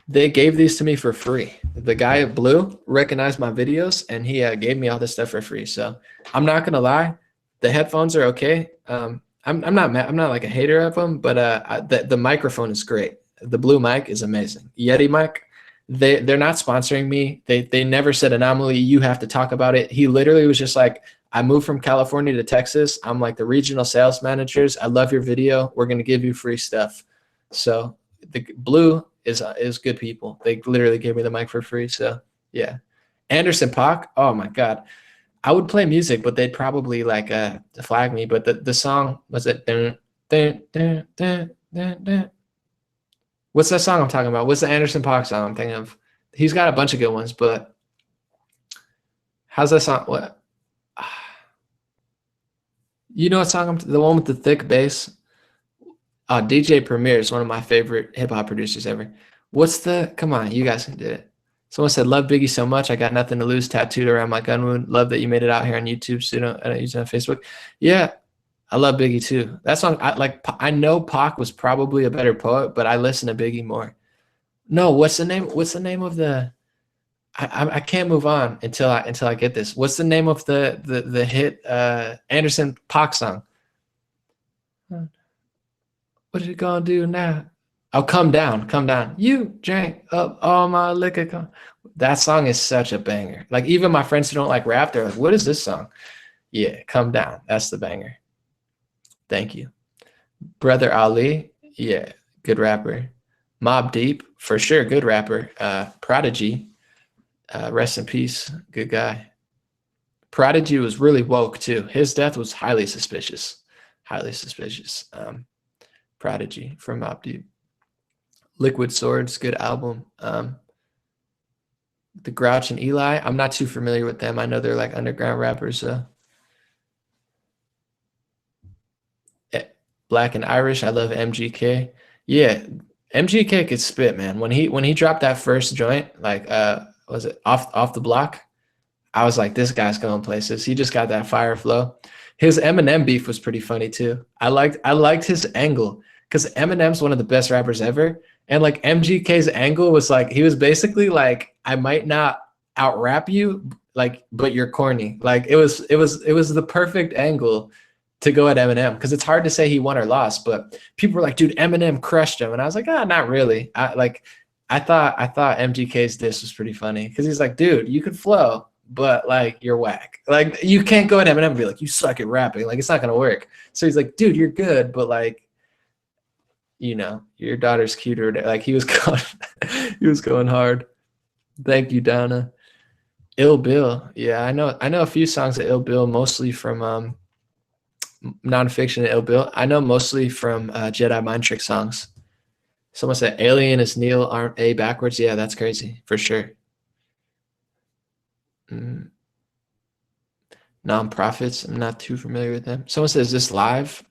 they gave these to me for free. The guy at Blue recognized my videos, and he gave me all this stuff for free. So I'm not gonna lie, the headphones are okay. I'm not mad. I'm not like a hater of them, but the microphone is great. The Blue mic is amazing. Yeti mic. They're not sponsoring me. They never said, Anomaly, you have to talk about it. He literally was just like, I moved from California to Texas. I'm like the regional sales managers. I love your video. We're gonna give you free stuff. So the Blue is good people. They literally gave me the mic for free. So yeah. Anderson .Paak. Oh my God. I would play music, but they'd probably like flag me. But the song was it? Dun, dun, dun, dun, dun, dun. What's that song I'm talking about? What's the Anderson .Paak song I'm thinking of? He's got a bunch of good ones, but how's that song? What? You know what song? The one with the thick bass? DJ Premier is one of my favorite hip hop producers ever. What's the? Come on, you guys can do it. Someone said, "Love Biggie so much, I got nothing to lose." Tattooed around my gun wound. Love that you made it out here on YouTube. So I don't use it on Facebook. Yeah, I love Biggie too. That song, I know Pac was probably a better poet, but I listen to Biggie more. No, what's the name? What's the name of the? I can't move on until I get this. What's the name of the hit Anderson .Paak song? What you gonna do now? Oh, come down, come down. You drank up all my liquor. That song is such a banger. Like even my friends who don't like rap, they're like, "What is this song?" Yeah, come down. That's the banger. Thank you. Brother Ali, yeah, good rapper. Mobb Deep, for sure, good rapper. Prodigy, rest in peace, good guy. Prodigy was really woke too. His death was highly suspicious. Highly suspicious. Prodigy from Mobb Deep. Liquid Swords, good album. The Grouch and Eli, I'm not too familiar with them. I know they're like underground rappers. Black and Irish, I love MGK. Yeah, MGK could spit, man. When he dropped that first joint, like was it off the block? I was like, this guy's going places. He just got that fire flow. His Eminem beef was pretty funny too. I liked his angle because Eminem's one of the best rappers ever. And like MGK's angle was like, he was basically like, I might not out rap you, like, but you're corny. Like it was the perfect angle to go at Eminem because it's hard to say he won or lost, but people were like, dude, Eminem crushed him. And I was like, not really. I thought MGK's diss was pretty funny because he's like, dude, you could flow, but like you're whack. Like you can't go at Eminem and be like, you suck at rapping. Like it's not gonna work. So he's like, dude, you're good, but like, you know, your daughter's cuter. Like he was going, he was going hard. Thank you, Donna. Ill Bill. Yeah, I know a few songs of Ill Bill, mostly from nonfiction Ill Bill. I know mostly from Jedi Mind Trick songs. Someone said Alien is Neil arm A backwards. Yeah, that's crazy for sure. Nonprofits. I'm not too familiar with them. Someone says, is this live?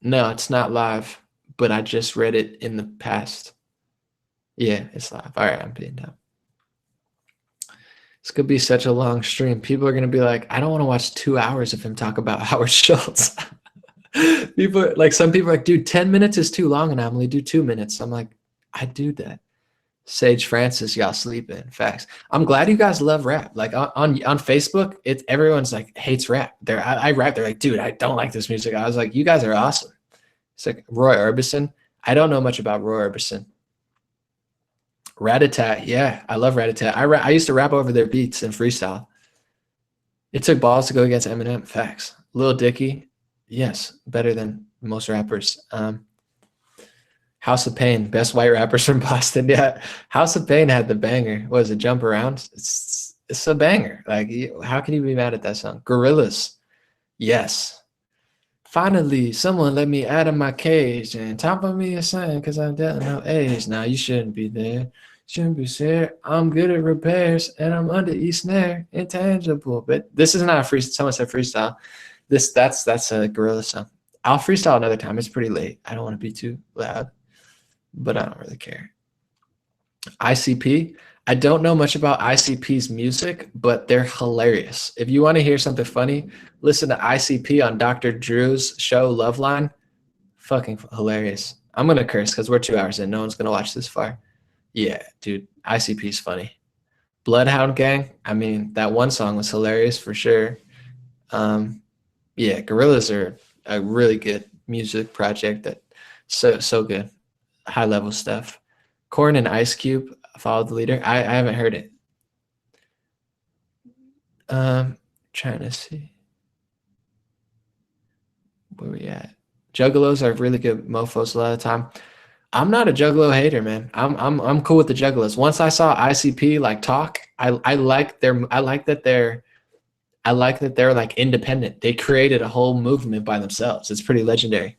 No, it's not live, but I just read it in the past. Yeah, it's live. All right, I'm being dumb. This could be such a long stream. People are going to be like, I don't want to watch 2 hours of him talk about Howard Schultz. People like some people are like, dude, 10 minutes is too long and I only do 2 minutes. I'm like, I do that. Sage Francis, y'all sleeping. Facts. I'm glad you guys love rap. Like on Facebook, it's everyone's like hates rap. I rap. They're like, dude, I don't like this music. I was like, you guys are awesome. It's like Roy Orbison. I don't know much about Roy Orbison. Rat-a-tat. Yeah, I love Rat-a-tat. I used to rap over their beats and freestyle. It took balls to go against Eminem. Facts. Lil Dicky. Yes, better than most rappers. House of Pain, best white rappers from Boston. Yeah, House of Pain had the banger. What was it? Jump Around. It's a banger. Like, how can you be mad at that song? Gorillas. Yes. Finally, someone let me out of my cage and top of me a sign because I'm dead no age. Now you shouldn't be there. Shouldn't be scared. I'm good at repairs and I'm under each snare. Intangible. But this is not a freestyle. Someone said freestyle. That's a gorilla song. I'll freestyle another time. It's pretty late. I don't want to be too loud, but I don't really care. ICP. I don't know much about ICP's music, but they're hilarious. If you want to hear something funny, listen to ICP on Dr. Drew's show Loveline. Fucking hilarious. I'm going to curse because we're 2 hours in. No one's going to watch this far. Yeah, dude, ICP's funny. Bloodhound Gang. I mean, that one song was hilarious for sure. Yeah, Gorillaz are a really good music project that so good. High level stuff. Korn and Ice Cube, Follow the Leader. I haven't heard it. Trying to see where we at. Juggalos are really good mofos a lot of the time. I'm not a Juggalo hater, man. I'm cool with the Juggalos. Once I saw ICP like talk, I like that they're like independent. They created a whole movement by themselves. It's pretty legendary.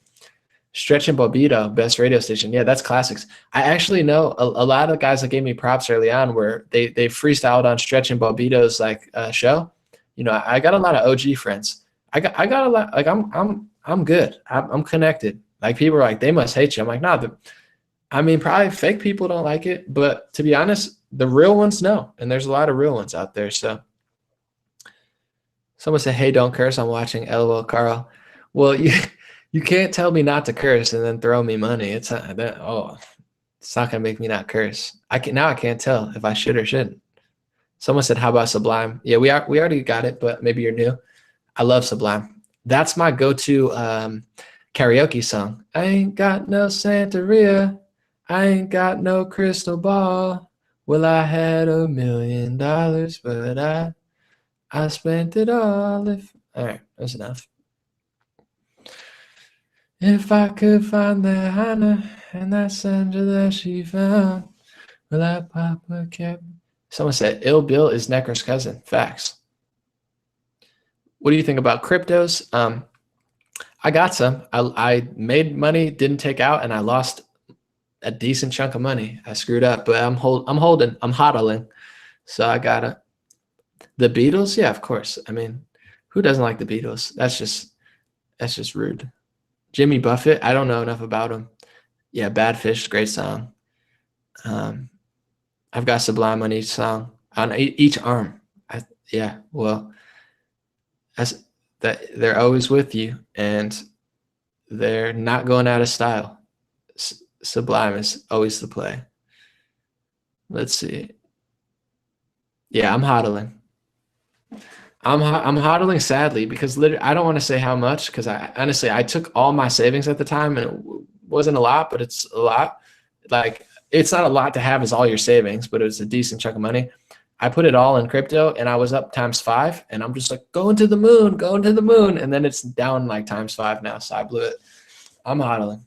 Stretch and Bobito, best radio station. Yeah, that's classics. I actually know a lot of guys that gave me props early on where they freestyled on Stretch and Bobito's like show. You know, I got a lot of OG friends. I got a lot. Like I'm good. I'm connected. Like people are like they must hate you. I'm like nah. I mean, probably fake people don't like it, but to be honest, the real ones know, and there's a lot of real ones out there. So. Someone said, hey, don't curse. I'm watching LOL Carl. Well, you can't tell me not to curse and then throw me money. It's not gonna make me not curse. I can't tell if I should or shouldn't. Someone said, how about Sublime? Yeah, we already got it, but maybe you're new. I love Sublime. That's my go-to karaoke song. I ain't got no Santeria. I ain't got no crystal ball. Well, I had $1 million, but I spent it all. All right, that's enough. If I could find that Hannah and that Sandra that she found, will I pop a cap? Someone said, Ill Bill is Necro's cousin. Facts. What do you think about cryptos? I got some. I made money, didn't take out, and I lost a decent chunk of money. I screwed up, but I'm hodling. So I got it. The Beatles? Yeah, of course. I mean, who doesn't like the Beatles? That's just rude. Jimmy Buffett, I don't know enough about him. Yeah, Bad Fish, great song. I've got Sublime on each song, on each arm. Well, they're always with you, and they're not going out of style. Sublime is always the play. Let's see. Yeah, I'm hodling. I'm hodling sadly because literally I don't want to say how much because I honestly I took all my savings at the time and it wasn't a lot, but it's a lot. Like it's not a lot to have as all your savings, but it was a decent chunk of money. I put it all in crypto and I was up times 5 and I'm just like going to the moon, going to the moon. And then it's down like times 5 now. So I blew it. I'm hodling.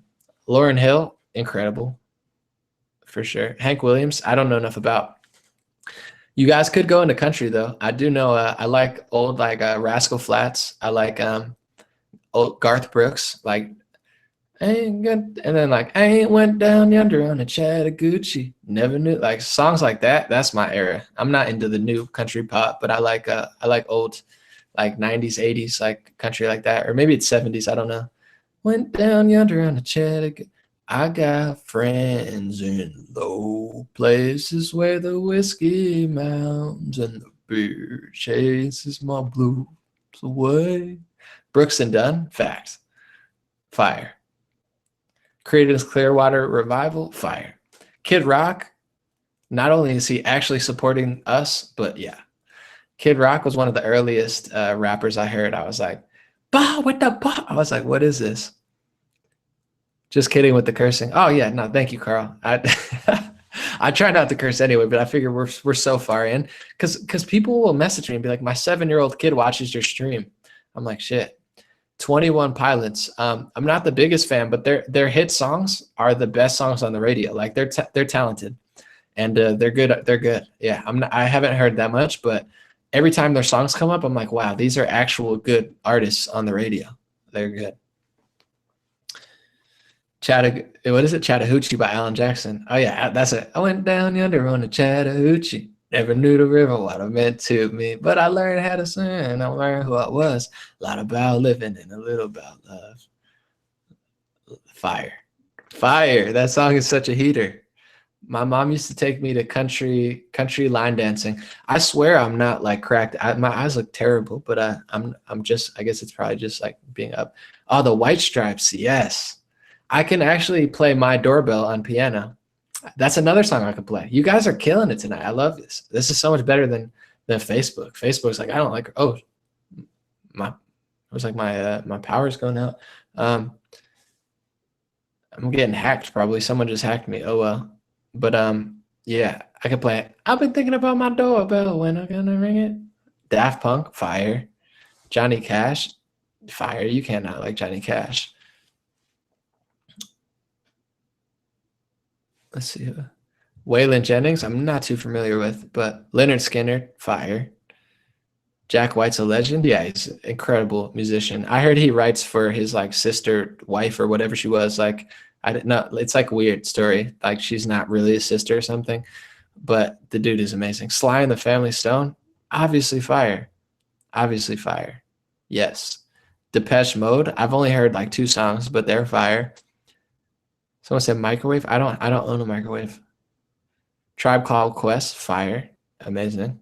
Lauryn Hill, incredible for sure. Hank Williams, I don't know enough about. You guys could go into country though. I do know. I like old like Rascal Flats. I like old Garth Brooks. Like I ain't good, and then like I ain't went down yonder on a Chattahoochee. Never knew like songs like that. That's my era. I'm not into the new country pop, but I like old like 90s, 80s like country like that, or maybe it's 70s. I don't know. Went down yonder on a Chattahoochee. I got friends in low places where the whiskey mounds and the beer chases my blues away. Brooks and Dunn, fact, fire. Creedence Clearwater Revival, fire. Kid Rock, not only is he actually supporting us, but yeah. Kid Rock was one of the earliest rappers I heard. I was like, bah, with the bah. I was like, what is this? Just kidding with the cursing. Oh yeah, no, thank you, Carl. I try not to curse anyway, but I figure we're so far in because people will message me and be like, my 7-year-old kid watches your stream. I'm like, shit. 21 Pilots. I'm not the biggest fan, but their hit songs are the best songs on the radio. Like they're talented, and they're good. They're good. Yeah, I haven't heard that much, but every time their songs come up, I'm like, wow, these are actual good artists on the radio. They're good. What is it? Chattahoochee by Alan Jackson. Oh yeah, that's it. I went down yonder on the Chattahoochee. Never knew the river what it meant to me, but I learned how to swim and I learned who I was. A lot about living and a little about love. Fire. Fire. That song is such a heater. My mom used to take me to country line dancing. I swear I'm not like cracked. My eyes look terrible, but I'm just, I guess it's probably just like being up. Oh, the White Stripes. Yes. I can actually play My Doorbell on piano. That's another song I could play. You guys are killing it tonight. I love this. This is so much better than Facebook. Facebook's like, I don't like, oh, it was like my power's going out. I'm getting hacked probably. Someone just hacked me. Oh well. But yeah, I could play it. I've been thinking about my doorbell. When I'm gonna ring it. Daft Punk, fire. Johnny Cash, fire. You cannot like Johnny Cash. Let's see. Waylon Jennings, I'm not too familiar with, but Leonard Skinner, fire. Jack White's a legend. Yeah, he's an incredible musician. I heard he writes for his like sister, wife, or whatever she was. Like, I didn't know. It's like a weird story. Like she's not really a sister or something, but the dude is amazing. Sly and the Family Stone, obviously fire. Obviously fire. Yes. Depeche Mode. I've only heard like 2 songs, but they're fire. Someone said microwave. I don't own a microwave. Tribe Called Quest, fire. Amazing.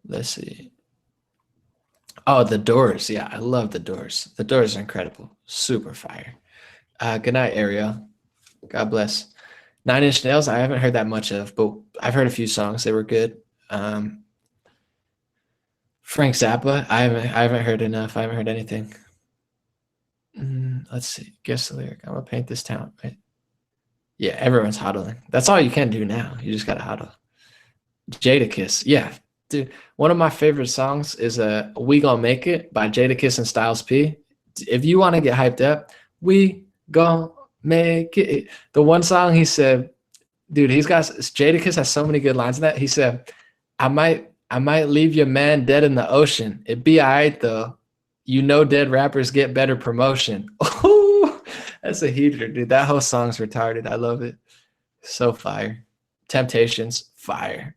Let's see. Oh, The Doors. Yeah, I love The Doors. The Doors are incredible. Super fire. Good night, Ariel. God bless. 9 Inch Nails, I haven't heard that much of, but I've heard a few songs. They were good. Frank Zappa, I haven't heard enough. I haven't heard anything. Let's see. Guess the lyric. I'm gonna paint this town, right? Yeah, everyone's hodling. That's all you can do now. You just gotta hodl. Jadakiss. Yeah, dude. One of my favorite songs is We Gonna Make It by Jadakiss and Styles P. If you want to get hyped up, we gonna make it. The one song he said, dude, Jadakiss has so many good lines in that. He said, I might leave your man dead in the ocean. It'd be all right though. You know, dead rappers get better promotion. Oh, that's a heater, dude. That whole song's retarded. I love it. So fire. Temptations, fire.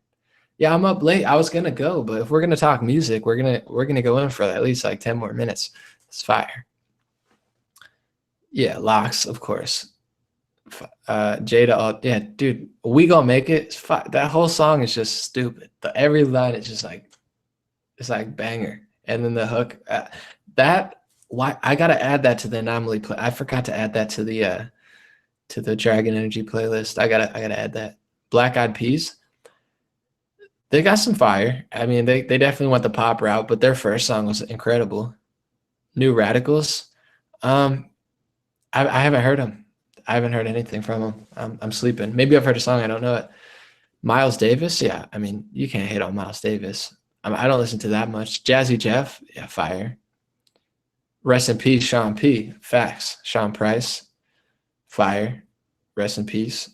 Yeah, I'm up late. I was gonna go, but if we're gonna talk music, we're gonna go in for at least like 10 more minutes. It's fire. Yeah, Locks, of course. Jada, yeah, dude. We Gonna Make It. That whole song is just stupid. Every line is just like, it's like banger. And then the hook. Why I gotta add that to the anomaly play. I forgot to add that to the Dragon Energy playlist. I gotta add that. Black Eyed Peas. They got some fire. I mean, they definitely went the pop route, but their first song was incredible. New Radicals. Um, I haven't heard them. I haven't heard anything from them. I'm sleeping. Maybe I've heard a song. I don't know it. Miles Davis. Yeah. I mean, you can't hate on Miles Davis. I don't listen to that much. Jazzy Jeff. Yeah. Fire. Rest in peace, Sean P. Facts. Sean Price. Fire. Rest in peace.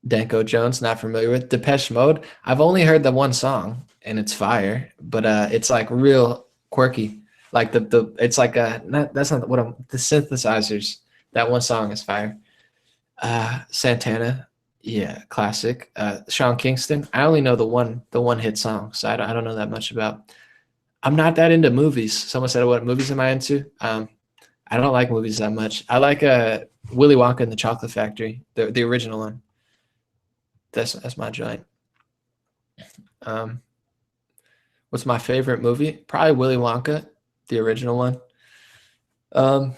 Danko Jones, not familiar with. Depeche Mode. I've only heard the one song and it's fire, but it's like real quirky. Like the it's like that's not what I'm the synthesizers. That one song is fire. Santana, yeah, classic. Sean Kingston. I only know the one hit song, so I don't know that much about. I'm not that into movies. Someone said, "What movies am I into?" I don't like movies that much. I like Willy Wonka and the Chocolate Factory, the original one. That's my joint. What's my favorite movie? Probably Willy Wonka, the original one. Um,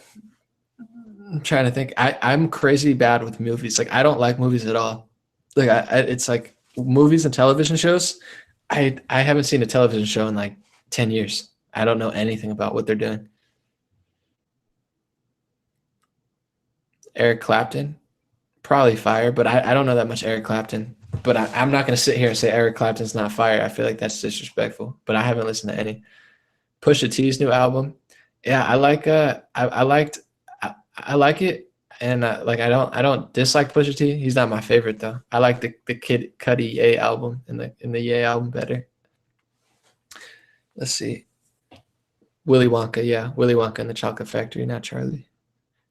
I'm trying to think. I'm crazy bad with movies. Like I don't like movies at all. Like it's like movies and television shows. I haven't seen a television show in like 10 years. I don't know anything about what they're doing. Eric Clapton, probably fire, but I don't know that much Eric Clapton. But I'm not going to sit here and say Eric Clapton's not fire. I feel like that's disrespectful. But I haven't listened to any. Pusha T's new album. Yeah, I like. I like it, and like I don't dislike Pusha T. He's not my favorite though. I like the Kid Cudi Ye album and the Ye album better. Let's see. Willy Wonka, yeah, Willy Wonka and the Chocolate Factory, not Charlie.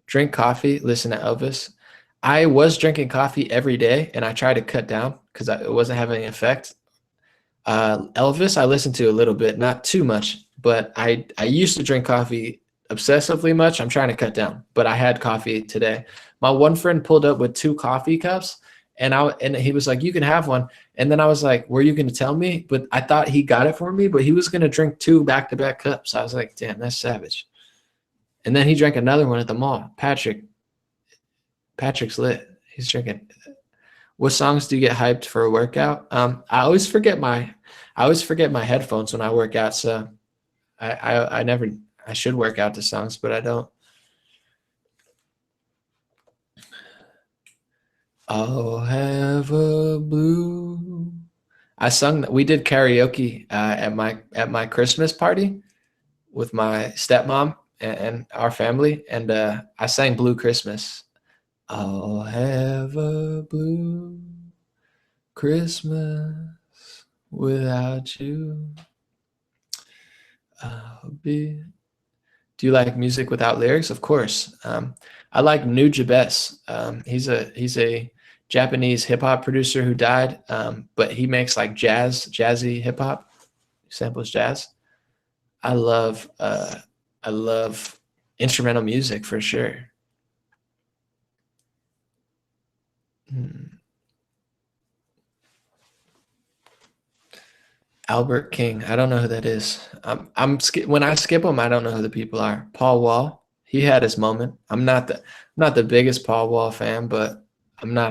Drink coffee, listen to Elvis. I was drinking coffee every day, and I tried to cut down because it wasn't having any effect. Elvis, I listened to a little bit, not too much, but I used to drink coffee obsessively much. I'm trying to cut down, but I had coffee today. My one friend pulled up with 2 coffee cups, and he was like, "You can have one." And then I was like, "Were you going to tell me?" But I thought he got it for me, but he was going to drink 2 back-to-back cups. I was like, "Damn, that's savage." And then he drank another one at the mall. Patrick's lit. He's drinking. What songs do you get hyped for a workout? I always forget my headphones when I work out. So I should work out to songs, but I don't. I'll have a blue. I sung that. We did karaoke at my Christmas party with my stepmom and our family, and I sang Blue Christmas. I'll have a blue Christmas without you. I'll be. Do you like music without lyrics? Of course. I like Nujabes. He's a Japanese hip hop producer who died, but he makes like jazzy hip hop, samples jazz. I love instrumental music for sure. Albert King. I don't know who that is. When I skip them, I don't know who the people are. Paul Wall. He had his moment. I'm not the biggest Paul Wall fan, but I'm not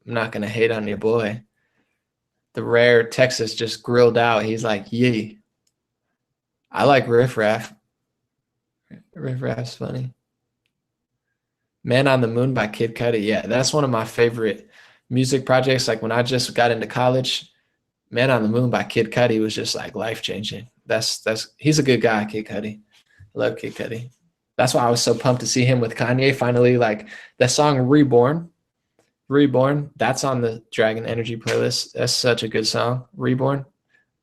gonna hate on your boy. The rare Texas just grilled out. He's like, yee. I like Riff Raff. Riff Raff's funny. Man on the Moon by Kid Cudi. Yeah, that's one of my favorite music projects. Like when I just got into college, Man on the Moon by Kid Cudi was just like life changing. He's a good guy, Kid Cudi. I love Kid Cudi. That's why I was so pumped to see him with Kanye finally. Like that song Reborn. That's on the Dragon Energy playlist. That's such a good song. Reborn.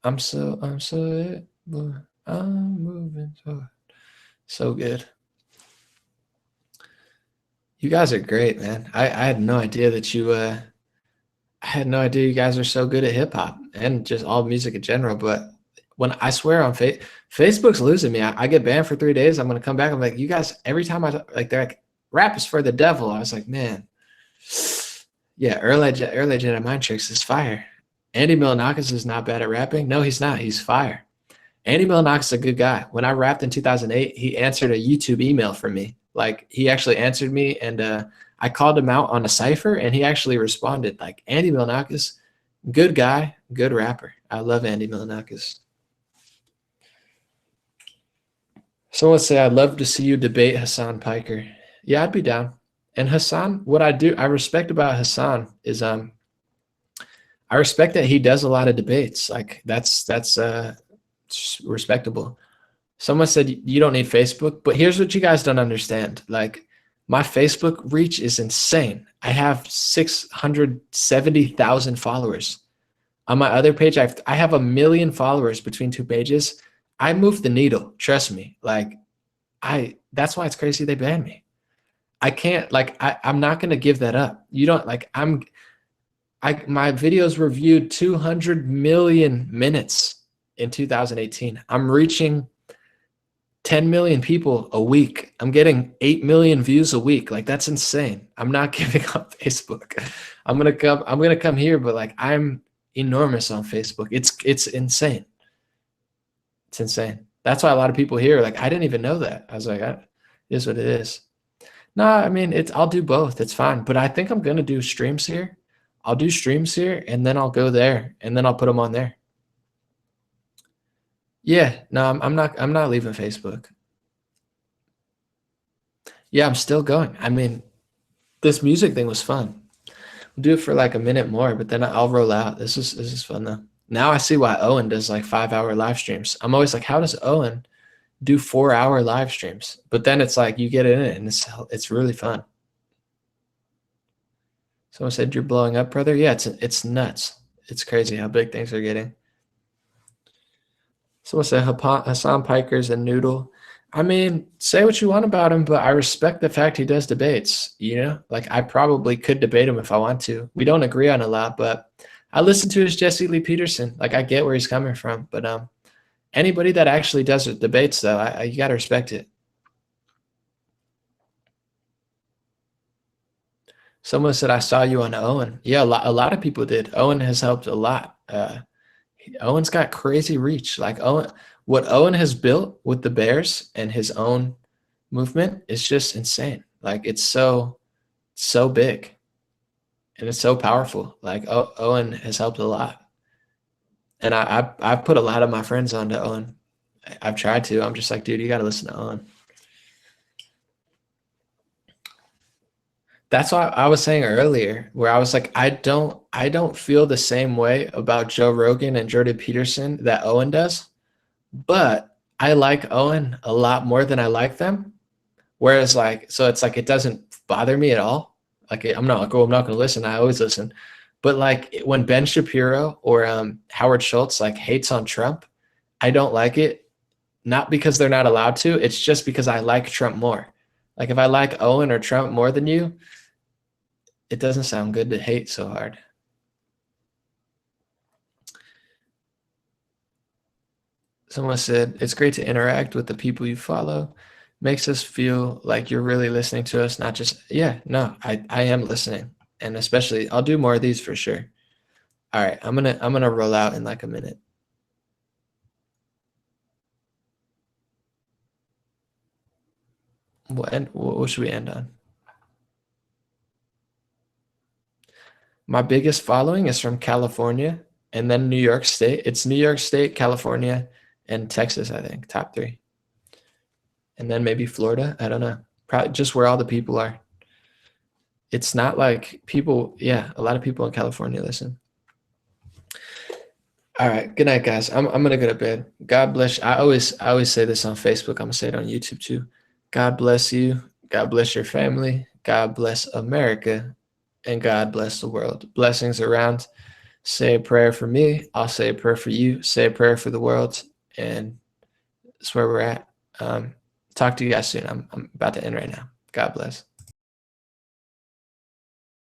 I'm so it, boy. I'm moving so good. You guys are great, man. I had no idea that I had no idea you guys are so good at hip hop and just all music in general. But when I swear on Facebook's losing me. I get banned for 3 days. I'm gonna come back. I'm like, you guys. Every time they're like, rap is for the devil. I was like, man, yeah. Early Jedi Mind Tricks is fire. Andy Milonakis is not bad at rapping. No, he's not. He's fire. Andy Milonakis is a good guy. When I rapped in 2008, he answered a YouTube email from me. Like he actually answered me, and I called him out on a cipher, and he actually responded. Like Andy Milonakis Good guy, good rapper. I love Andy Milonakis. Someone say, I'd love to see you debate Hassan Piker. Yeah, I'd be down. And Hassan, what I respect about Hassan is I respect that he does a lot of debates. Like that's respectable. Someone said you don't need Facebook, but here's what you guys don't understand. Like my Facebook reach is insane. I have 670,000 followers. On my other page, I have 1 million followers between two pages. I move the needle. Trust me. Like that's why it's crazy they banned me. I can't I'm not gonna give that up. You don't like my videos were viewed 200 million minutes in 2018. I'm reaching 10 million people a week. I'm getting 8 million views a week. Like that's insane. I'm not giving up Facebook. I'm gonna come here, but like I'm enormous on Facebook. It's insane. It's insane. That's why a lot of people here like I didn't even know that. I was like, it is what it is. No, I mean I'll do both. It's fine. But I think I'm gonna do streams here. I'll do streams here and then I'll go there and then I'll put them on there. Yeah, no, I'm not leaving Facebook. Yeah, I'm still going. I mean, this music thing was fun. We'll do it for like a minute more, but then I'll roll out. This is fun though. Now I see why Owen does like 5-hour live streams. I'm always like, how does Owen do 4-hour live streams? But then it's like you get in it and it's really fun. Someone said you're blowing up, brother. Yeah, it's nuts. It's crazy how big things are getting. Someone said Hassan Piker's a noodle. I mean, say what you want about him, but I respect the fact he does debates. You know, like I probably could debate him if I want to. We don't agree on a lot, but I listen to his Jesse Lee Peterson. Like I get where he's coming from, but anybody that actually does debates, though, you gotta respect it. Someone said I saw you on Owen. Yeah, a lot of people did. Owen has helped a lot. Owen's got crazy reach. Like what Owen has built with the Bears and his own movement is just insane. Like it's so big and it's so powerful. Like Owen has helped a lot. And I've put a lot of my friends onto Owen. I've tried to. I'm just like, dude, you got to listen to Owen. That's why I was saying earlier, where I was like, I don't feel the same way about Joe Rogan and Jordan Peterson that Owen does, but I like Owen a lot more than I like them. Whereas like, so it's like it doesn't bother me at all. Like I'm not like, oh, I'm not going to listen. I always listen. But like when Ben Shapiro or Howard Schultz like hates on Trump, I don't like it. Not because they're not allowed to. It's just because I like Trump more. Like if I like Owen or Trump more than you, it doesn't sound good to hate so hard. Someone said, it's great to interact with the people you follow. Makes us feel like you're really listening to us, not just, yeah, no, I am listening. And especially, I'll do more of these for sure. All right, I'm gonna roll out in like a minute. What should we end on? My biggest following is from California and then New York State. It's New York State, California, and Texas, I think, top 3. And then maybe Florida. I don't know. Probably just where all the people are. It's not like people, yeah, a lot of people in California listen. All right. Good night, guys. I'm gonna go to bed. God bless you. I always say this on Facebook. I'm gonna say it on YouTube too. God bless you. God bless your family. God bless America. And God bless the world. Blessings around. Say a prayer for me. I'll say a prayer for you. Say a prayer for the world. And that's where we're at. Talk to you guys soon. I'm about to end right now. God bless.